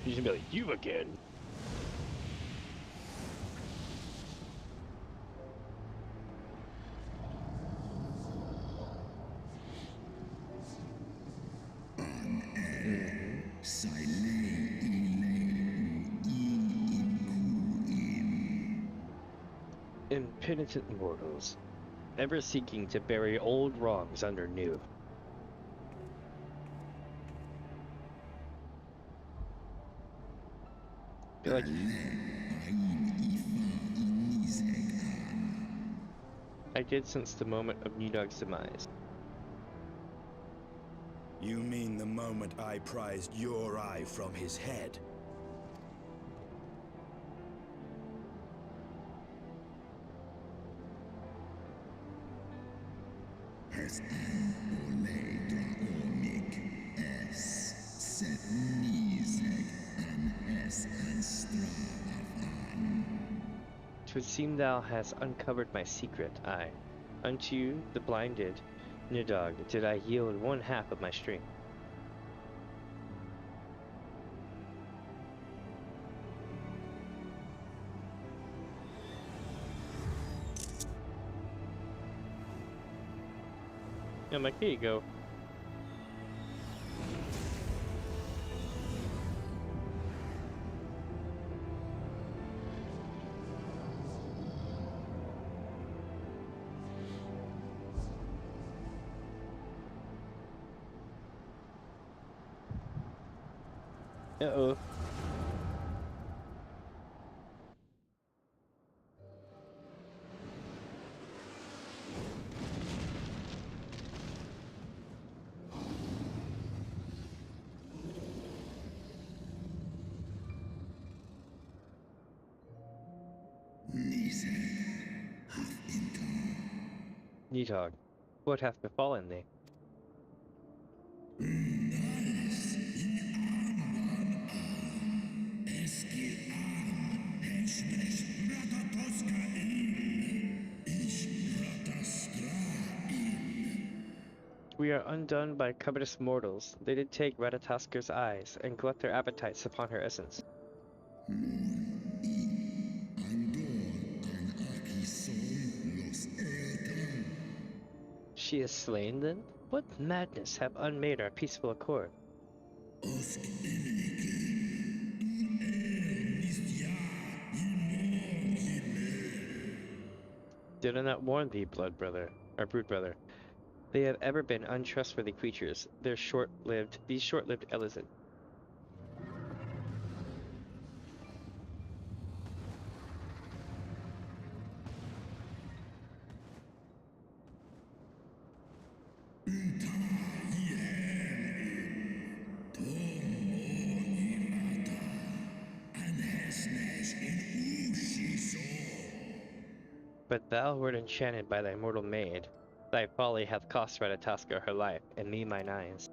S1: She's gonna be like, you again. Impenitent mortals, ever seeking to bury old wrongs under new. Feel like I did since the moment of Nidog's demise.
S2: You mean the moment I prized your eye from his head?
S1: Twould seem thou hast uncovered my secret, aye. Unto you, the blinded Nidog, did I yield one half of my strength. I'm like, here you go. Uh-oh. Nidog, what hath befallen thee? We are undone by covetous mortals. They did take Ratatasker's eyes, and glut their appetites upon her essence. She is slain then? What madness have unmade our peaceful accord? Did I not warn thee, blood brother, or brood brother? They have ever been untrustworthy creatures. These short-lived Elizabeth. But thou wert enchanted by thy mortal maid. Thy folly hath cost Ratatoska her life, and me mine eyes.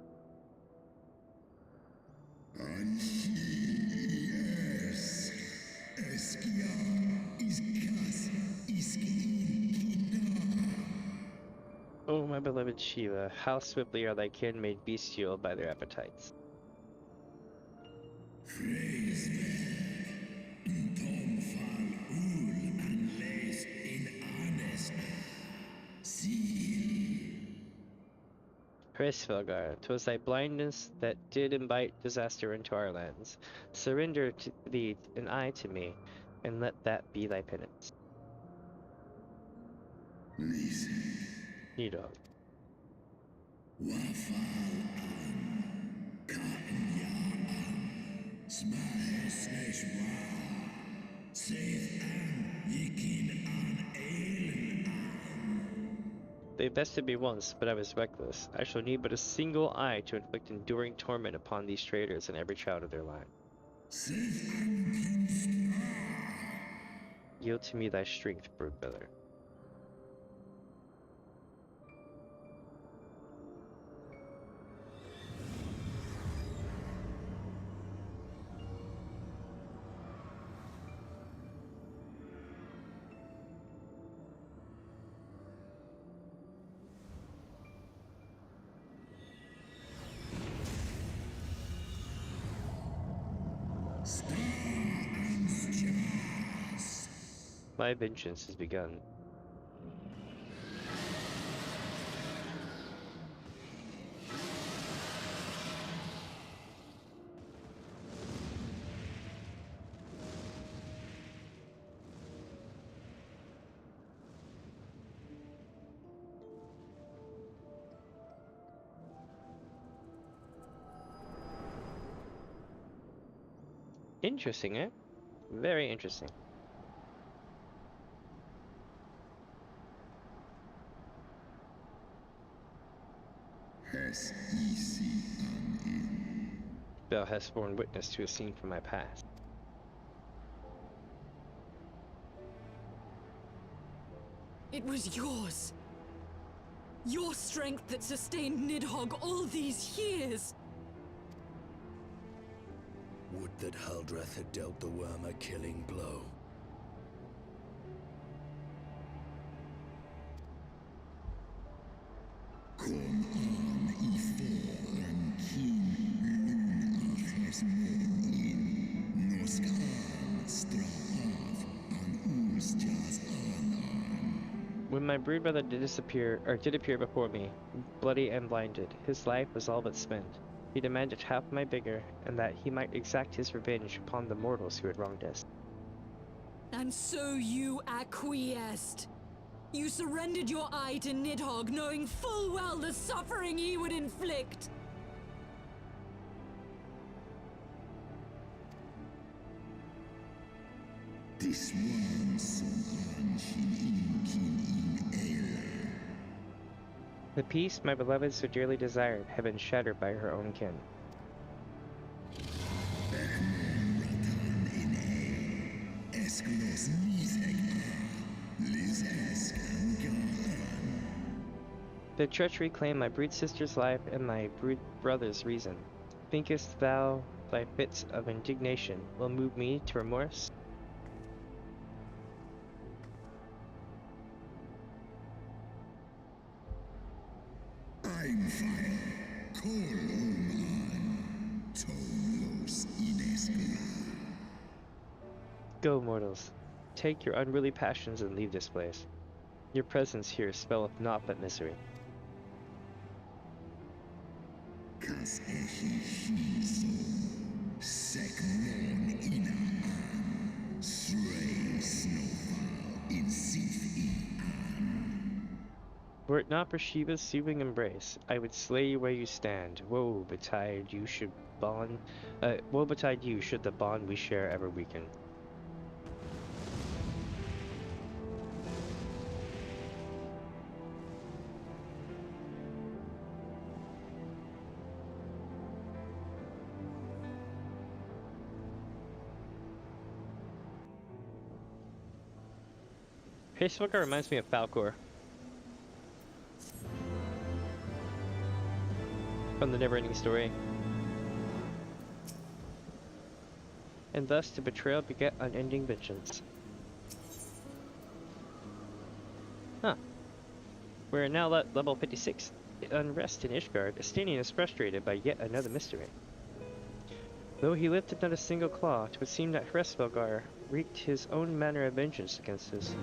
S1: Oh, my beloved Shiva, how swiftly are thy kin made bestial by their appetites. Hraesvelgr, 'twas thy blindness that did invite disaster into our lands. Surrender to thee an eye to me, and let that be thy penance. Nidog. They bested me once, but I was reckless. I shall need but a single eye to inflict enduring torment upon these traitors and every child of their line. Yield to me thy strength, brood brother. My vengeance has begun. Interesting, eh? Very interesting. Thou hast borne witness to a scene from my past.
S4: It was yours. Your strength that sustained Nidhogg all these years.
S2: Would that Haldreth had dealt the worm a killing blow.
S1: When my brood brother did appear before me, bloody and blinded, his life was all but spent. He demanded half my vigor, and that he might exact his revenge upon the mortals who had wronged us.
S4: And so you acquiesced. You surrendered your eye to Nidhogg, knowing full well the suffering he would inflict.
S15: This one
S1: The peace my beloved so dearly desired had been shattered by her own kin. The treachery claimed my brood sister's life and my brood brother's reason. Thinkest thou thy fits of indignation will move me to remorse? Go, mortals. Take your unruly passions and leave this place. Your presence here spelleth naught but misery. Were it not for Shiva's soothing embrace, I would slay you where you stand. Woe betide you should the bond we share ever weaken. Hraesvelgr reminds me of Falkor from the Neverending Story. And thus the betrayal beget unending vengeance. Huh. We're now at level 56. Unrest in Ishgard, Estinian is frustrated by yet another mystery. Though he lifted not a single claw, it would seem that Hraesvelgr wreaked his own manner of vengeance against us.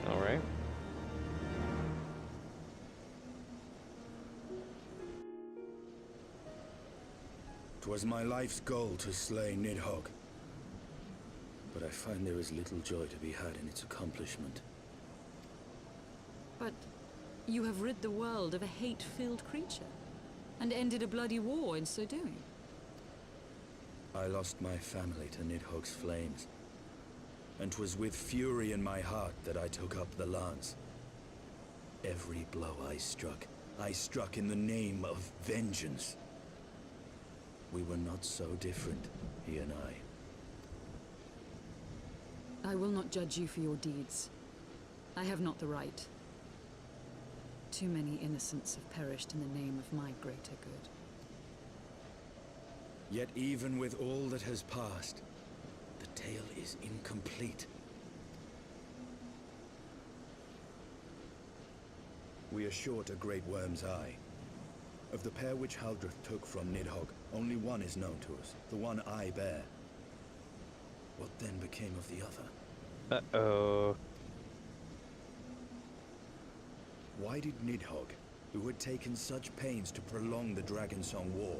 S1: Alright.
S2: 'Twas my life's goal to slay Nidhogg. But I find there is little joy to be had in its accomplishment.
S4: But you have rid the world of a hate-filled creature, and ended a bloody war in so doing.
S2: I lost my family to Nidhogg's flames, and 'twas with fury in my heart that I took up the lance. Every blow I struck in the name of vengeance. We were not so different, he and I.
S4: I will not judge you for your deeds. I have not the right. Too many innocents have perished in the name of my greater good.
S2: Yet even with all that has passed, the tale is incomplete. We are short a great worm's eye. Of the pair which Haldreth took from Nidhogg, only one is known to us, the one I bear. What then became of the other?
S1: Uh-oh.
S2: Why did Nidhogg, who had taken such pains to prolong the Dragonsong War,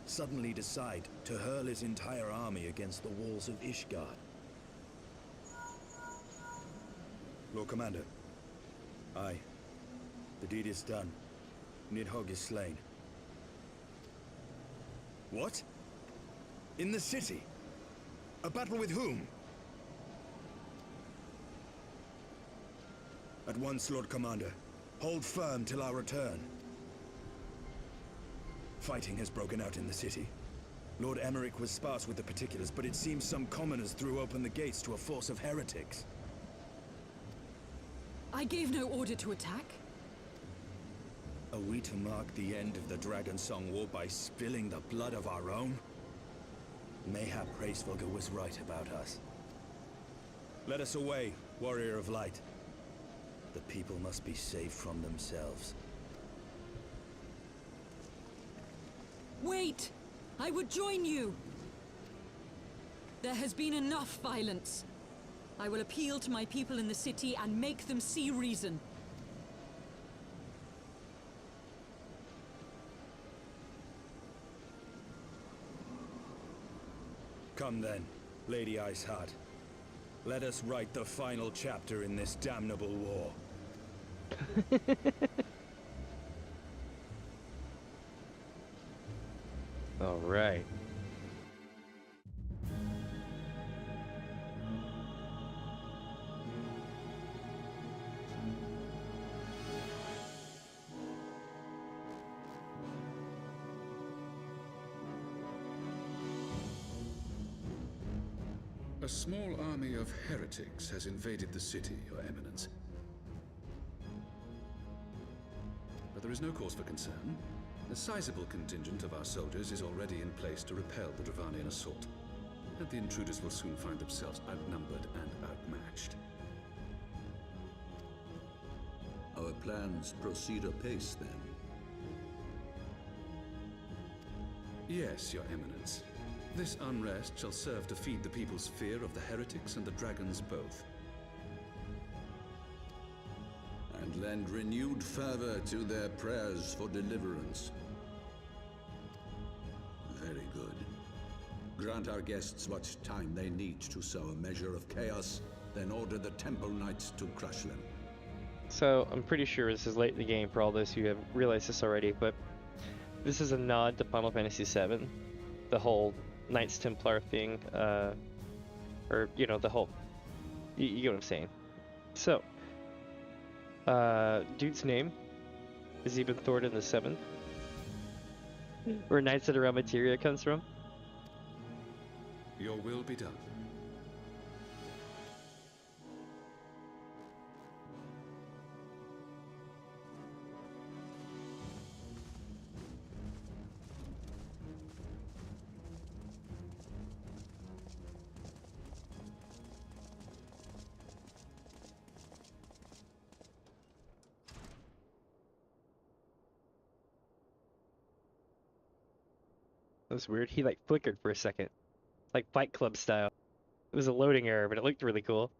S2: suddenly decide to hurl his entire army against the walls of Ishgard? Lord Commander. Aye. The deed is done. Nidhogg is slain. What? In the city? A battle with whom? At once, Lord Commander. Hold firm till our return. Fighting has broken out in the city. Lord Emmerich was sparse with the particulars, but it seems some commoners threw open the gates to a force of heretics.
S4: I gave no order to attack.
S2: Are we to mark the end of the Dragon Song War by spilling the blood of our own? Mayhap Hraesvelgr was right about us. Let us away, Warrior of Light. The people must be saved from themselves.
S4: Wait! I would join you! There has been enough violence. I will appeal to my people in the city and make them see reason.
S2: Come then, Lady Iceheart. Let us write the final chapter in this damnable war.
S1: All right.
S8: A small army of heretics has invaded the city, Your Eminence. But there is no cause for concern. A sizable contingent of our soldiers is already in place to repel the Dravanian assault. And the intruders will soon find themselves outnumbered and outmatched.
S15: Our plans proceed apace, then?
S8: Yes, Your Eminence. This unrest shall serve to feed the people's fear of the heretics and the dragons both.
S15: And lend renewed fervor to their prayers for deliverance. Very good. Grant our guests what time they need to sow a measure of chaos, then order the Temple Knights to crush them.
S1: So, I'm pretty sure this is late in the game for all those who have realized this already, but this is a nod to Final Fantasy VII. The whole Knights Templar thing, or, you know, the whole, you get what I'm saying. So, dude's name is Eben Thornton the Seventh, where Knights of the Realm Materia comes from.
S8: Your will be done.
S1: That was weird. He like flickered for a second, like Fight Club style. It was a loading error, but it looked really cool.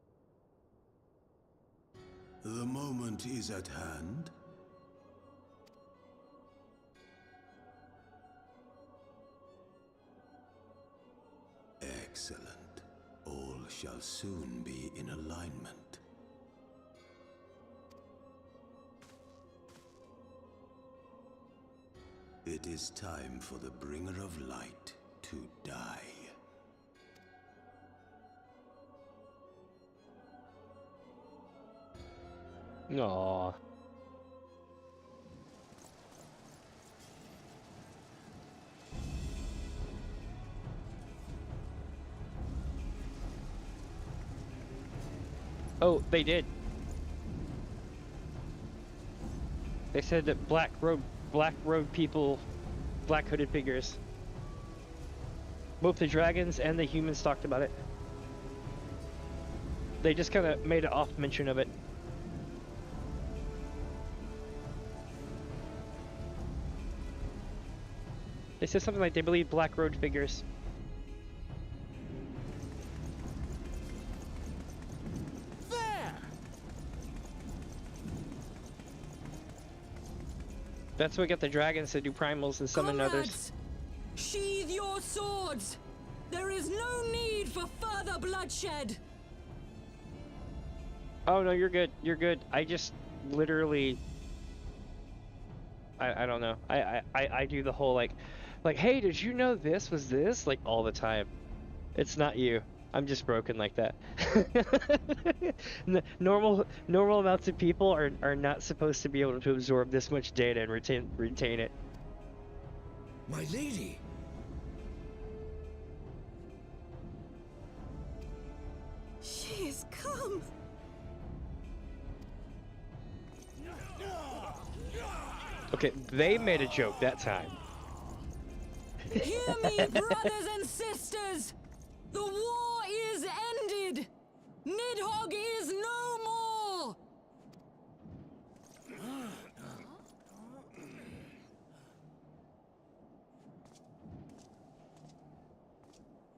S15: The moment is at hand. Excellent. All shall soon be in alignment. It is time for the Bringer of Light to die.
S1: Aww. Oh, they did. They said that black robe people, black hooded figures. Both the dragons and the humans talked about it. They just kind of made an off mention of it. They said something like they believe black robed figures.
S3: There!
S1: That's what got the dragons to do primals and summon others.
S4: Sheathe your swords! There is no need for further bloodshed!
S1: Oh no, you're good. You're good. I just literally I don't know. I do the whole like Like, hey, did you know this was this? Like, all the time. It's not you. I'm just broken like that. Normal amounts of people are not supposed to be able to absorb this much data and retain it.
S6: My lady!
S10: She has come!
S1: Okay, they made a joke that time.
S4: Hear me, brothers and sisters! The war is ended! Nidhogg is no more!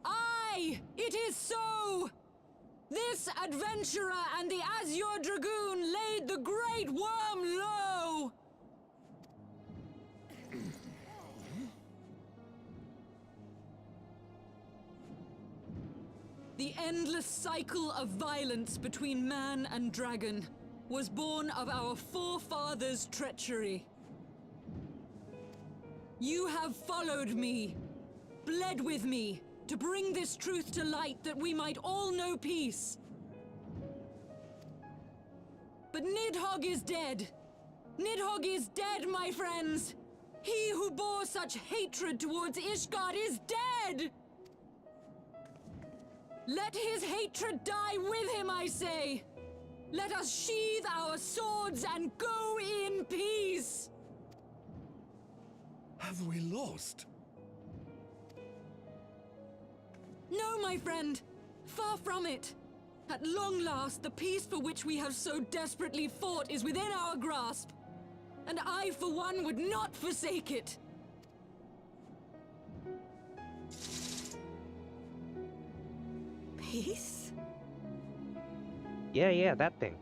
S4: Aye, it is so! This adventurer and the Azure Dragoon laid the Great Worm low! The endless cycle of violence between man and dragon was born of our forefathers' treachery. You have followed me, bled with me, to bring this truth to light that we might all know peace. But Nidhogg is dead. Nidhogg is dead, my friends! He who bore such hatred towards Ishgard is dead! Let his hatred die with him, I say! Let us sheathe our swords and go in peace!
S6: Have we lost?
S4: No, my friend! Far from it! At long last, the peace for which we have so desperately fought is within our grasp. And I, for one, would not forsake it!
S10: Peace?
S1: Yeah, that thing.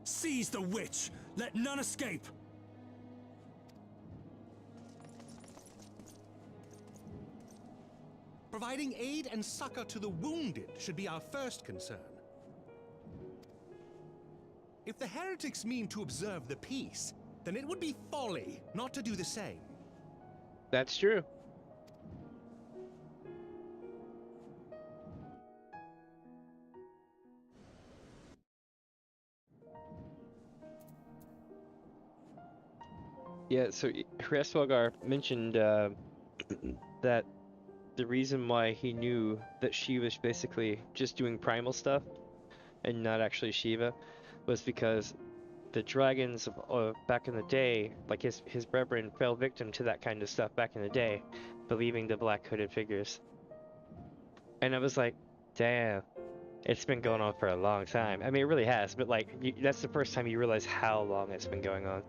S6: Seize the witch! Let none escape!
S16: Providing aid and succor to the wounded should be our first concern. If the heretics mean to observe the peace, then it would be folly not to do the same.
S1: That's true. Yeah, so Hraesvelgr mentioned that the reason why he knew that she was basically just doing primal stuff and not actually Shiva was because the dragons of back in the day, like his brethren, fell victim to that kind of stuff back in the day, believing the black hooded figures. And I was like, damn, it's been going on for a long time. I mean, it really has, but like, that's the first time you realize how long it's been going on.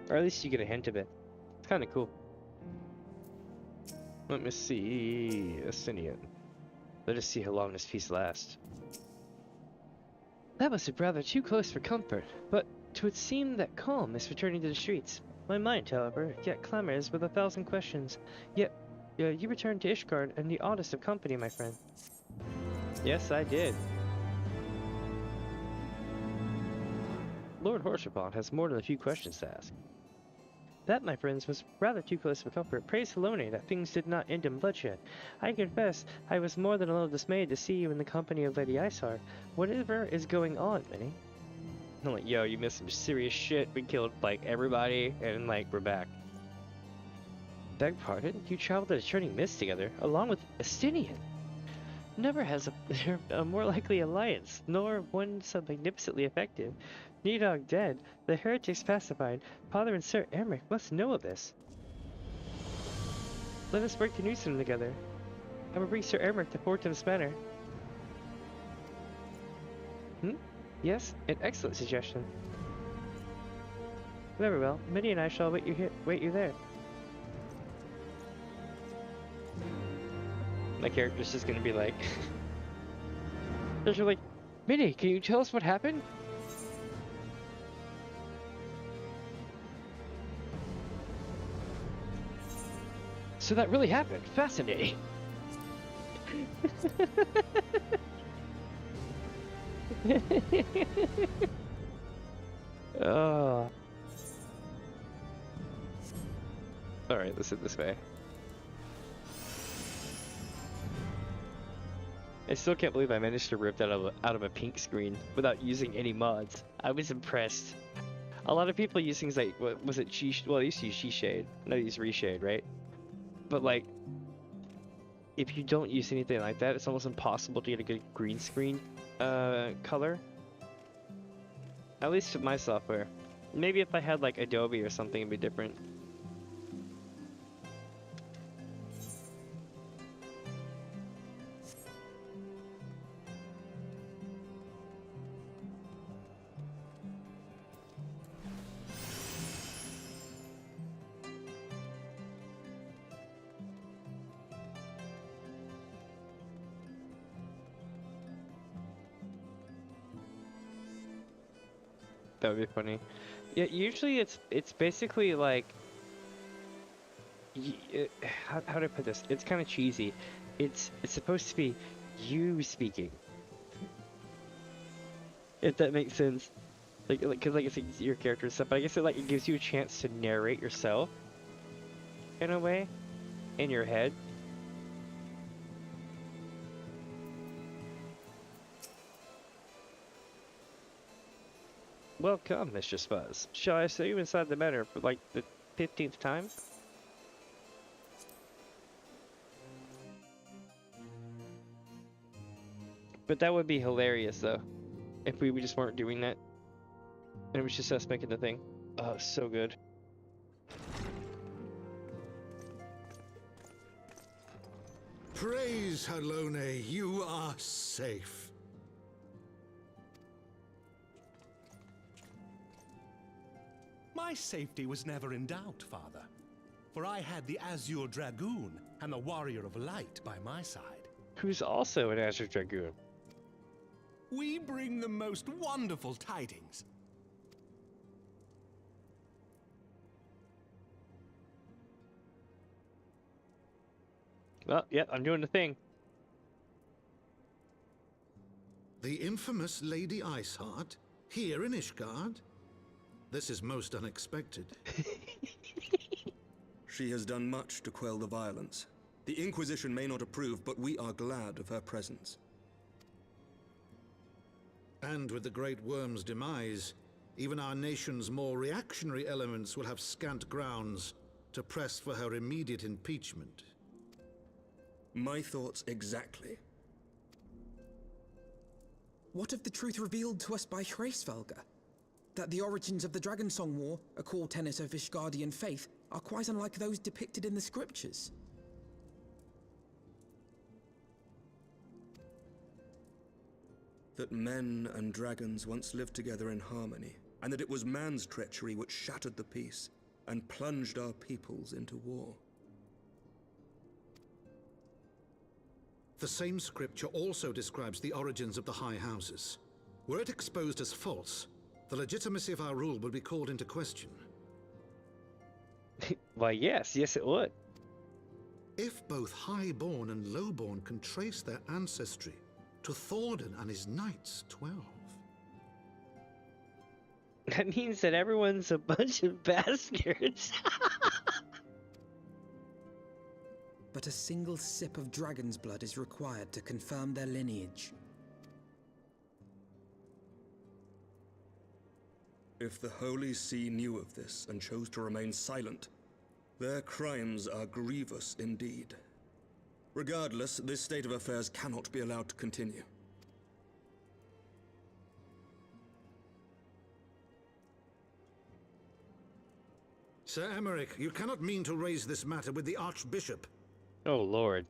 S1: Or at least you get a hint of it. It's kind of cool. Let me see, Asinian. Let us see how long this peace lasts. That was rather too close for comfort, but 'twould seem that calm is returning to the streets. My mind, however, yet clamors with 1,000 questions. Yet, you returned to Ishgard in the oddest of company, my friend. Yes, I did. Lord Horshaban has more than a few questions to ask. That, my friends, was rather too close for comfort. Praise Helone that things did not end in bloodshed. I confess, I was more than a little dismayed to see you in the company of Lady Isar. Whatever is going on, Minnie? I'm like, yo, you missed some serious shit. We killed, like, everybody, and, like, we're back. Beg pardon? You traveled to the Turning Mist together, along with Estinian. Never has a more likely alliance, nor one so magnificently effective. Nidhogg dead, the heretics pacified. Father and Sir Emmerich must know of this. Let us work to Newsom together. I will bring Sir Emmerich to Fortin's Manor. Yes, an excellent suggestion. Very well. Minnie and I shall wait you there. My character's just gonna be like... They're like, Minnie, can you tell us what happened? So that really happened. Fascinating. Oh. Alright, let's hit this way. I still can't believe I managed to rip that out of a pink screen without using any mods. I was impressed. A lot of people use things like, what was it, well, they used to use Shade. Now they use Reshade, right? But like, if you don't use anything like that, it's almost impossible to get a good green screen color. At least with my software. Maybe if I had like Adobe or something, it'd be different. That would be funny. Yeah, usually it's basically like, how do I put this? It's kind of cheesy. It's supposed to be you speaking, if that makes sense. Cause like it's your character and stuff, but I guess it gives you a chance to narrate yourself in a way, in your head. Welcome, Mr. Spuzz. Shall I see you inside the manor for like the 15th time? But that would be hilarious though, if we just weren't doing that. And it was just us making the thing. Oh, so good.
S13: Praise Halone, you are safe.
S16: My safety was never in doubt, Father. For I had the Azure Dragoon and the Warrior of Light by my side.
S1: Who's also an Azure Dragoon.
S16: We bring the most wonderful tidings.
S1: Well, yeah, I'm doing the thing.
S13: The infamous Lady Iceheart, here in Ishgard? This is most unexpected.
S6: She has done much to quell the violence. The Inquisition may not approve, but we are glad of her presence.
S13: And with the Great Worm's demise, even our nation's more reactionary elements will have scant grounds to press for her immediate impeachment.
S6: My thoughts exactly.
S3: What of the truth revealed to us by Hraesvelgr? That the origins of the Dragonsong War, a core tenet of Ishgardian faith, are quite unlike those depicted in the scriptures.
S6: That men and dragons once lived together in harmony, and that it was man's treachery which shattered the peace and plunged our peoples into war.
S13: The same scripture also describes the origins of the High Houses. Were it exposed as false, the legitimacy of our rule would be called into question.
S1: Why, yes it would.
S13: If both Highborn and Lowborn can trace their ancestry to Thordan and his knights 12.
S1: That means that everyone's a bunch of bastards.
S3: But a single sip of dragon's blood is required to confirm their lineage.
S6: If the Holy See knew of this and chose to remain silent, their crimes are grievous indeed. Regardless, this state of affairs cannot be allowed to continue.
S13: Sir Emmerich, you cannot mean to raise this matter with the Archbishop.
S1: Oh, Lord.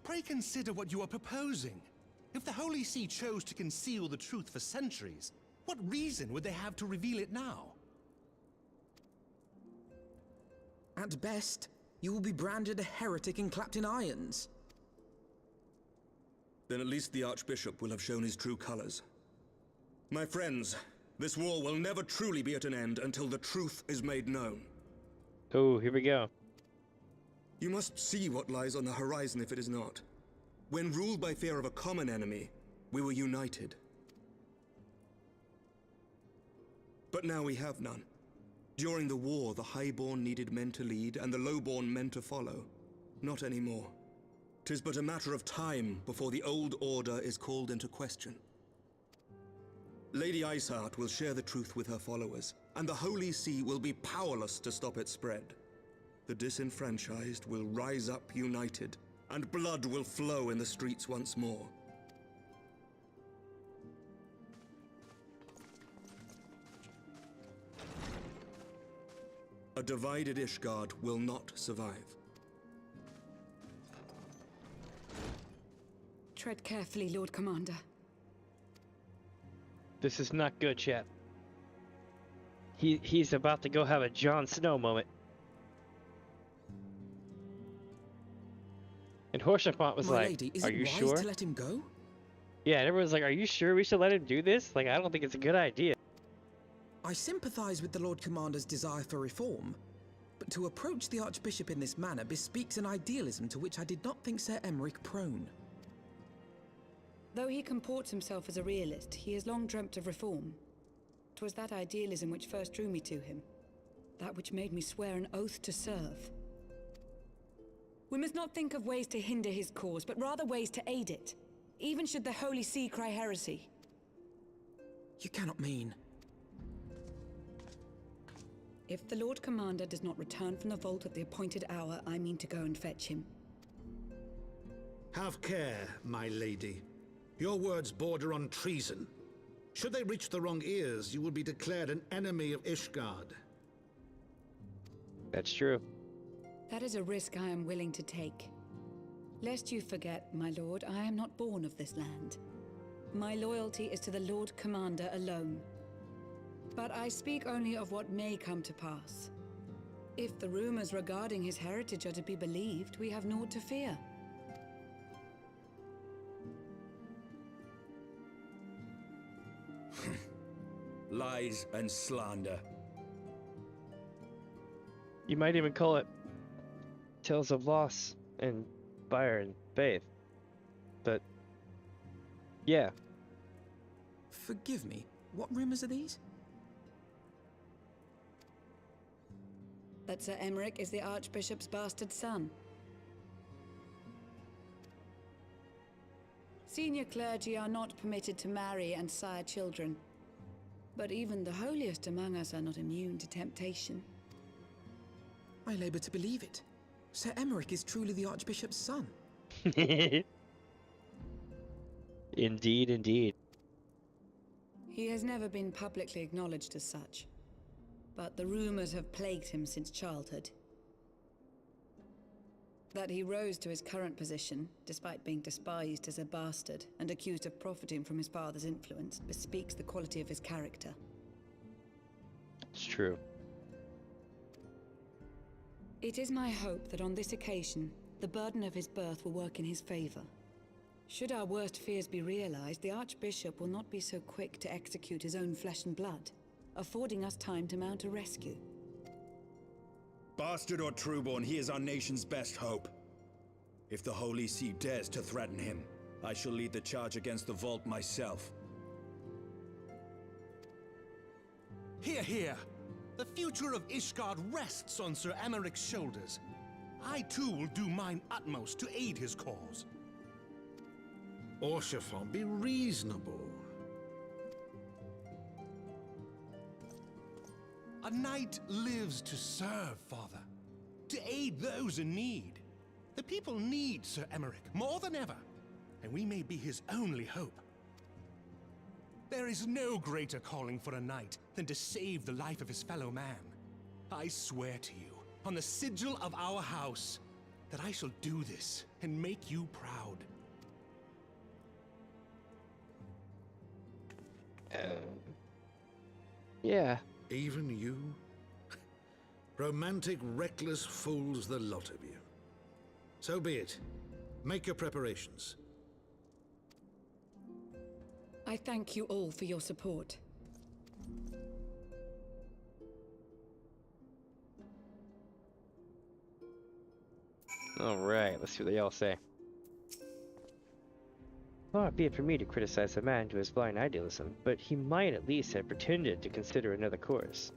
S16: Pray consider what you are proposing. If the Holy See chose to conceal the truth for centuries, what reason would they have to reveal it now?
S3: At best, you will be branded a heretic and clapped in irons.
S6: Then at least the Archbishop will have shown his true colors. My friends, this war will never truly be at an end until the truth is made known.
S1: Oh, here we go.
S17: You must see what lies on the horizon if it is not. When ruled by fear of a common enemy, we were united. But now we have none. During the war, the Highborn needed men to lead, and the Lowborn men to follow. Not anymore. 'Tis but a matter of time before the old order is called into question. Lady Iceheart will share the truth with her followers, and the Holy See will be powerless to stop its spread. The disenfranchised will rise up united, and blood will flow in the streets once more. A divided Ishgard will not survive.
S9: Tread carefully, Lord Commander.
S1: This is not good, chat. He's about to go have a Jon Snow moment. And Horsefant was
S3: My
S1: like,
S3: lady, is
S1: are
S3: it
S1: you
S3: wise
S1: sure?
S3: to let him go?
S1: Yeah, and everyone's like, are you sure we should let him do this? Like, I don't think it's a good idea.
S3: I sympathize with the Lord Commander's desire for reform, but to approach the Archbishop in this manner bespeaks an idealism to which I did not think Sir Emmerich prone.
S9: Though he comports himself as a realist, he has long dreamt of reform. 'Twas that idealism which first drew me to him. That which made me swear an oath to serve. We must not think of ways to hinder his cause, but rather ways to aid it. Even should the Holy See cry heresy.
S3: You cannot mean...
S9: If the Lord Commander does not return from the vault at the appointed hour, I mean to go and fetch him.
S15: Have care, my lady. Your words border on treason. Should they reach the wrong ears, you will be declared an enemy of Ishgard.
S1: That's true.
S9: That is a risk I am willing to take. Lest you forget, my lord, I am not born of this land. My loyalty is to the Lord Commander alone. But I speak only of what may come to pass. If the rumors regarding his heritage are to be believed, we have naught to fear.
S2: Lies and slander.
S1: You might even call it Tales of Loss and Fire and Faith. But, yeah.
S3: Forgive me, what rumors are these?
S9: That Sir Emmerich is the Archbishop's bastard son. Senior clergy are not permitted to marry and sire children. But even the holiest among us are not immune to temptation.
S3: I labor to believe it. Sir Emmerich is truly the Archbishop's son.
S1: Indeed, indeed.
S9: He has never been publicly acknowledged as such. But the rumors have plagued him since childhood. That he rose to his current position, despite being despised as a bastard and accused of profiting from his father's influence, bespeaks the quality of his character.
S1: It's true.
S9: It is my hope that on this occasion, the burden of his birth will work in his favor. Should our worst fears be realized, the Archbishop will not be so quick to execute his own flesh and blood, affording us time to mount a rescue.
S2: Bastard or trueborn, he is our nation's best hope. If the Holy See dares to threaten him, I shall lead the charge against the vault myself.
S16: Hear, hear! The future of Ishgard rests on Sir Emmerich's shoulders. I too will do mine utmost to aid his cause.
S15: Horsefant, be reasonable.
S16: A knight lives to serve, Father. To aid those in need. The people need Sir Emmerich more than ever, and we may be his only hope. There is no greater calling for a knight than to save the life of his fellow man. I swear to you, on the sigil of our house, that I shall do this and make you proud.
S1: Yeah.
S15: Even you? Romantic, reckless fools, the lot of you. So be it. Make your preparations.
S9: I thank you all for your support.
S1: Alright, let's see what they all say. Far be it for me to criticize a man to his blind idealism, but he might at least have pretended to consider another course.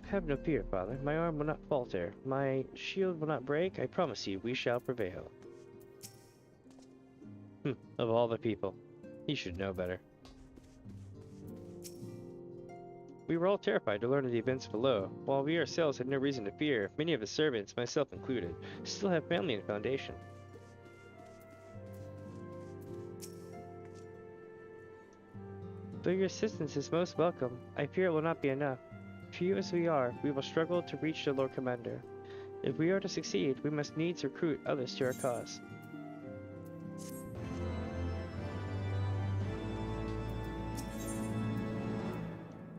S1: Have no fear, father. My arm will not falter. My shield will not break. I promise you, we shall prevail. Of all the people. He should know better. We were all terrified to learn of the events below. While we ourselves had no reason to fear, many of his servants, myself included, still have family in Foundation. Though your assistance is most welcome, I fear it will not be enough. Few as we are, we will struggle to reach the Lord Commander. If we are to succeed, we must needs recruit others to our cause.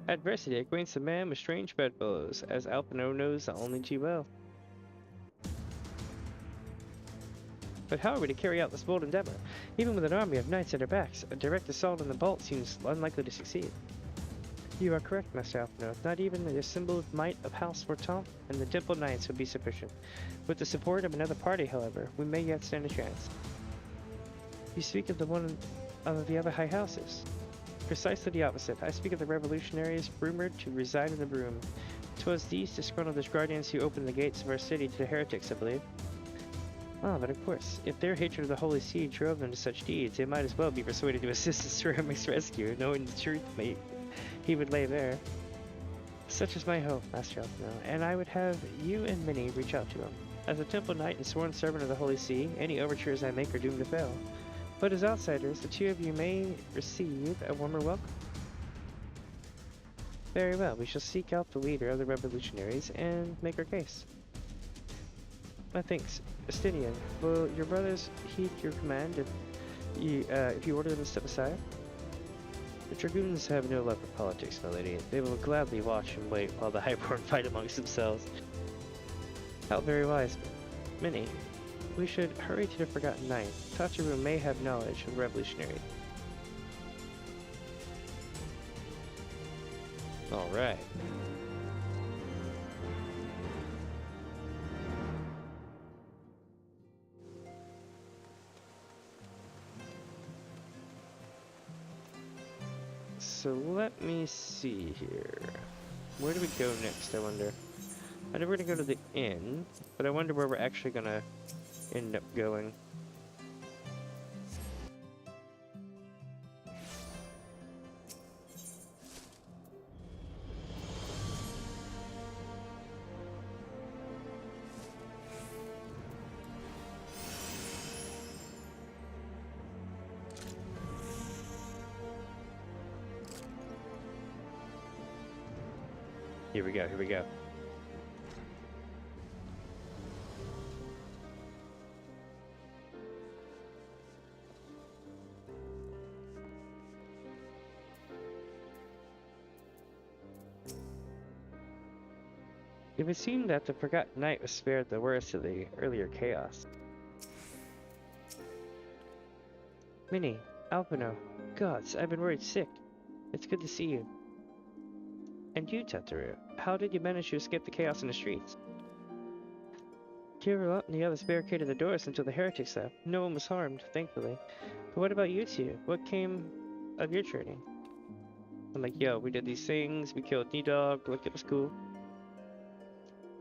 S1: Adversity acquaints a man with strange bedfellows, as Alpino knows only too well. But how are we to carry out this bold endeavor? Even with an army of knights at our backs, a direct assault on the vault seems unlikely to succeed. You are correct, Master Alpino. Not even the assembled might of House Fortin and the Temple Knights would be sufficient. With the support of another party, however, we may yet stand a chance. You speak of the one of the other high houses. Precisely the opposite. I speak of the revolutionaries rumored to reside in the room. 'Twas these disgruntled guardians who opened the gates of our city to the heretics, I believe. Ah, but of course, if their hatred of the Holy See drove them to such deeds, they might as well be persuaded to assist in Ceremic's rescue, knowing the truth he would lay bare. Such is my hope, Master Alpino, and I would have you and many reach out to him. As a Temple Knight and sworn servant of the Holy See, any overtures I make are doomed to fail. But as outsiders, the two of you may receive a warmer welcome. Very well, we shall seek out the leader of the revolutionaries and make our case. Methinks, Estinian, will your brothers heed your command if you order them to step aside? The dragoons have no love for politics, my lady. They will gladly watch and wait while the Highborn fight amongst themselves. How very wise, Minnie. We should hurry to the Forgotten Knight. Tataru may have knowledge of the revolutionary. Alright. So let me see here. Where do we go next, I wonder? I know we're gonna go to the inn, but I wonder where we're actually gonna end up going. Here we go, here we go. It would seem that the Forgotten Knight was spared the worst of the earlier chaos. Minnie, Alpino, gods, I've been worried sick. It's good to see you. And you, Tataru, how did you manage to escape the chaos in the streets? Kirillot and the others barricaded the doors until the heretics left. No one was harmed, thankfully. But what about you two? What came of your journey? I'm like, yo, we did these things, we killed Nidog, like it was cool.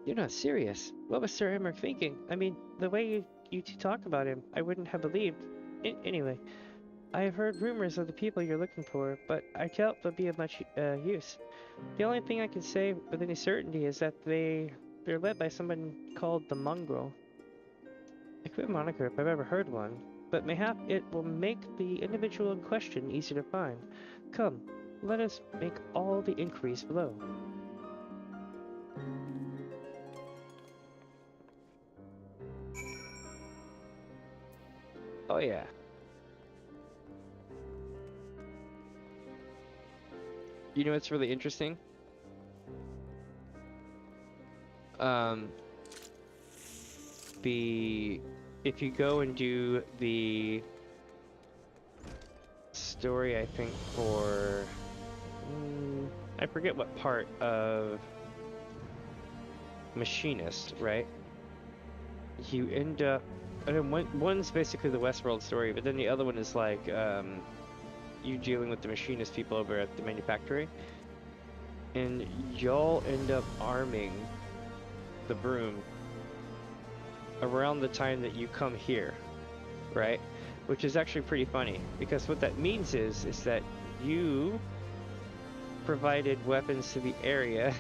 S1: You're not serious. What was Sir Emmerich thinking? I mean, the way you two talk about him, I wouldn't have believed. Anyway, I have heard rumors of the people you're looking for, but I doubt they'll be of much use. The only thing I can say with any certainty is that they're led by someone called the Mongrel. A queer moniker if I've ever heard one, but mayhap it will make the individual in question easier to find. Come, let us make all the inquiries below. Oh yeah. You know what's really interesting? If you go and do the story, I think for I forget what part of Machinist, right? you end up, I mean, one's basically the Westworld story, but then the other one is like you dealing with the machinist people over at the manufactory, and y'all end up arming the broom around the time that you come here, right? Which is actually pretty funny, because what that means is that you provided weapons to the area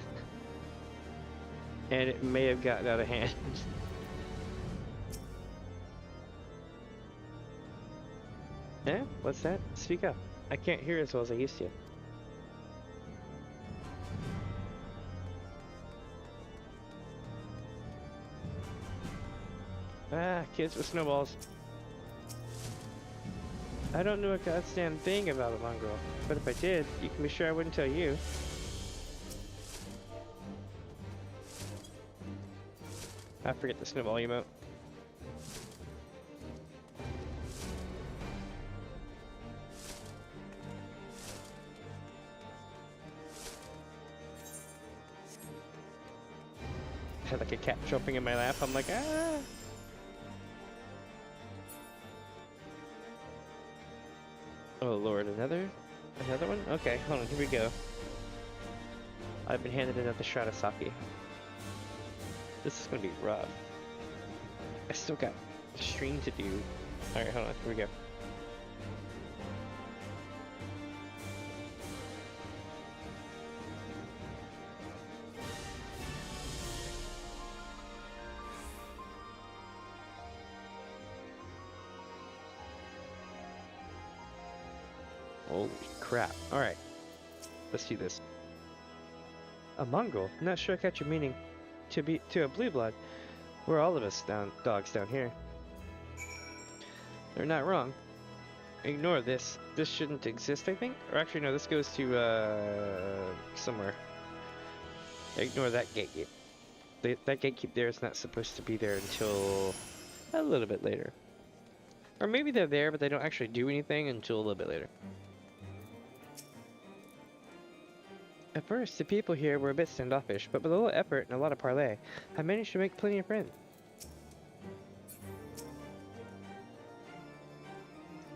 S1: and it may have gotten out of hand. Eh? What's that? Speak up. I can't hear as well as I used to. Ah, kids with snowballs. I don't know a goddamn thing about a mongrel, but if I did, you can be sure I wouldn't tell you. I forget the snowball emote. Had like a cat jumping in my lap. I'm like, ah. Oh lord, another one? Okay, hold on, here we go. I've been handed another shot of sake. This is gonna be rough. I still got a stream to do. Alright, hold on, here we go. Holy crap. Alright. Let's do this. A mongrel? Not sure I catch your meaning. To a blue blood. We're all of us dogs down here. They're not wrong. Ignore this. This shouldn't exist, I think? Or actually, no, this goes to, somewhere. Ignore that gatekeep. That gatekeep there is not supposed to be there until a little bit later. Or maybe they're there, but they don't actually do anything until a little bit later. At first, the people here were a bit standoffish, but with a little effort and a lot of parley, I managed to make plenty of friends.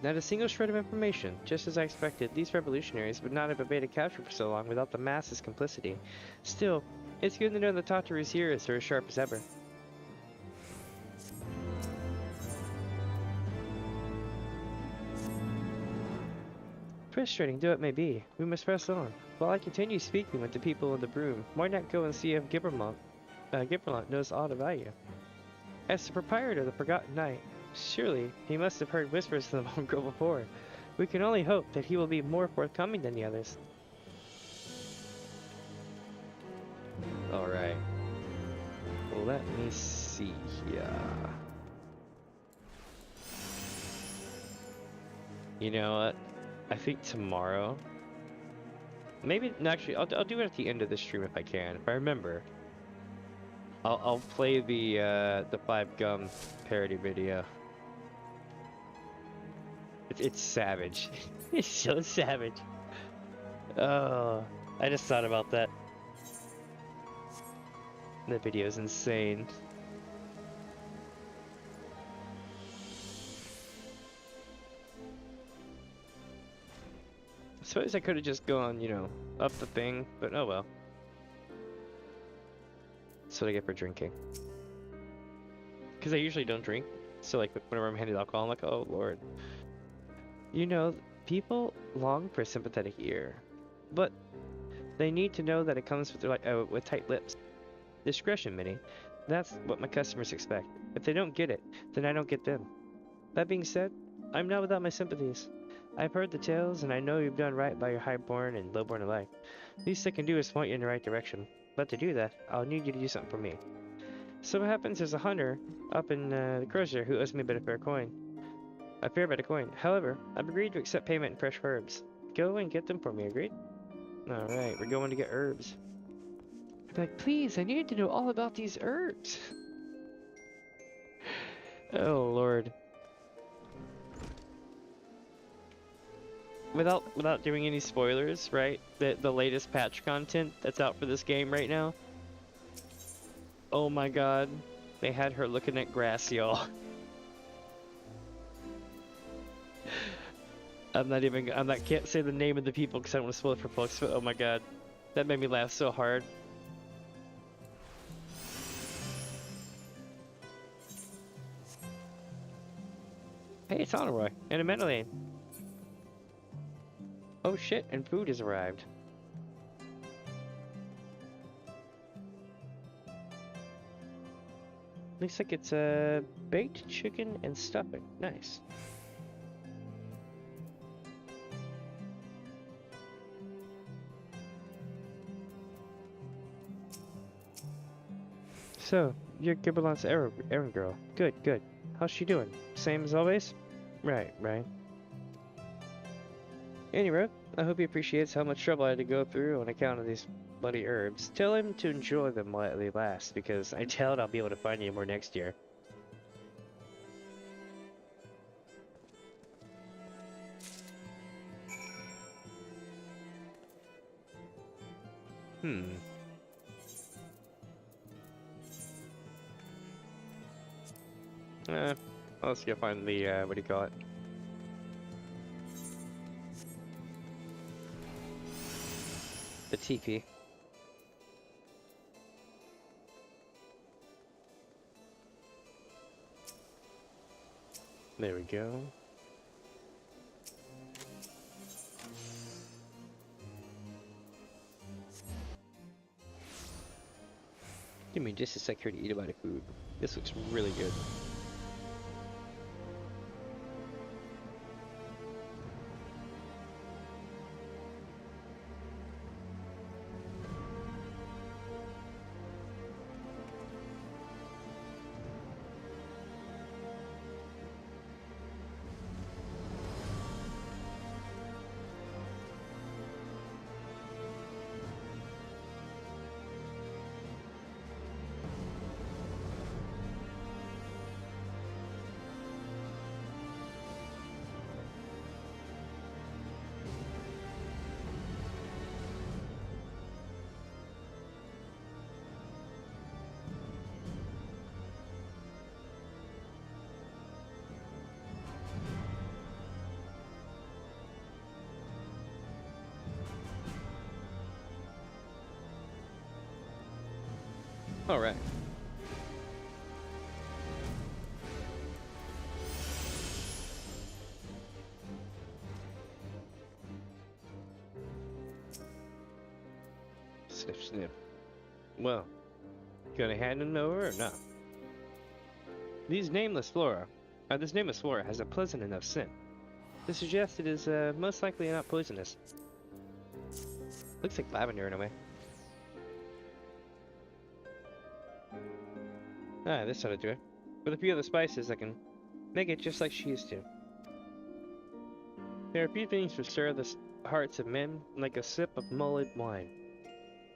S1: Not a single shred of information. Just as I expected, these revolutionaries would not have evaded capture for so long without the masses' complicity. Still, it's good to know that Tataru's ears are as sharp as ever. Frustrating though it may be, we must press on. While I continue speaking with the people in the broom, why not go and see if Gibbermont knows aught about you? As the proprietor of the Forgotten Knight, surely he must have heard whispers of the mongrel before. We can only hope that he will be more forthcoming than the others. Alright. Let me see here. You know what? I think tomorrow, maybe actually I'll do it at the end of the stream if I can. If I remember, I'll play the 5 Gum parody video. It's savage. It's so savage. Oh, I just thought about that. The video is insane. I suppose I could have just gone, you know, up the thing, but oh well. That's what I get for drinking. Because I usually don't drink, so like whenever I'm handed alcohol, I'm like, oh lord. You know, people long for a sympathetic ear, but they need to know that it comes with tight lips. Discretion, Minnie. That's what my customers expect. If they don't get it, then I don't get them. That being said, I'm not without my sympathies. I've heard the tales, and I know you've done right by your highborn and lowborn alike. Least I can do is point you in the right direction. But to do that, I'll need you to do something for me. So what happens, there's a hunter up in the Eorzea who owes me a fair bit of coin. However, I've agreed to accept payment in fresh herbs. Go and get them for me, agreed? Alright, we're going to get herbs. I'm like, please, I need to know all about these herbs. Oh lord. Without doing any spoilers, right? The latest patch content that's out for this game right now. Oh my god. They had her looking at grass, y'all. Can't say the name of the people because I don't want to spoil it for folks, but oh my god. That made me laugh so hard. Hey, it's Honorroy, and a Menelane. Oh shit, and food has arrived. Looks like it's baked chicken and stuffing. Nice. So, you're Gibberlont's errand girl. Good, good. How's she doing? Same as always? Right. Anyway, I hope he appreciates how much trouble I had to go through on account of these bloody herbs. Tell him to enjoy them while they last, because I doubt I'll be able to find any more next year. Let's go find the, what do you call it? The teepee. There we go. Give me just a sec here to eat a bite of food. This looks really good. All right. Sniff, sniff. Well, gonna hand him over or not? This nameless flora has a pleasant enough scent to suggest it is most likely not poisonous. Looks like lavender in a way. Ah, this ought to do it. With a few other spices, I can make it just like she used to. There are few things that stir the hearts of men like a sip of mulled wine.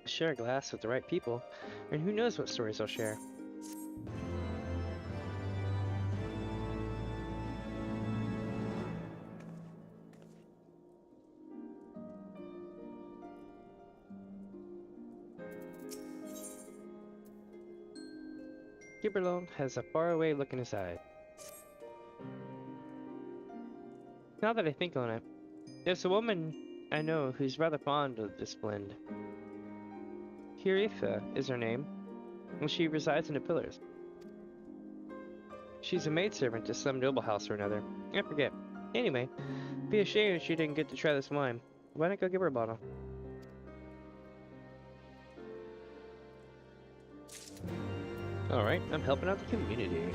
S1: Share a glass with the right people, and who knows what stories I'll share. Gibberlont has a faraway look in his eye. Now that I think on it, there's a woman I know who's rather fond of this blend. Hraesvelgr is her name, and she resides in the Pillars. She's a maidservant to some noble house or another. I forget. Anyway, be a shame if she didn't get to try this wine. Why not go give her a bottle? Alright, I'm helping out the community.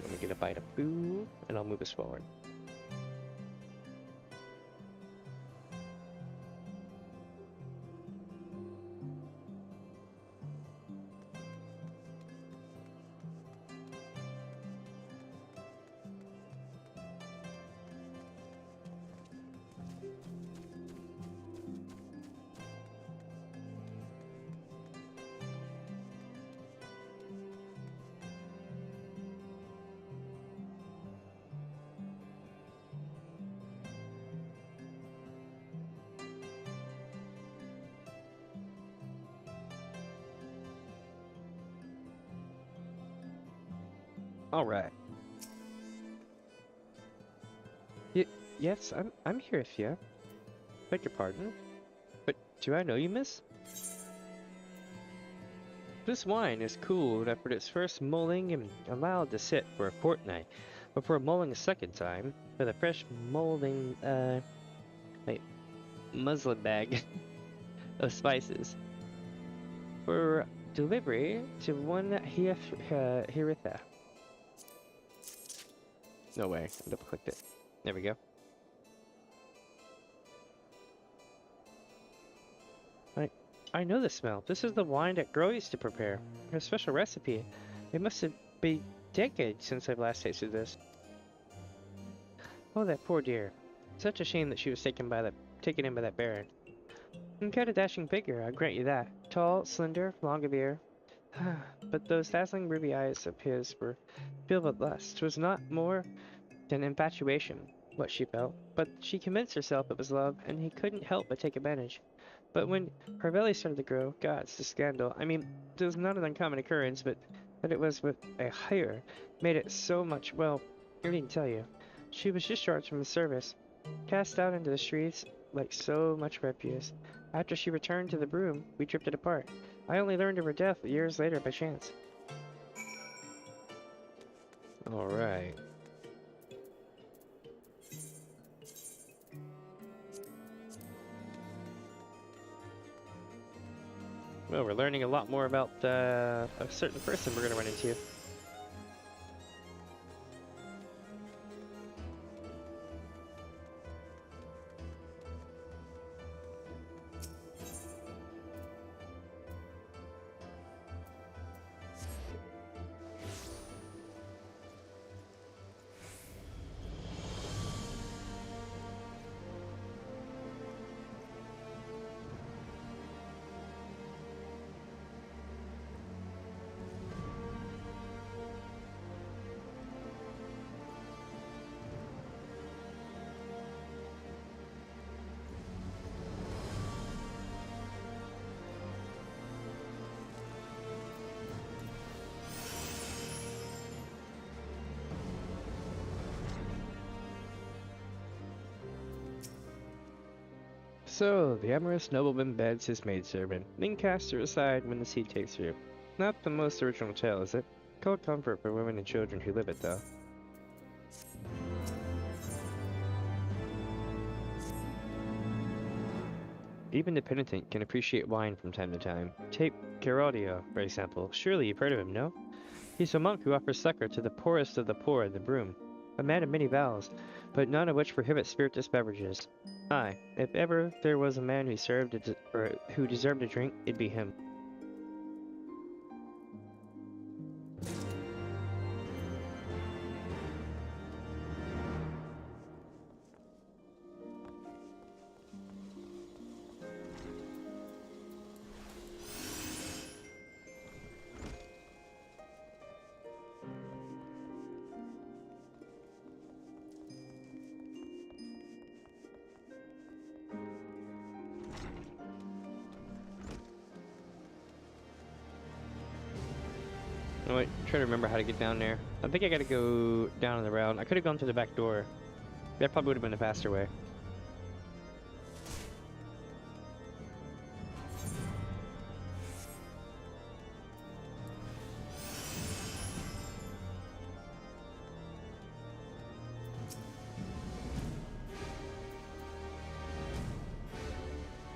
S1: Let me get a bite of food, and I'll move us forward. Alright. Yes, I'm here with you. Beg your pardon? But do I know you, miss? This wine is cooled after its first mulling and allowed to sit for a fortnight before mulling a second time with a fresh molding, muslin bag of spices for delivery to one Hraesvelgr. No way, I double clicked it. There we go. I know the smell. This is the wine that Gro used to prepare. Her special recipe. It must have been decades since I've last tasted this. Oh, that poor dear. Such a shame that she was taken in by that baron. And quite a dashing figure, I'll grant you that. Tall, slender, long of ear. But those dazzling ruby eyes of his were filled with lust. 'Twas not more than infatuation, what she felt. But she convinced herself it was love, and he couldn't help but take advantage. But when her belly started to grow, gods, the scandal. I mean, it was not an uncommon occurrence, but that it was with a hire made it so much, well, I needn't tell you. She was discharged from the service, cast out into the streets like so much refuse. After she returned to the broom, we drifted apart. I only learned of her death years later by chance. Alright. Well, we're learning a lot more about a certain person we're going to run into. So, the amorous nobleman beds his maidservant, then casts her aside when the sea takes her. Not the most original tale, is it? Cold comfort for women and children who live it, though. Even the penitent can appreciate wine from time to time. Take Geraldio, for example. Surely you've heard of him, no? He's a monk who offers succor to the poorest of the poor in the broom. A man of many vows, but none of which prohibit spirituous beverages. Aye, if ever there was a man who deserved a drink, it'd be him. Oh wait, try to remember how to get down there. I think I gotta go down and around. I could have gone through the back door. That probably would have been a faster way.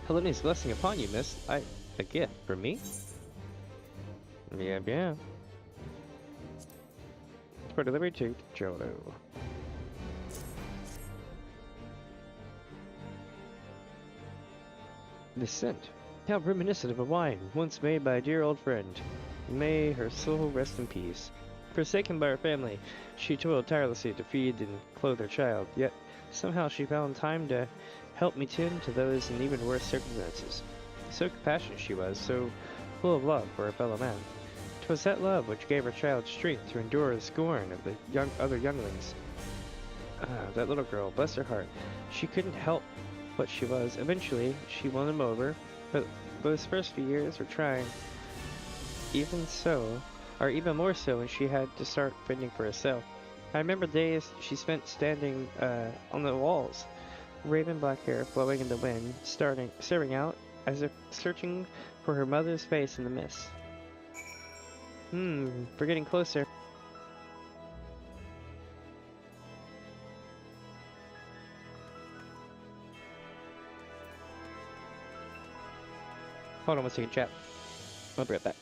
S1: Helene's blessing upon you, miss. A gift for me? Yeah. For delivery to Dono. The scent. How reminiscent of a wine once made by a dear old friend. May her soul rest in peace. Forsaken by her family, she toiled tirelessly to feed and clothe her child, yet somehow she found time to help me tend to those in even worse circumstances. So compassionate she was, so full of love for her fellow man. 'Twas that love which gave her child strength to endure the scorn of the other younglings. That little girl, bless her heart, she couldn't help what she was. Eventually, she won him over, but those first few years were trying. Even so, or even more so when she had to start fending for herself. I remember days she spent standing on the walls, raven black hair flowing in the wind, staring out as if searching for her mother's face in the mist. We're getting closer. Hold on one second, chat. I'll be right back.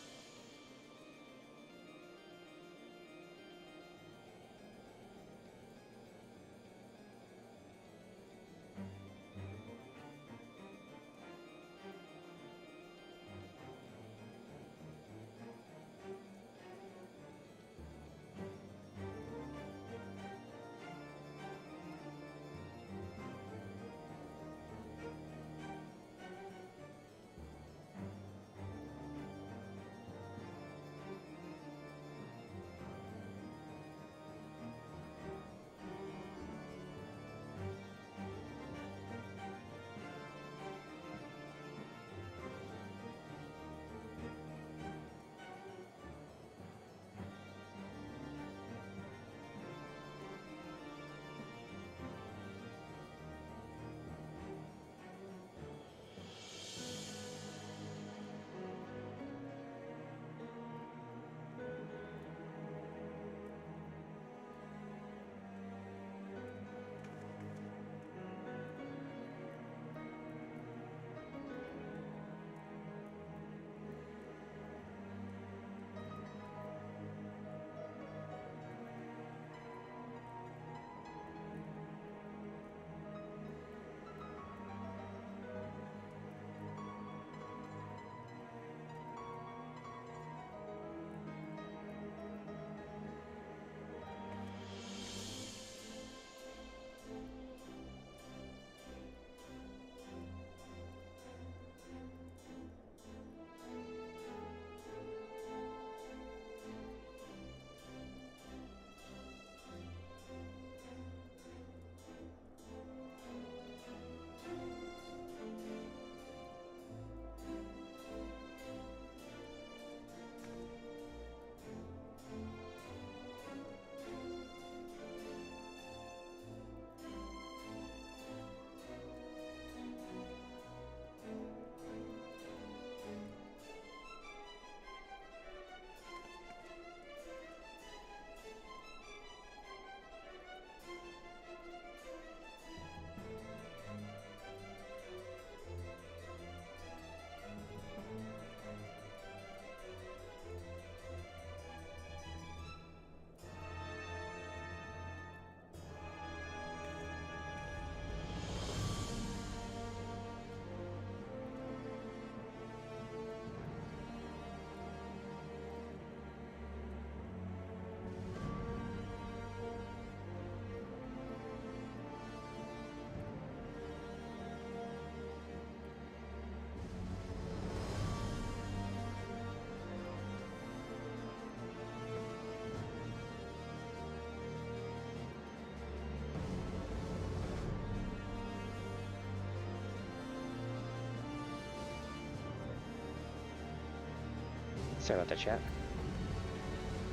S1: Sorry about that, chat.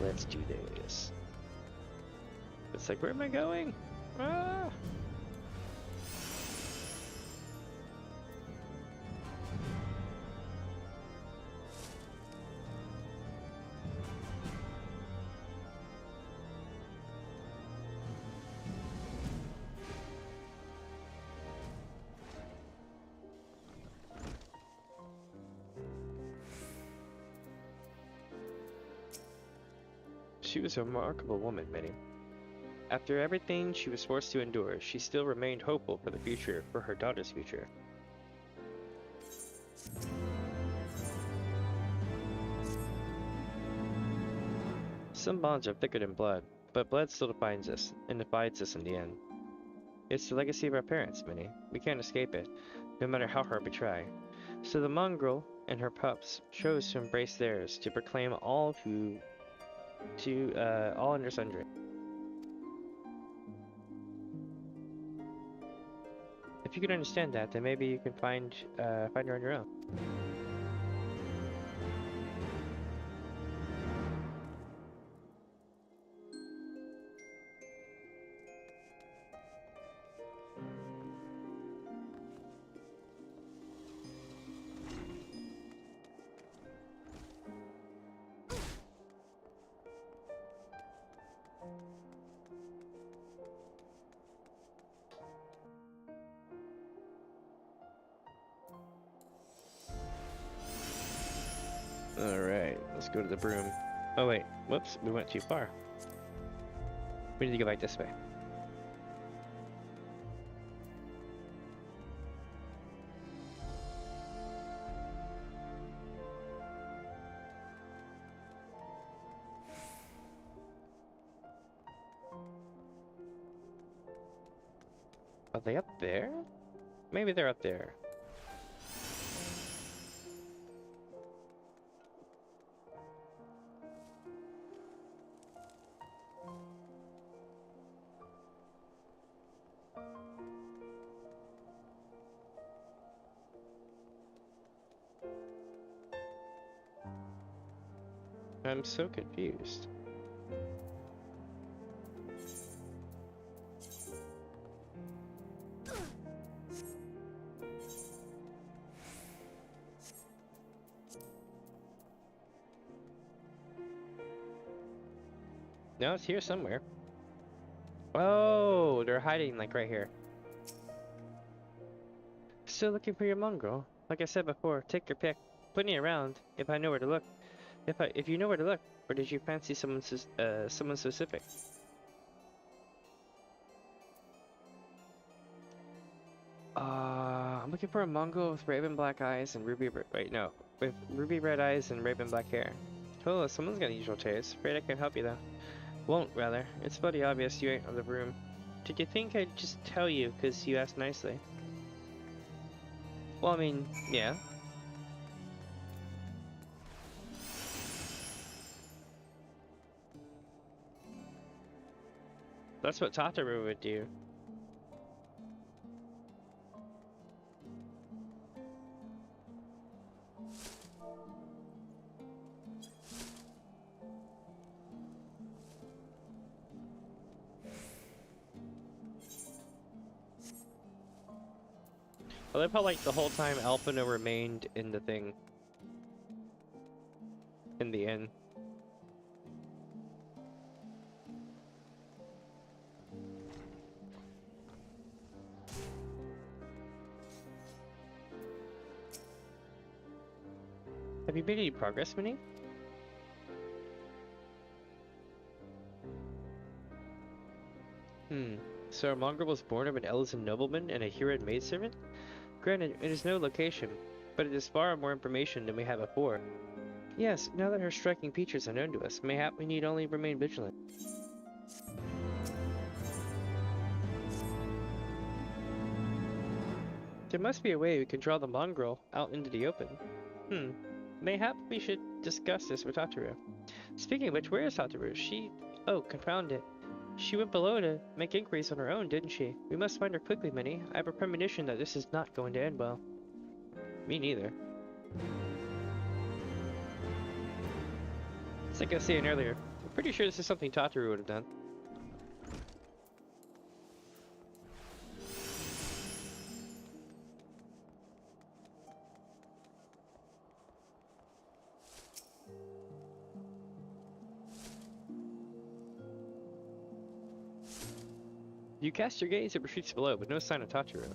S1: Let's do this. It's like, where am I going? Ah! She was a remarkable woman, Minnie. After everything she was forced to endure, she still remained hopeful for the future, for her daughter's future. Some bonds are thicker than blood, but blood still defines us, and divides us in the end. It's the legacy of our parents, Minnie. We can't escape it, no matter how hard we try. So the mongrel and her pups chose to embrace theirs, to proclaim all under sundry. If you can understand that, then maybe you can find her on your own. Alright, let's go to the broom. Oh wait, whoops, we went too far. We need to go back this way. Are they up there? Maybe they're up there. I'm so confused. No, it's here somewhere. Oh, they're hiding like right here. Still looking for your mongrel. Like I said before, take your pick. Plenty around if I know where to look. If you know where to look, or did you fancy someone specific? I'm looking for a mongrel with raven black eyes and with ruby red eyes and raven black hair. Oh, someone's got unusual taste. Afraid I can help you though. Won't, rather. It's bloody obvious you ain't on the broom. Did you think I'd just tell you because you asked nicely? Well, I mean, yeah. That's what Tataru would do. I love how, like, the whole time Alpino remained in the thing. In the inn. Have you made any progress, Minnie? So our mongrel was born of an Elysian nobleman and a Huron maidservant? Granted, it is no location, but it is far more information than we had before. Yes, now that her striking features are known to us, mayhap we need only remain vigilant. There must be a way we can draw the mongrel out into the open. Mayhap we should discuss this with Tataru. Speaking of which, where is Tataru? Oh, confound it. She went below to make inquiries on her own, didn't she? We must find her quickly, Minnie. I have a premonition that this is not going to end well. Me neither. It's like I was saying earlier. I'm pretty sure this is something Tataru would have done. You cast your gaze, it retreats below, but no sign of Tataru.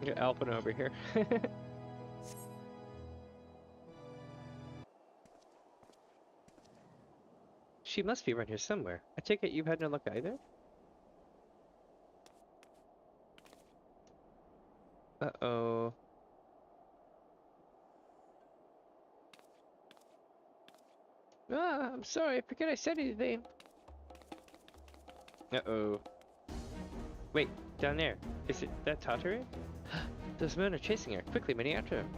S1: Get Alpin over here. She must be around here somewhere. I take it you've had no luck either? Uh-oh. Ah, I'm sorry, I forget I said anything. Uh-oh. Wait, down there. Is it that Tataru? Those men are chasing her. Quickly, Minnie, after him.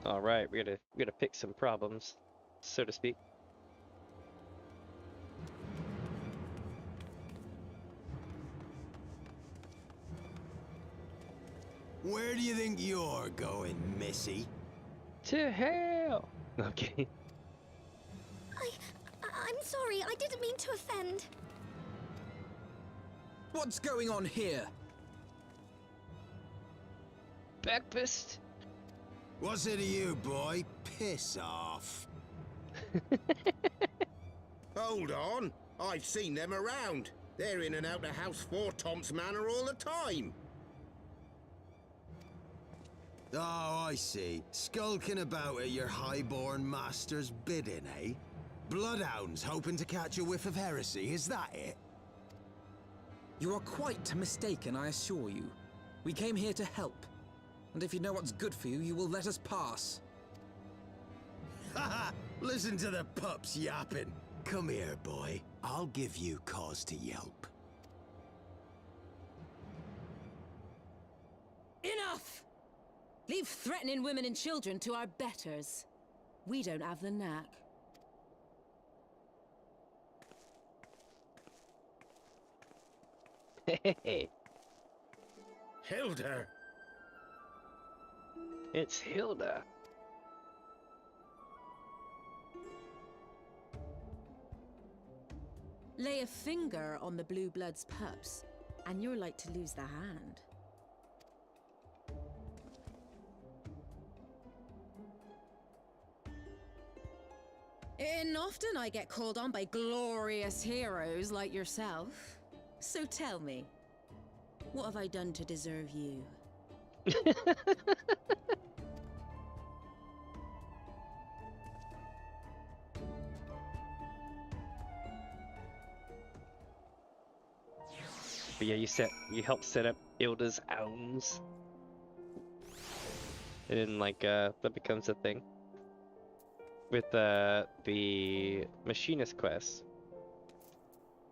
S1: Alright, we gotta pick some problems, so to speak.
S18: Where do you think you're going, Missy?
S1: To hell! Okay.
S10: I'm sorry, I didn't mean to offend.
S3: What's going on here?
S1: Breakfast?
S18: What's it to you, boy? Piss off.
S11: Hold on. I've seen them around. They're in and out of House 4 Tom's Manor all the time.
S18: Oh, I see. Skulking about at your highborn master's bidding, eh? Bloodhounds hoping to catch a whiff of heresy, is that it?
S3: You are quite mistaken, I assure you. We came here to help. And if you know what's good for you, you will let us pass.
S18: Haha! Listen to the pups yapping. Come here, boy. I'll give you cause to yelp.
S9: Enough! Leave threatening women and children to our betters. We don't have the knack.
S1: Hey.
S11: Hilda!
S1: It's Hilda.
S9: Lay a finger on the Blue Blood's pups, and you're like to lose the hand. And often I get called on by glorious heroes like yourself. So tell me, what have I done to deserve you?
S1: But yeah, you helped set up Hilda's Ounds. And then like that becomes a thing. With the machinist quest.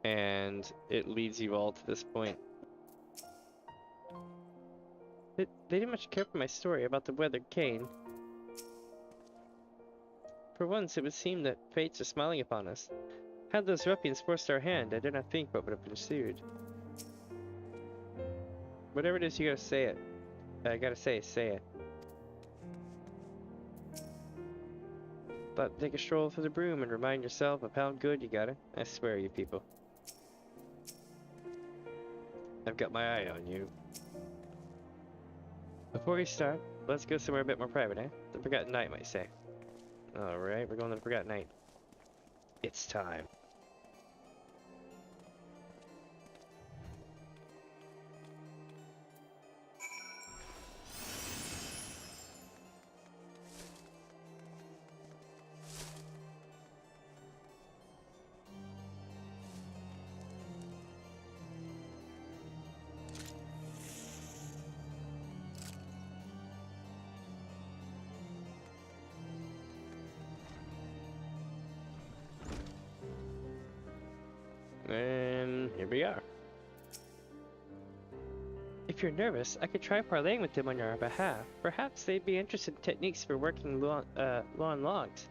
S1: And it leads you all to this point. They didn't much care for my story about the weathered cane. For once, it would seem that fates are smiling upon us. Had those ruffians forced our hand, I do not think what would have ensued. Whatever it is, you gotta say it. I gotta say it. But take a stroll through the broom and remind yourself of how good you got it. I swear, you people. I've got my eye on you. Before we start, let's go somewhere a bit more private, eh? The Forgotten Night might say. Alright, we're going to the Forgotten Night. It's time. And here we are. If you're nervous, I could try parlaying with them on your behalf. Perhaps they'd be interested in techniques for working lawn logs.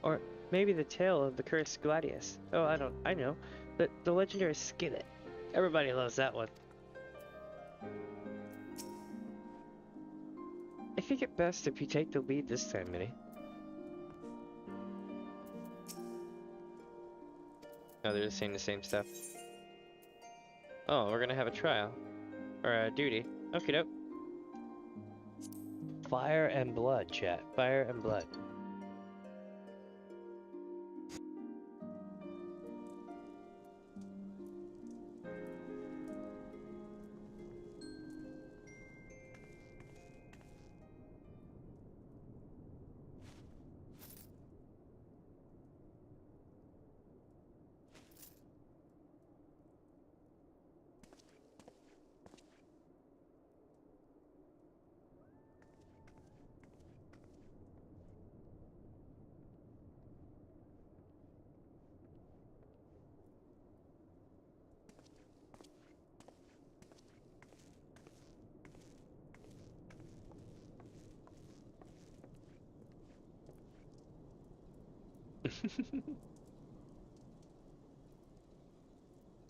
S1: Or maybe the tale of the cursed gladius. Oh, I know. The legendary skillet. Everybody loves that one. I think it best if you take the lead this time, Minnie. Oh, they're just saying the same stuff. Oh, we're gonna have a trial. Or a duty. Okie doke. Fire and blood, chat. Fire and blood.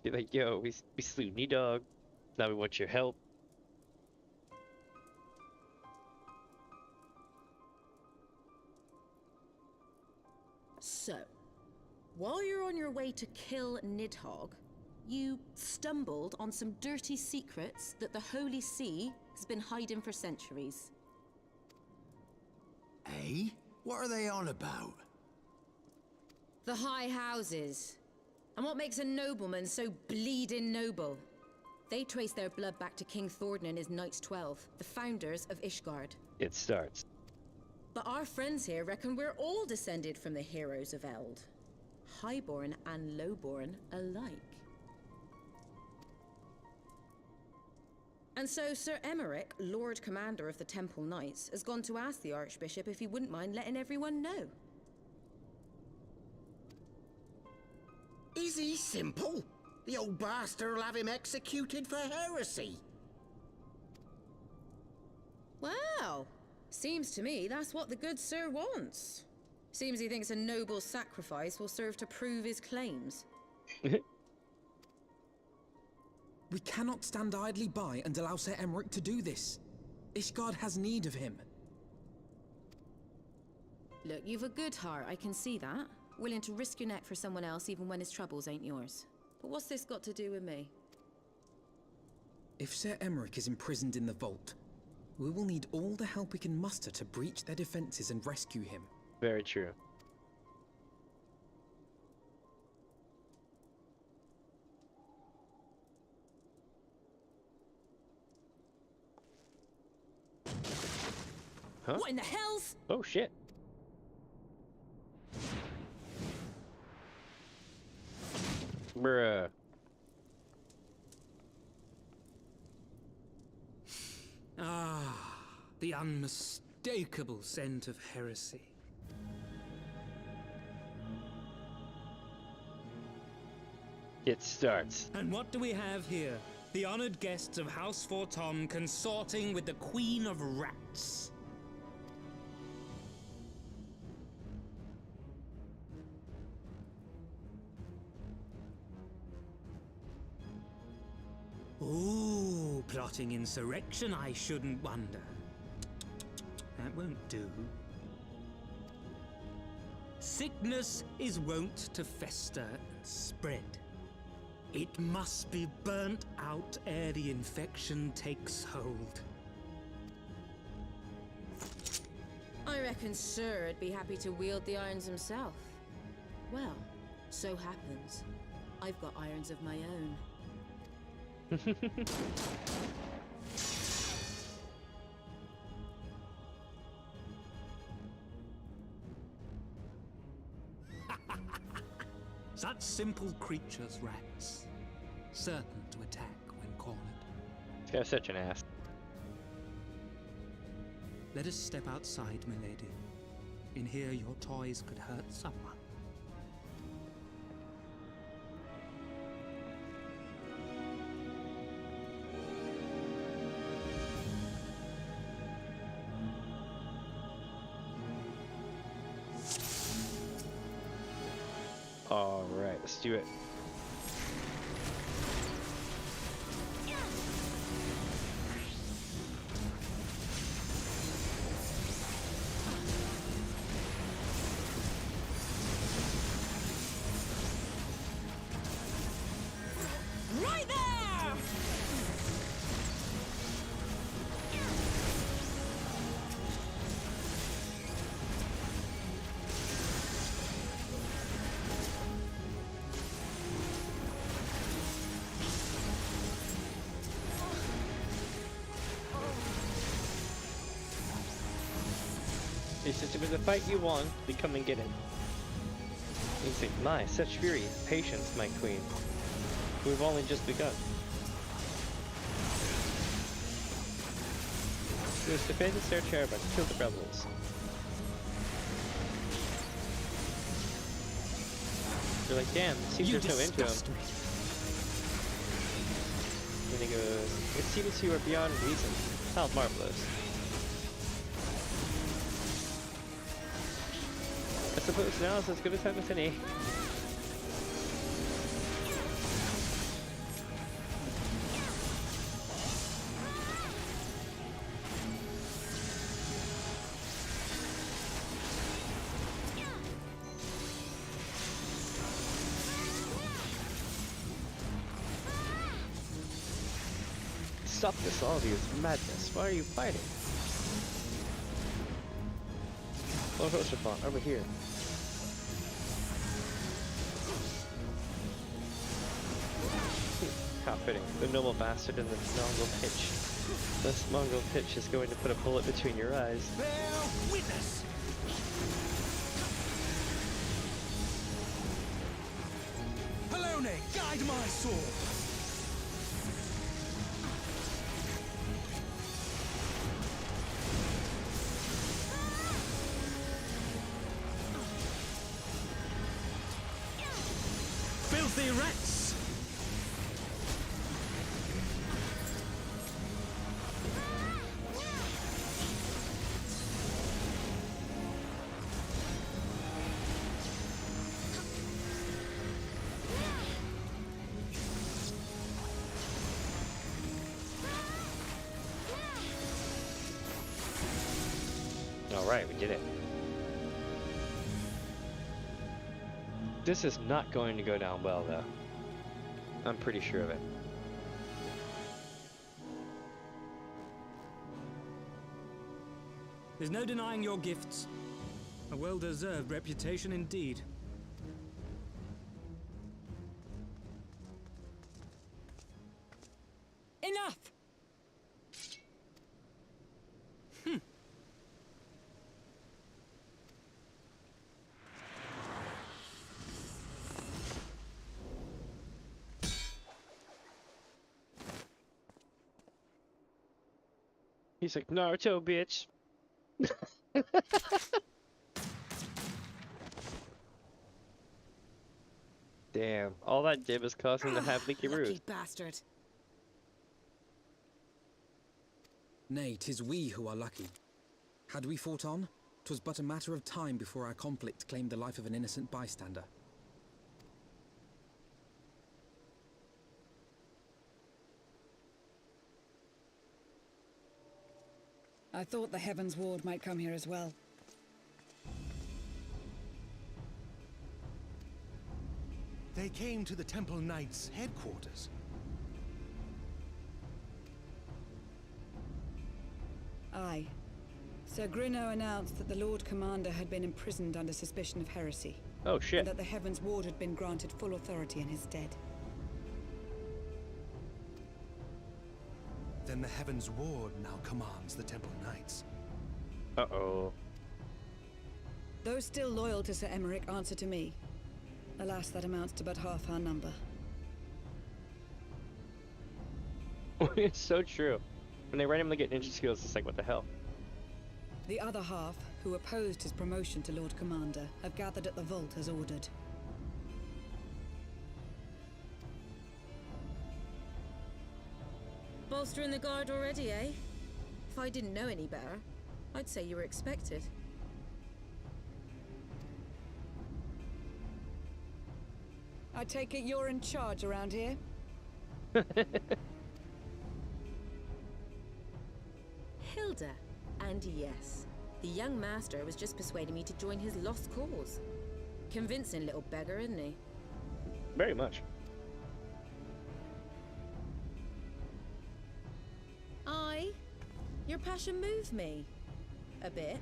S1: You're like, yo, we slew Knee Dog. Now we want your help.
S19: While you're on your way to kill Nidhogg, you stumbled on some dirty secrets that the Holy See has been hiding for centuries.
S18: Eh? What are they on about?
S19: The High Houses. And what makes a nobleman so bleeding noble? They trace their blood back to King Thordan and his Knights 12, the founders of Ishgard.
S1: It starts.
S19: But our friends here reckon we're all descended from the heroes of Eld. Highborn and lowborn alike. And so Sir Emmerich, Lord Commander of the Temple Knights, has gone to ask the Archbishop if he wouldn't mind letting everyone know.
S11: Is he simple? The old bastard will have him executed for heresy.
S19: Well, seems to me that's what the good sir wants. Seems he thinks a noble sacrifice will serve to prove his claims.
S3: We cannot stand idly by and allow Sir Emmerich to do this. Ishgard has need of him.
S19: Look, you've a good heart, I can see that. Willing to risk your neck for someone else even when his troubles ain't yours. But what's this got to do with me?
S3: If Sir Emmerich is imprisoned in the vault, we will need all the help we can muster to breach their defenses and rescue him.
S1: Very true. Huh?
S19: What in the hell's?
S1: Oh shit. Bruh.
S14: Ah, the unmistakable scent of heresy.
S1: It starts.
S14: And what do we have here? The honored guests of House Fortom consorting with the Queen of Rats. Ooh, plotting insurrection, I shouldn't wonder. That won't do. Sickness is wont to fester and spread. It must be burnt out ere the infection takes hold.
S19: I reckon Sir'd be happy to wield the irons himself. Well, so happens, I've got irons of my own.
S14: Such simple creatures, rats. Certain to attack when cornered.
S1: This guy's such an ass.
S14: Let us step outside, milady. In here your toys could hurt someone.
S1: Alright, let's do it.
S19: Right there!
S1: He says it was a fight you won, then come and get it. You think, my, such fury, patience, my queen. We've only just begun. We must defend the Sir Cherubim, kill the rebels. You're like, damn, it seems you're so into him. And he goes, it seems you are beyond reason. How marvelous. I suppose now is as good a time as any. Stop this, all of you. It's madness. Why are you fighting? Lord Hraesvelgr, over here. How fitting. The noble bastard and the mongrel pitch. This mongrel pitch is going to put a bullet between your eyes.
S16: Bear witness! Halone, guide my sword!
S14: Filthy rats!
S1: Alright, we did it. This is not going to go down well, though. I'm pretty sure of it.
S14: There's no denying your gifts. A well-deserved reputation indeed.
S4: Enough!
S1: He's like, Naruto, bitch. Damn, all that did was cause him to have leaky
S19: Lucky
S1: root.
S19: bastard.
S3: Nay, 'tis we who are lucky. Had we fought on, 'twas but a matter of time before our conflict claimed the life of an innocent bystander.
S20: I thought the Heavensward might come here as well.
S16: They came to the Temple Knights' headquarters.
S20: Aye. Sir Grinno announced that the Lord Commander had been imprisoned under suspicion of heresy.
S1: Oh shit.
S20: And that the Heavensward had been granted full authority in his stead.
S16: Then the Heavensward now commands the Temple Knights.
S1: Uh-oh.
S20: Those still loyal to Sir Emeric answer to me. Alas, that amounts to but half our number.
S1: It's so true. When they randomly get ninja skills, it's like, what the hell?
S20: The other half, who opposed his promotion to Lord Commander, have gathered at the vault as ordered.
S19: Bolstering the guard already, eh? If I didn't know any better, I'd say you were expected.
S20: I take it you're in charge around here?
S19: Hilda. And yes, the young master was just persuading me to join his lost cause. Convincing little beggar, isn't he?
S1: Very much.
S19: Aye. Your passion moved me. A bit.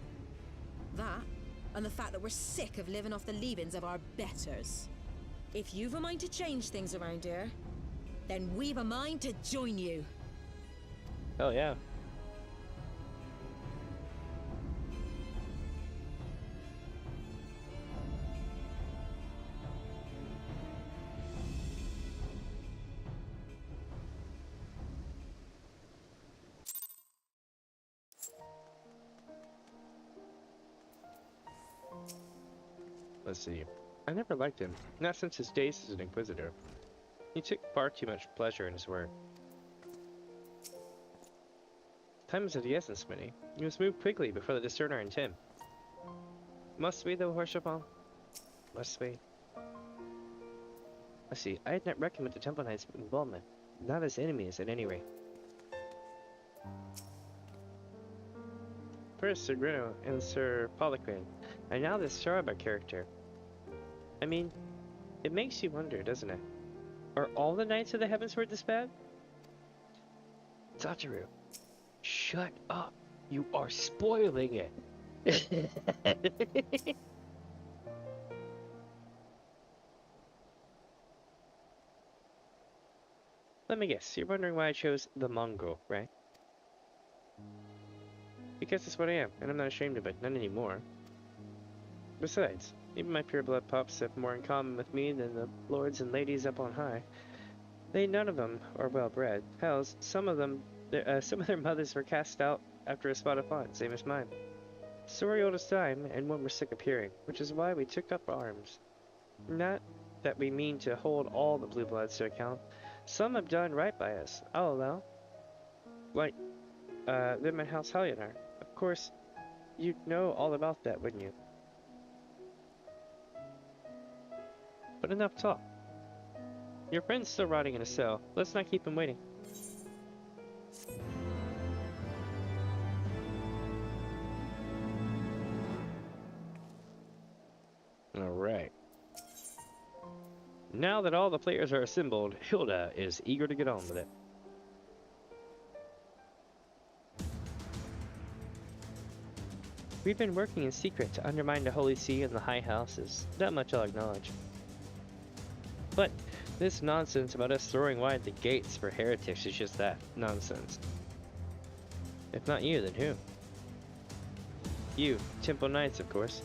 S19: That, and the fact that we're sick of living off the leavings of our betters. If you've a mind to change things around here, then we've a mind to join you.
S1: Hell yeah. Let's see. I never liked him, not since his days as an Inquisitor. He took far too much pleasure in his work. Time is of the essence, Smitty. You must move quickly before the Discerner and Tim. Must we, though, Hraesvelgr? Must we? Let's see. I had not reckoned with the Temple Knights' involvement. Not as enemies, at any rate. First, Sir Grinno and Sir Poliquin, and now this Sharba character. I mean, it makes you wonder, doesn't it? Are all the Knights of the Heavensward this bad? Satoru, shut up. You are spoiling it. Let me guess, you're wondering why I chose the Mongol, right? Because that's what I am, and I'm not ashamed of it, not anymore. Besides, even my pureblood pups have more in common with me than the lords and ladies up on high. They none of them are well bred. Hell, some of their mothers were cast out after a spot of fun, same as mine. Story old as time, and one we're sick of hearing, which is why we took up arms. Not that we mean to hold all the blue bloods to account. Some have done right by us, I'll allow. Like, them in House Halionar. Of course, you'd know all about that, wouldn't you? But enough talk. Your friend's still rotting in a cell. Let's not keep him waiting. Alright. Now that all the players are assembled, Hilda is eager to get on with it. We've been working in secret to undermine the Holy See and the High Houses. That much I'll acknowledge. But this nonsense about us throwing wide the gates for heretics is just that, nonsense. If not you, then who? You, Temple Knights, of course.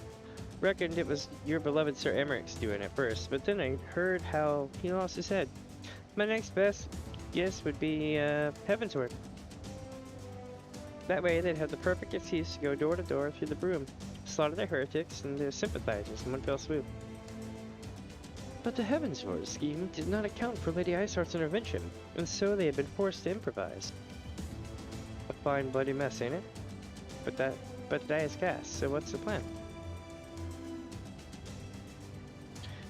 S1: Reckoned it was your beloved Sir Emmerich's doing at first, but then I heard how he lost his head. My next best guess would be, Heavensward. That way they'd have the perfect excuse to go door to door through the broom, slaughter their heretics and their sympathizers in one fell swoop. But the Heavensward scheme did not account for Lady Iceheart's intervention, and so they had been forced to improvise. A fine bloody mess, ain't it? But the die is cast, so what's the plan?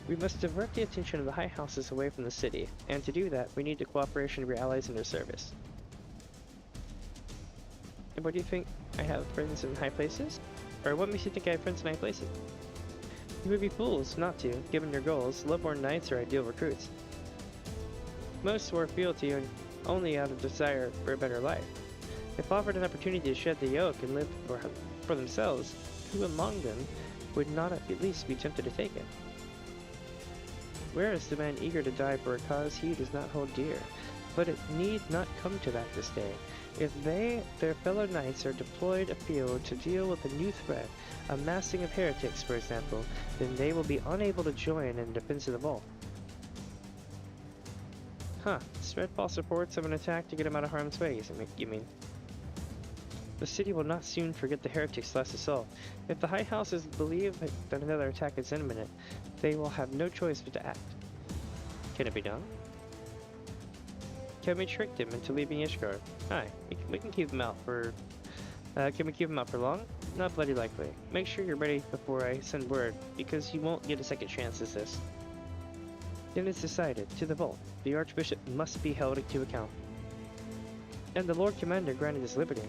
S1: We must divert the attention of the High Houses away from the city, and to do that, we need the cooperation of your allies in their service. And what do you think? I have friends in high places? Or what makes you think I have friends in high places? You would be fools not to, given your goals. Loveborn Knights are ideal recruits. Most swore fealty only out of desire for a better life. If offered an opportunity to shed the yoke and live for themselves, who among them would not at least be tempted to take it? Where is the man eager to die for a cause he does not hold dear? But it need not come to that this day. If they, their fellow knights, are deployed afield to deal with a new threat, a massing of heretics, for example, then they will be unable to join in defense of the vault. Huh, spread false reports of an attack to get them out of harm's way, you mean? The city will not soon forget the heretics' last assault. If the High Houses believe that another attack is imminent, they will have no choice but to act. Can it be done? Can we trick him into leaving Ishgard? Aye, we can keep him out for... can we keep him out for long? Not bloody likely. Make sure you're ready before I send word, because you won't get a second chance as this. Then it's decided. To the vault. The Archbishop must be held to account. And the Lord Commander granted his liberty.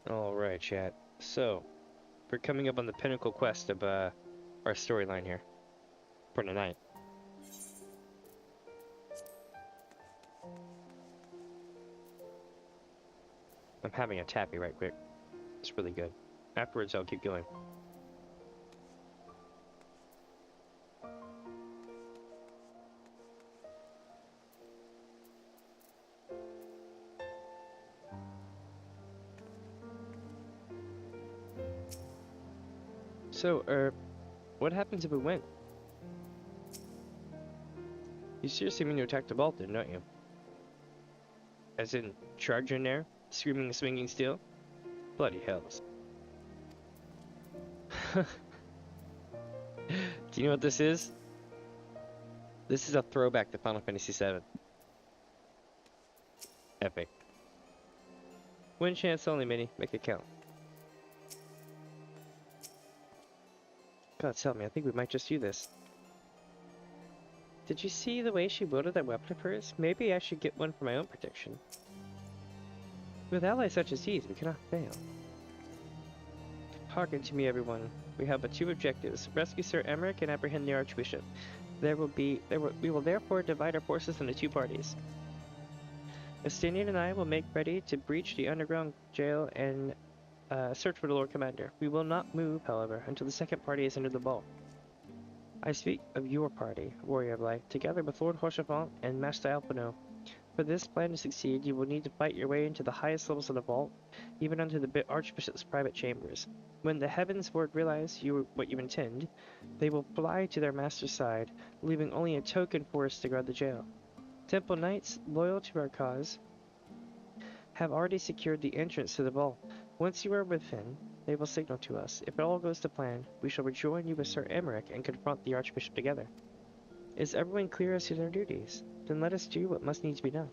S1: Alright, chat. So, we're coming up on the pinnacle quest of, our storyline here. For tonight. I'm having a tappy right quick. It's really good. Afterwards, I'll keep going. So, what happens if we win? You seriously mean to attack the vault then, don't you? As in, charge in there, screaming and swinging steel? Bloody hells. Do you know what this is? This is a throwback to Final Fantasy XIV. Epic. Win chance only, Minnie. Make it count. God help me, I think we might just do this. Did you see the way she wielded that weapon of hers? Maybe I should get one for my own protection. With allies such as these, we cannot fail. Hearken to me, everyone. We have but two objectives: rescue Sir Emmerich and apprehend the Archbishop. We will therefore divide our forces into two parties. Estinian and I will make ready to breach the underground jail and search for the Lord Commander. We will not move, however, until the second party is entered the vault. I speak of your party, Warrior of Light, together with Lord Hoshevant and Master Alpino. For this plan to succeed, you will need to fight your way into the highest levels of the vault, even onto the Archbishop's private chambers. When the Heavensward realize what you intend, they will fly to their master's side, leaving only a token force to guard the jail. Temple Knights, loyal to our cause, have already secured the entrance to the vault. Once you are within, they will signal to us. If it all goes to plan, we shall rejoin you with Sir Emmerich and confront the Archbishop together. Is everyone clear as to their duties? Then let us do what must need to be done.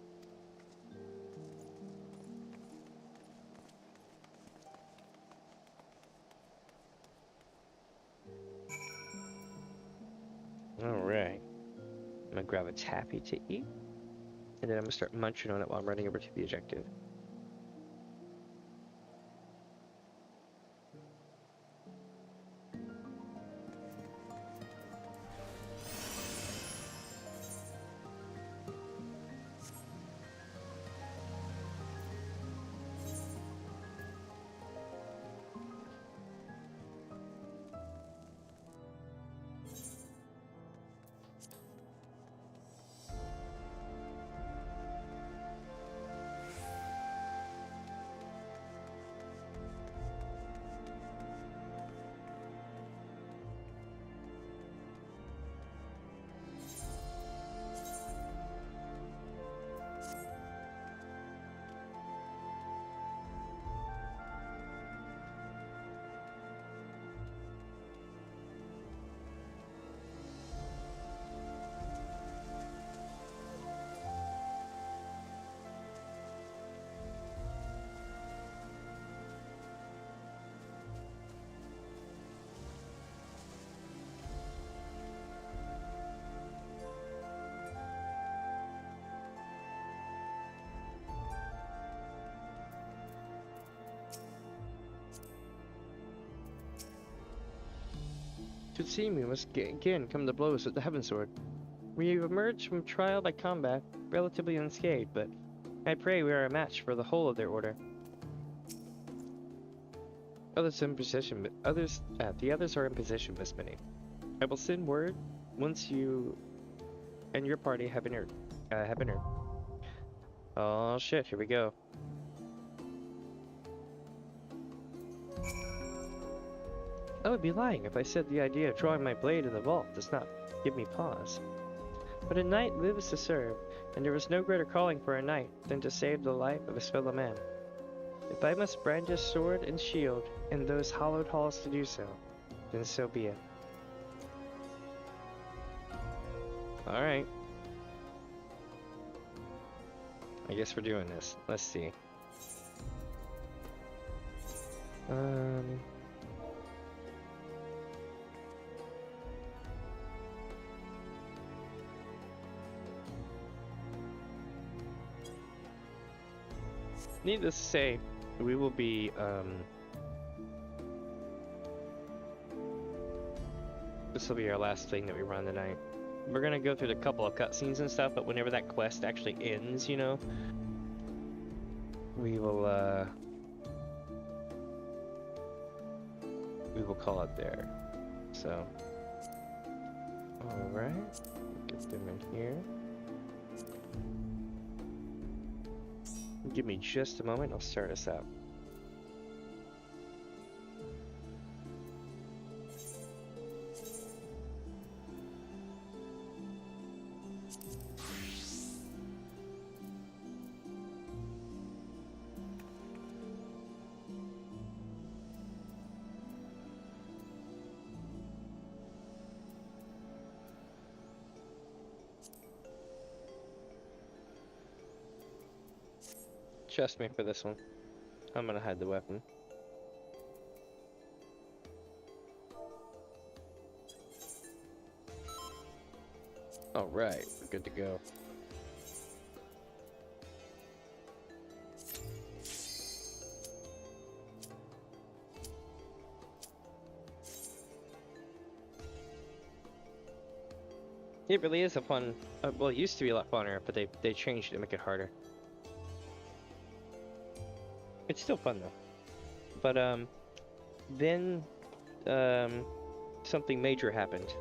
S1: Alright. I'm gonna grab a taffy to eat, and then I'm gonna start munching on it while I'm running over to the objective. It would seem we must again come to blows with the Heavensward. We have emerged from trial by combat relatively unscathed, but I pray we are a match for the whole of their order. The others are in position, Miss Minnie. I will send word once you and your party have entered. Oh shit! Here we go. I would be lying if I said the idea of drawing my blade in the vault does not give me pause. But a knight lives to serve, and there is no greater calling for a knight than to save the life of his fellow man. If I must brandish sword and shield in those hallowed halls to do so, then so be it. Alright. I guess we're doing this. Let's see. Needless to say, we will be, this will be our last thing that we run tonight. We're gonna go through a couple of cutscenes and stuff, but whenever that quest actually ends, you know, we will call it there. So, alright, get them in here. Give me just a moment, I'll start us out. Trust me for this one. I'm gonna hide the weapon. Alright, we're good to go. It really is a fun. Well, it used to be a lot funner, but they changed it to make it harder. It's still fun though. But then something major happened.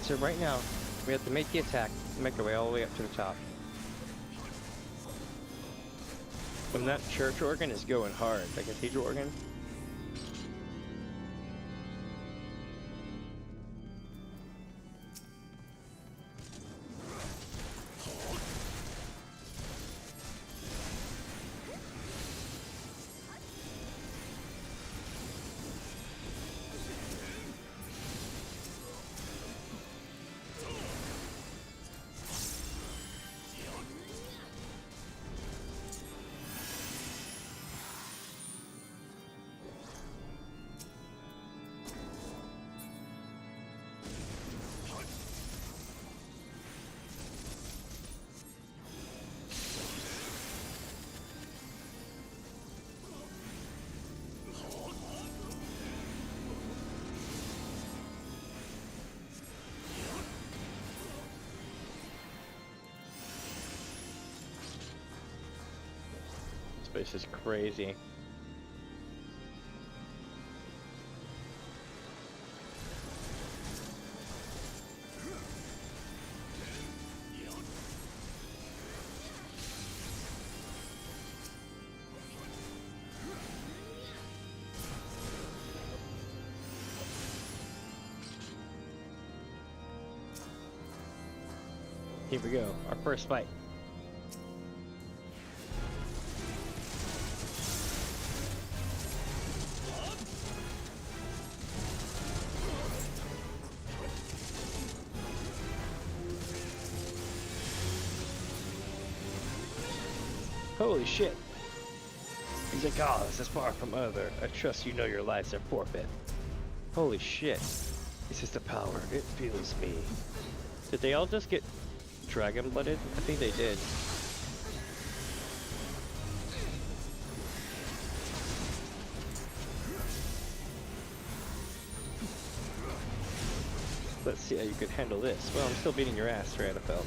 S1: So right now, we have to make the attack, make our way all the way up to the top. And that church organ is going hard, the cathedral organ. This place is crazy. Here we go, our first fight. Holy shit. He's like, oh, this is far from over. I trust you know your lives are forfeit. Holy shit. This is the power. It fuels me. Did they all just get dragon-blooded? I think they did. Let's see how you could handle this. Well, I'm still beating your ass, Hraesvelgr.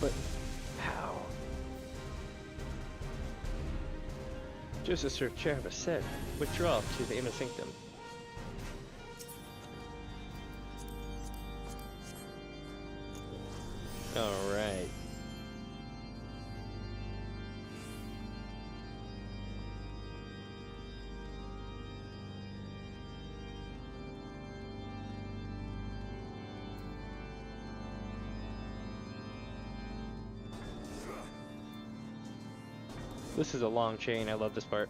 S1: But how? Just as Sir Cherva said, withdraw to the inner sanctum. Alright. This is a long chain, I love this part.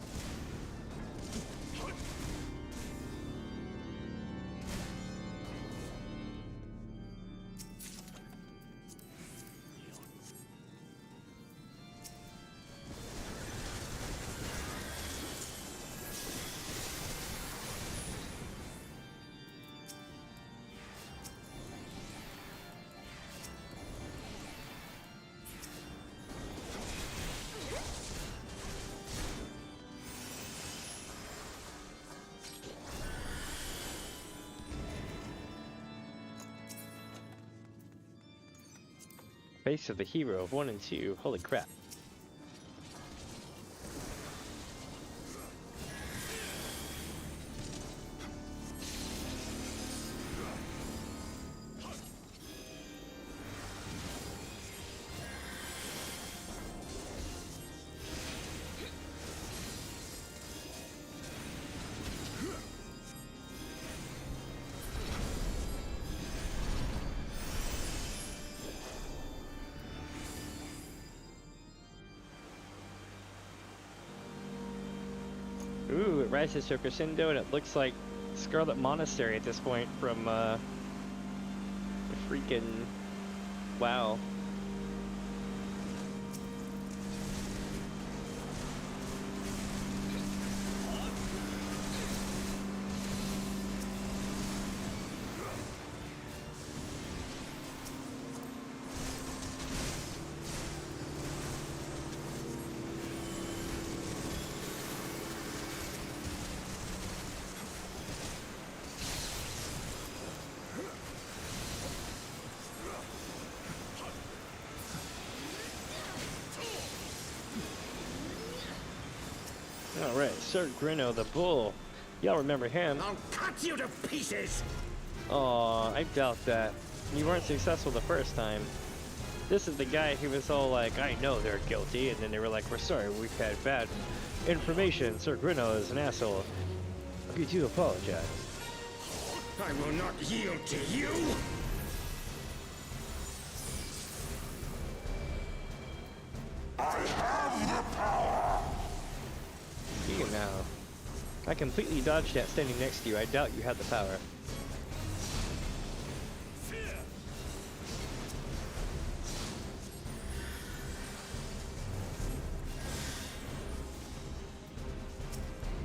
S1: Base of the hero of 1 and 2. Holy crap. Ooh, it rises to a crescendo, and it looks like Scarlet Monastery at this point from, freaking... wow. Alright, Sir Grinno the Bull. Y'all remember him.
S11: I'll cut you to pieces!
S1: Aw, I doubt that. You weren't successful the first time. This is the guy who was all like, I know they're guilty, and then they were like, we're sorry, we've had bad information. Sir Grinno is an asshole. We do apologize.
S11: I will not yield to you! I have the power!
S1: You now. I completely dodged that standing next to you. I doubt you had the power.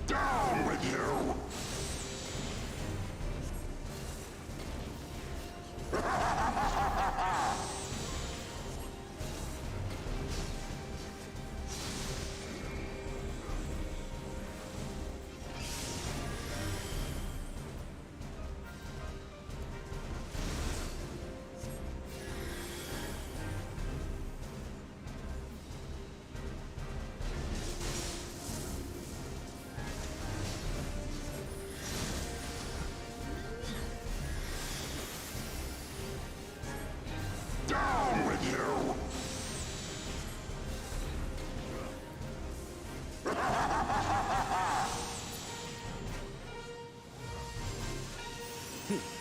S11: Down with you! Down with you!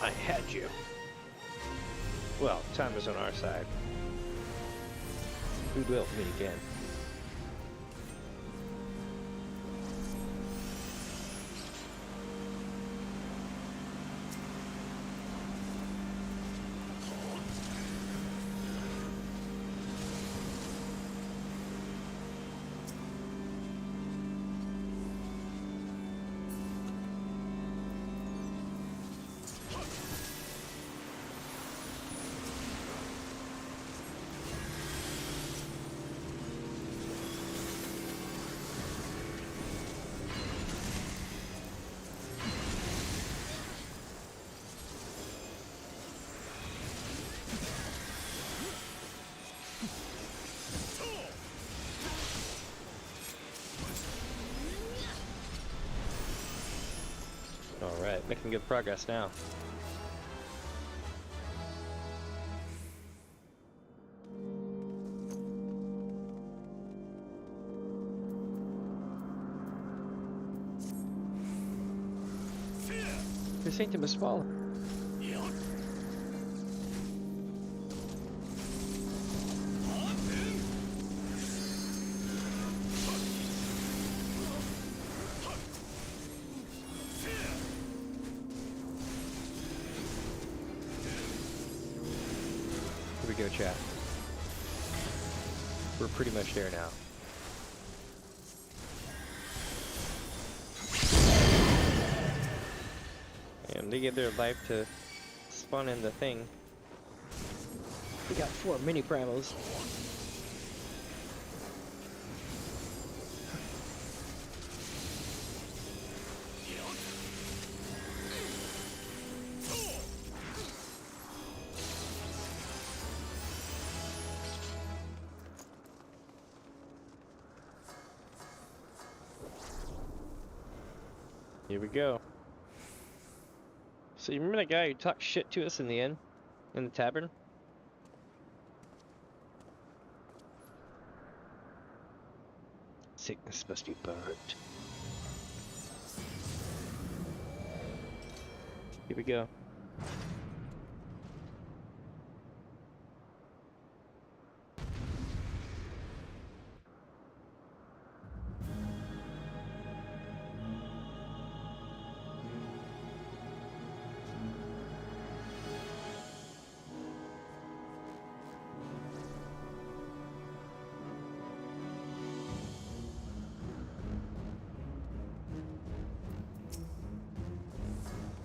S1: I had you. Well, time is on our side. We will meet again. Alright, making good progress now. This ain't the small. Here we go, chat. We're pretty much there now. And they get their life to spawn in the thing. We got 4 mini primals. Here we go. So you remember that guy who talked shit to us in the inn? In the tavern? Sickness must be burnt. Here we go.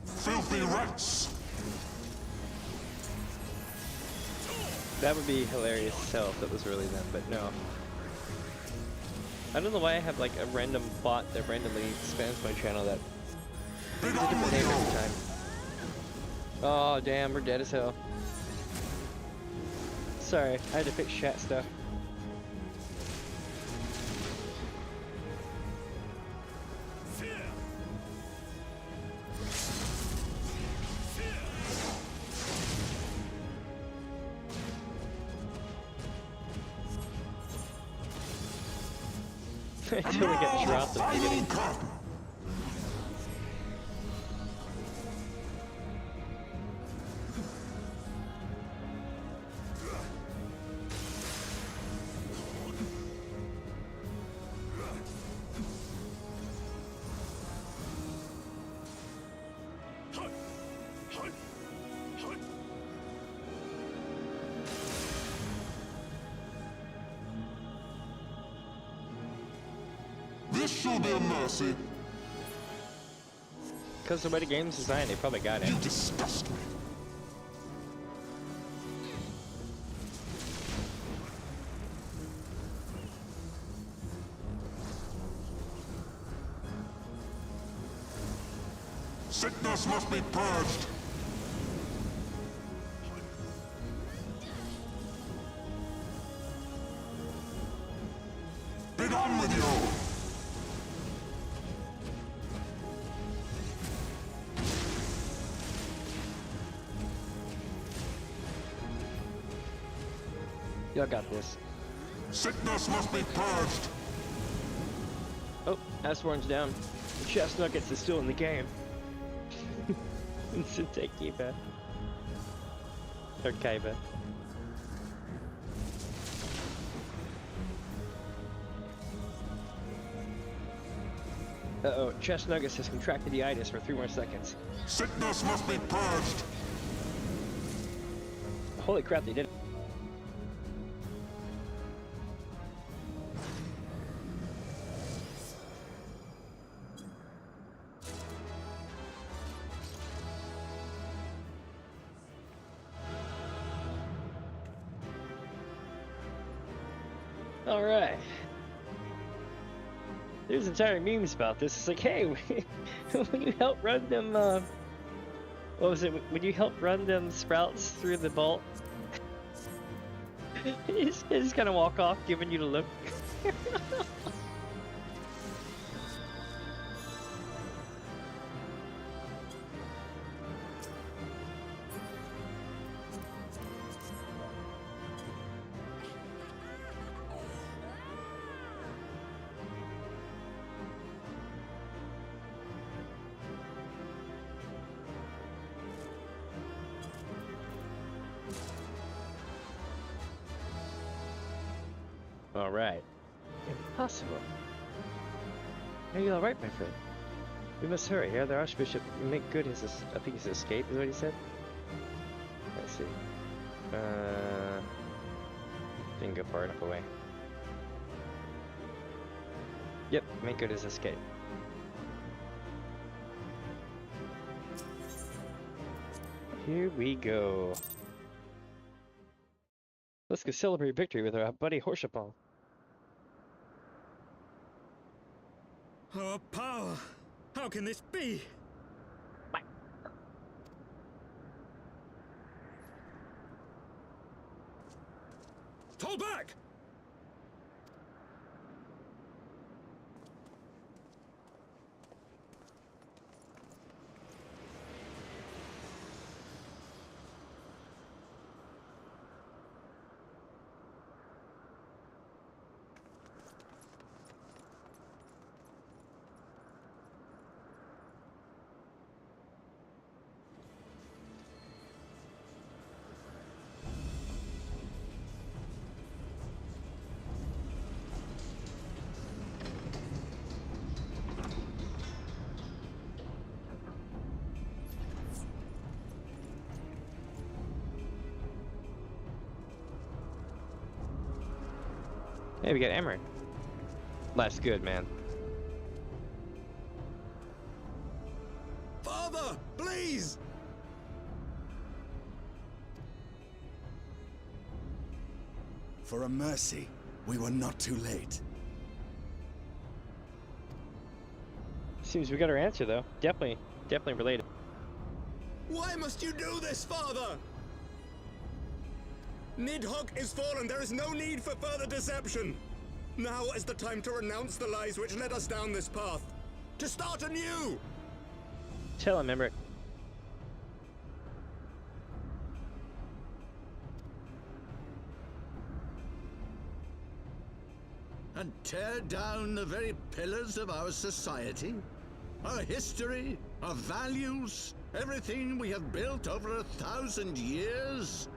S21: Filthy rats!
S1: That would be hilarious as hell if that was really them, but no. I don't know why I have like a random bot that randomly spams my channel that uses a different name every time. Oh damn, we're dead as hell. Sorry, I had to fix chat stuff. I totally get dropped at the beginning.
S21: This shall be a mercy.
S1: Because the way the game's designed, they probably got it.
S21: You disgust me. Sickness must be purged. Be gone with you.
S1: Y'all got this.
S21: Sickness must be purged.
S1: Oh, Aswarn's down. The chest nuggets is still in the game. Instant take Kiba. Or Kaiba. Uh-oh, chest nuggets has contracted the itis for 3 more seconds.
S21: Sickness must be purged.
S1: Holy crap, they did it. Alright. There's entire memes about this. It's like, hey, when you help run them, what was it? When you help run them sprouts through the vault, they just kind of walk off, giving you the look. Alright. Impossible. Are you alright, my friend? We must hurry. Here, the Archbishop make good his, I think his escape is what he said. Let's see. Didn't go far enough away. Yep, make good his escape. Here we go. Let's go celebrate victory with our buddy Horsepal.
S22: Our power! How can this be?
S5: Fall back!
S1: Hey, we got Emmerich. That's good, man.
S17: Father, please!
S2: For a mercy, we were not too late.
S1: Seems we got our answer, though. Definitely related.
S17: Why must you do this, Father? Nidhogg is fallen. There is no need for further deception. Now is the time to renounce the lies which led us down this path. To start anew!
S1: Tell him, Emmerich.
S15: And tear down the very pillars of our society? Our history, our values, everything we have built over 1,000 years?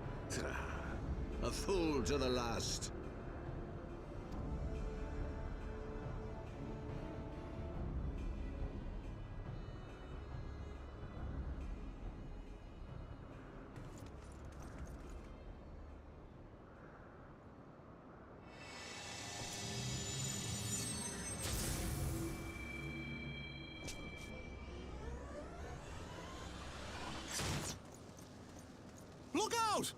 S15: A fool to the last.
S17: Look out!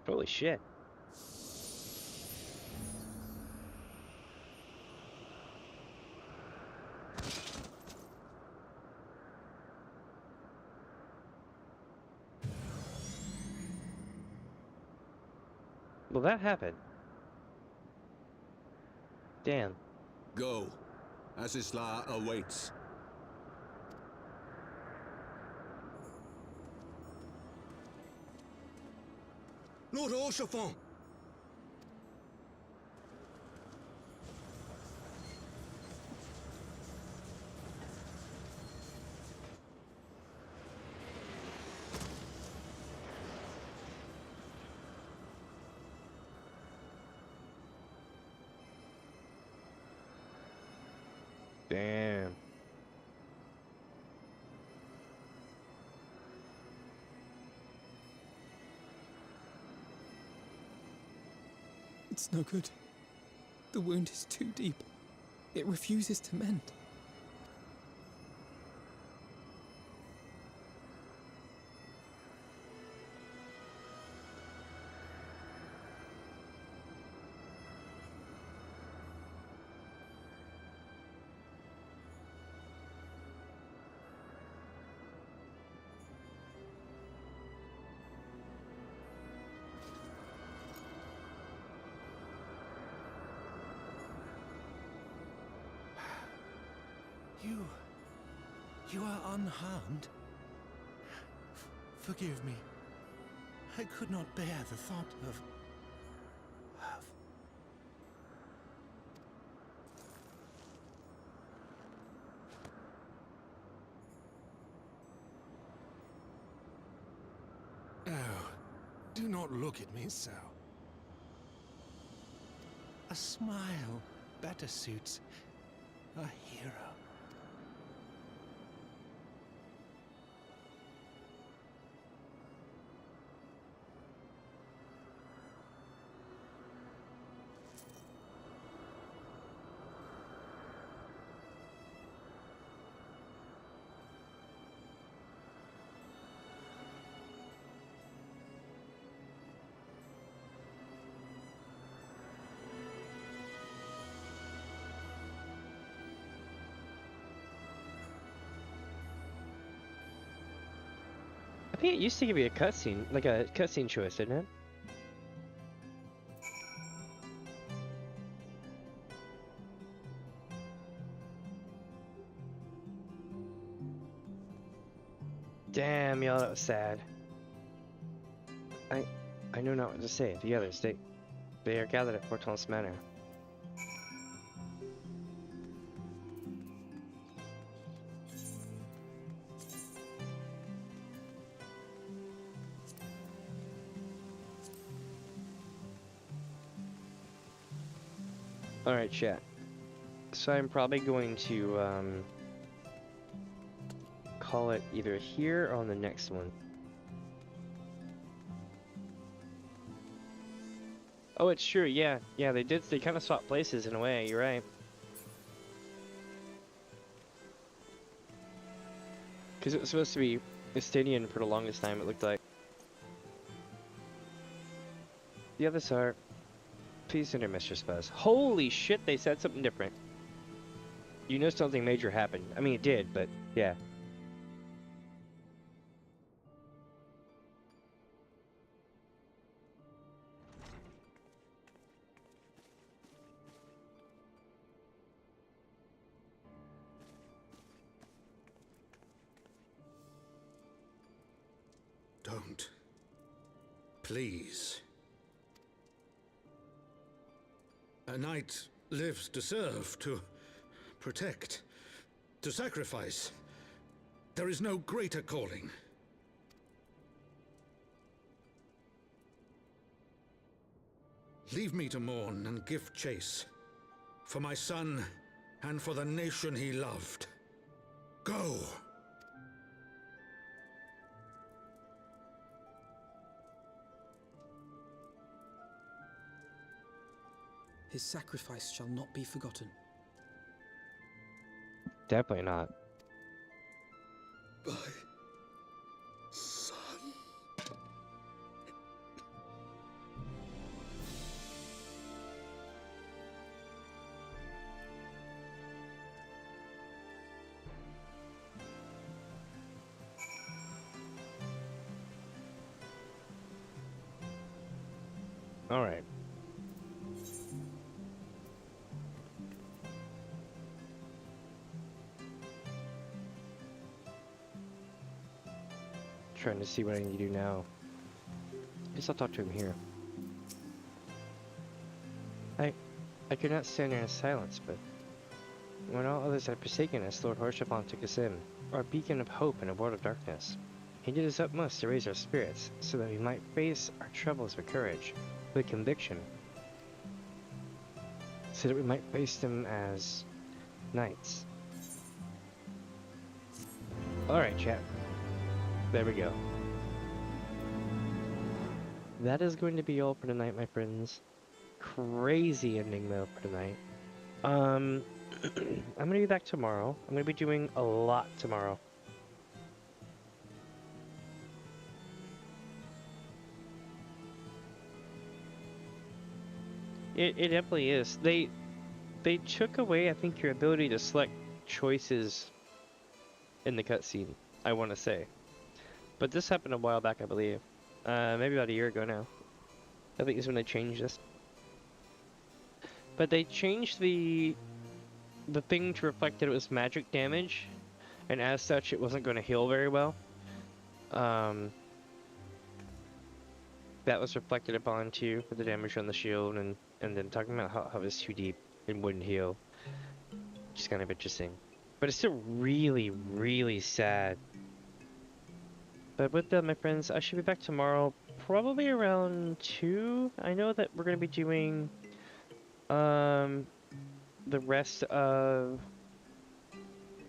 S1: Holy shit. Well, that happened. Damn.
S15: Go. Asisla awaits.
S17: Lord Orchefon!
S1: Damn.
S3: It's no good. The wound is too deep. It refuses to mend.
S16: You are unharmed? Forgive me. I could not bear the thought of... Oh, do not look at me so. A smile better suits a hero.
S1: I think it used to give you a cutscene, like a cutscene choice, didn't it? Damn, y'all, that was sad. I know not what to say. The others, they are gathered at Portals Manor. Alright, chat. So I'm probably going to call it either here or on the next one. Oh, it's true, yeah. Yeah, they kind of swapped places in a way, you're right. Because it was supposed to be Estinian for the longest time, it looked like. The others are... Please enter Mistress Buzz. Holy shit, they said something different. You know something major happened. I mean, it did, but yeah.
S8: Don't. Please. A knight lives to serve, to protect, to sacrifice. There is no greater calling. Leave me to mourn and give chase. For my son, and for the nation he loved. Go!
S3: His sacrifice shall not be forgotten.
S1: Definitely not.
S8: My son.
S1: All right. Trying to see what I need to do now. Guess I'll talk to him here. I could not stand there in silence, but when all others had forsaken us, Lord Horshavan took us in, our beacon of hope in a world of darkness. He did his utmost to raise our spirits, so that we might face our troubles with courage, with conviction, so that we might face them as knights. Alright, chat. There we go. That is going to be all for tonight, my friends. Crazy ending though for tonight. I'm gonna be back tomorrow. I'm gonna be doing a lot tomorrow. It definitely is. They took away, I think, your ability to select choices in the cutscene, I want to say. But this happened a while back, I believe. Maybe about a year ago now. I think is when they changed this. But they changed the thing to reflect that it was magic damage, and as such, it wasn't going to heal very well. That was reflected upon too for the damage on the shield, and then talking about how it was too deep and wouldn't heal. Just kind of interesting. But it's still really, really sad. But with that, my friends, I should be back tomorrow, probably around 2. I know that we're going to be doing the rest of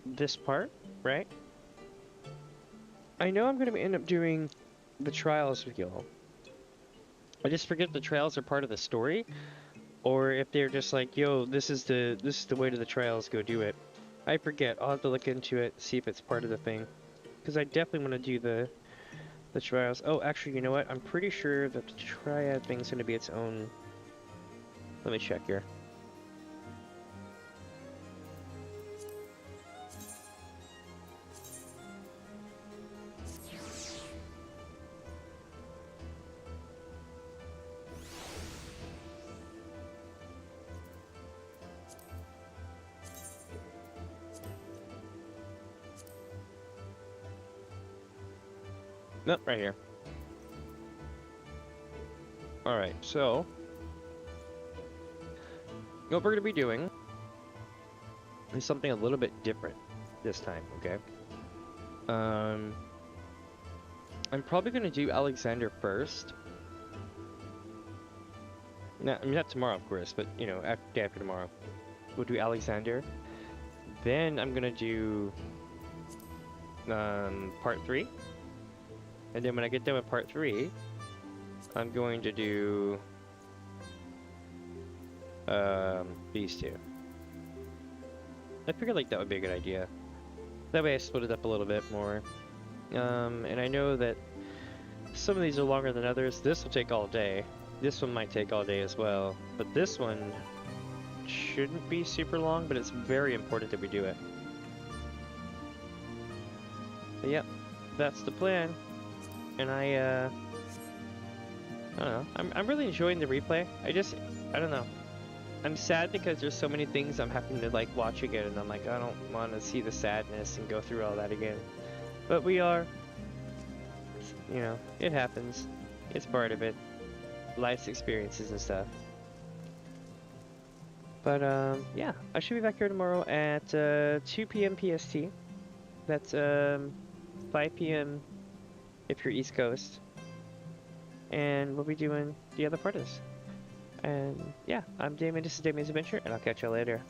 S1: this part, right? I know I'm going to end up doing the trials with y'all. I just forget the trials are part of the story, or if they're just like, yo, this is the way to the trials, go do it. I forget. I'll have to look into it, see if it's part of the thing, because I definitely want to do the trials. Oh, actually, you know what? I'm pretty sure that the triad thing's going to be its own. Let me check here. Nope, right here. Alright, so what we're going to be doing is something a little bit different this time, okay? I'm probably going to do Alexander first. No, I mean, not tomorrow, of course, but, you know, day after tomorrow. we'll do Alexander. Then I'm gonna do part 3. And then when I get done with part 3, I'm going to do these two. I figured like that would be a good idea. That way I split it up a little bit more. And I know that some of these are longer than others. This will take all day. This one might take all day as well. But this one shouldn't be super long, but it's very important that we do it. But yeah, that's the plan. And I don't know. I'm really enjoying the replay. I don't know. I'm sad because there's so many things I'm having to like watch again, and I'm like, I don't want to see the sadness and go through all that again. But we are. You know, it happens. It's part of it. Life's experiences and stuff. But yeah, I should be back here tomorrow at 2 p.m. PST. That's 5 p.m. if you're East Coast. And we'll be doing the other part of this. And yeah, I'm Damien, this is DamiensAdventure, and I'll catch you later.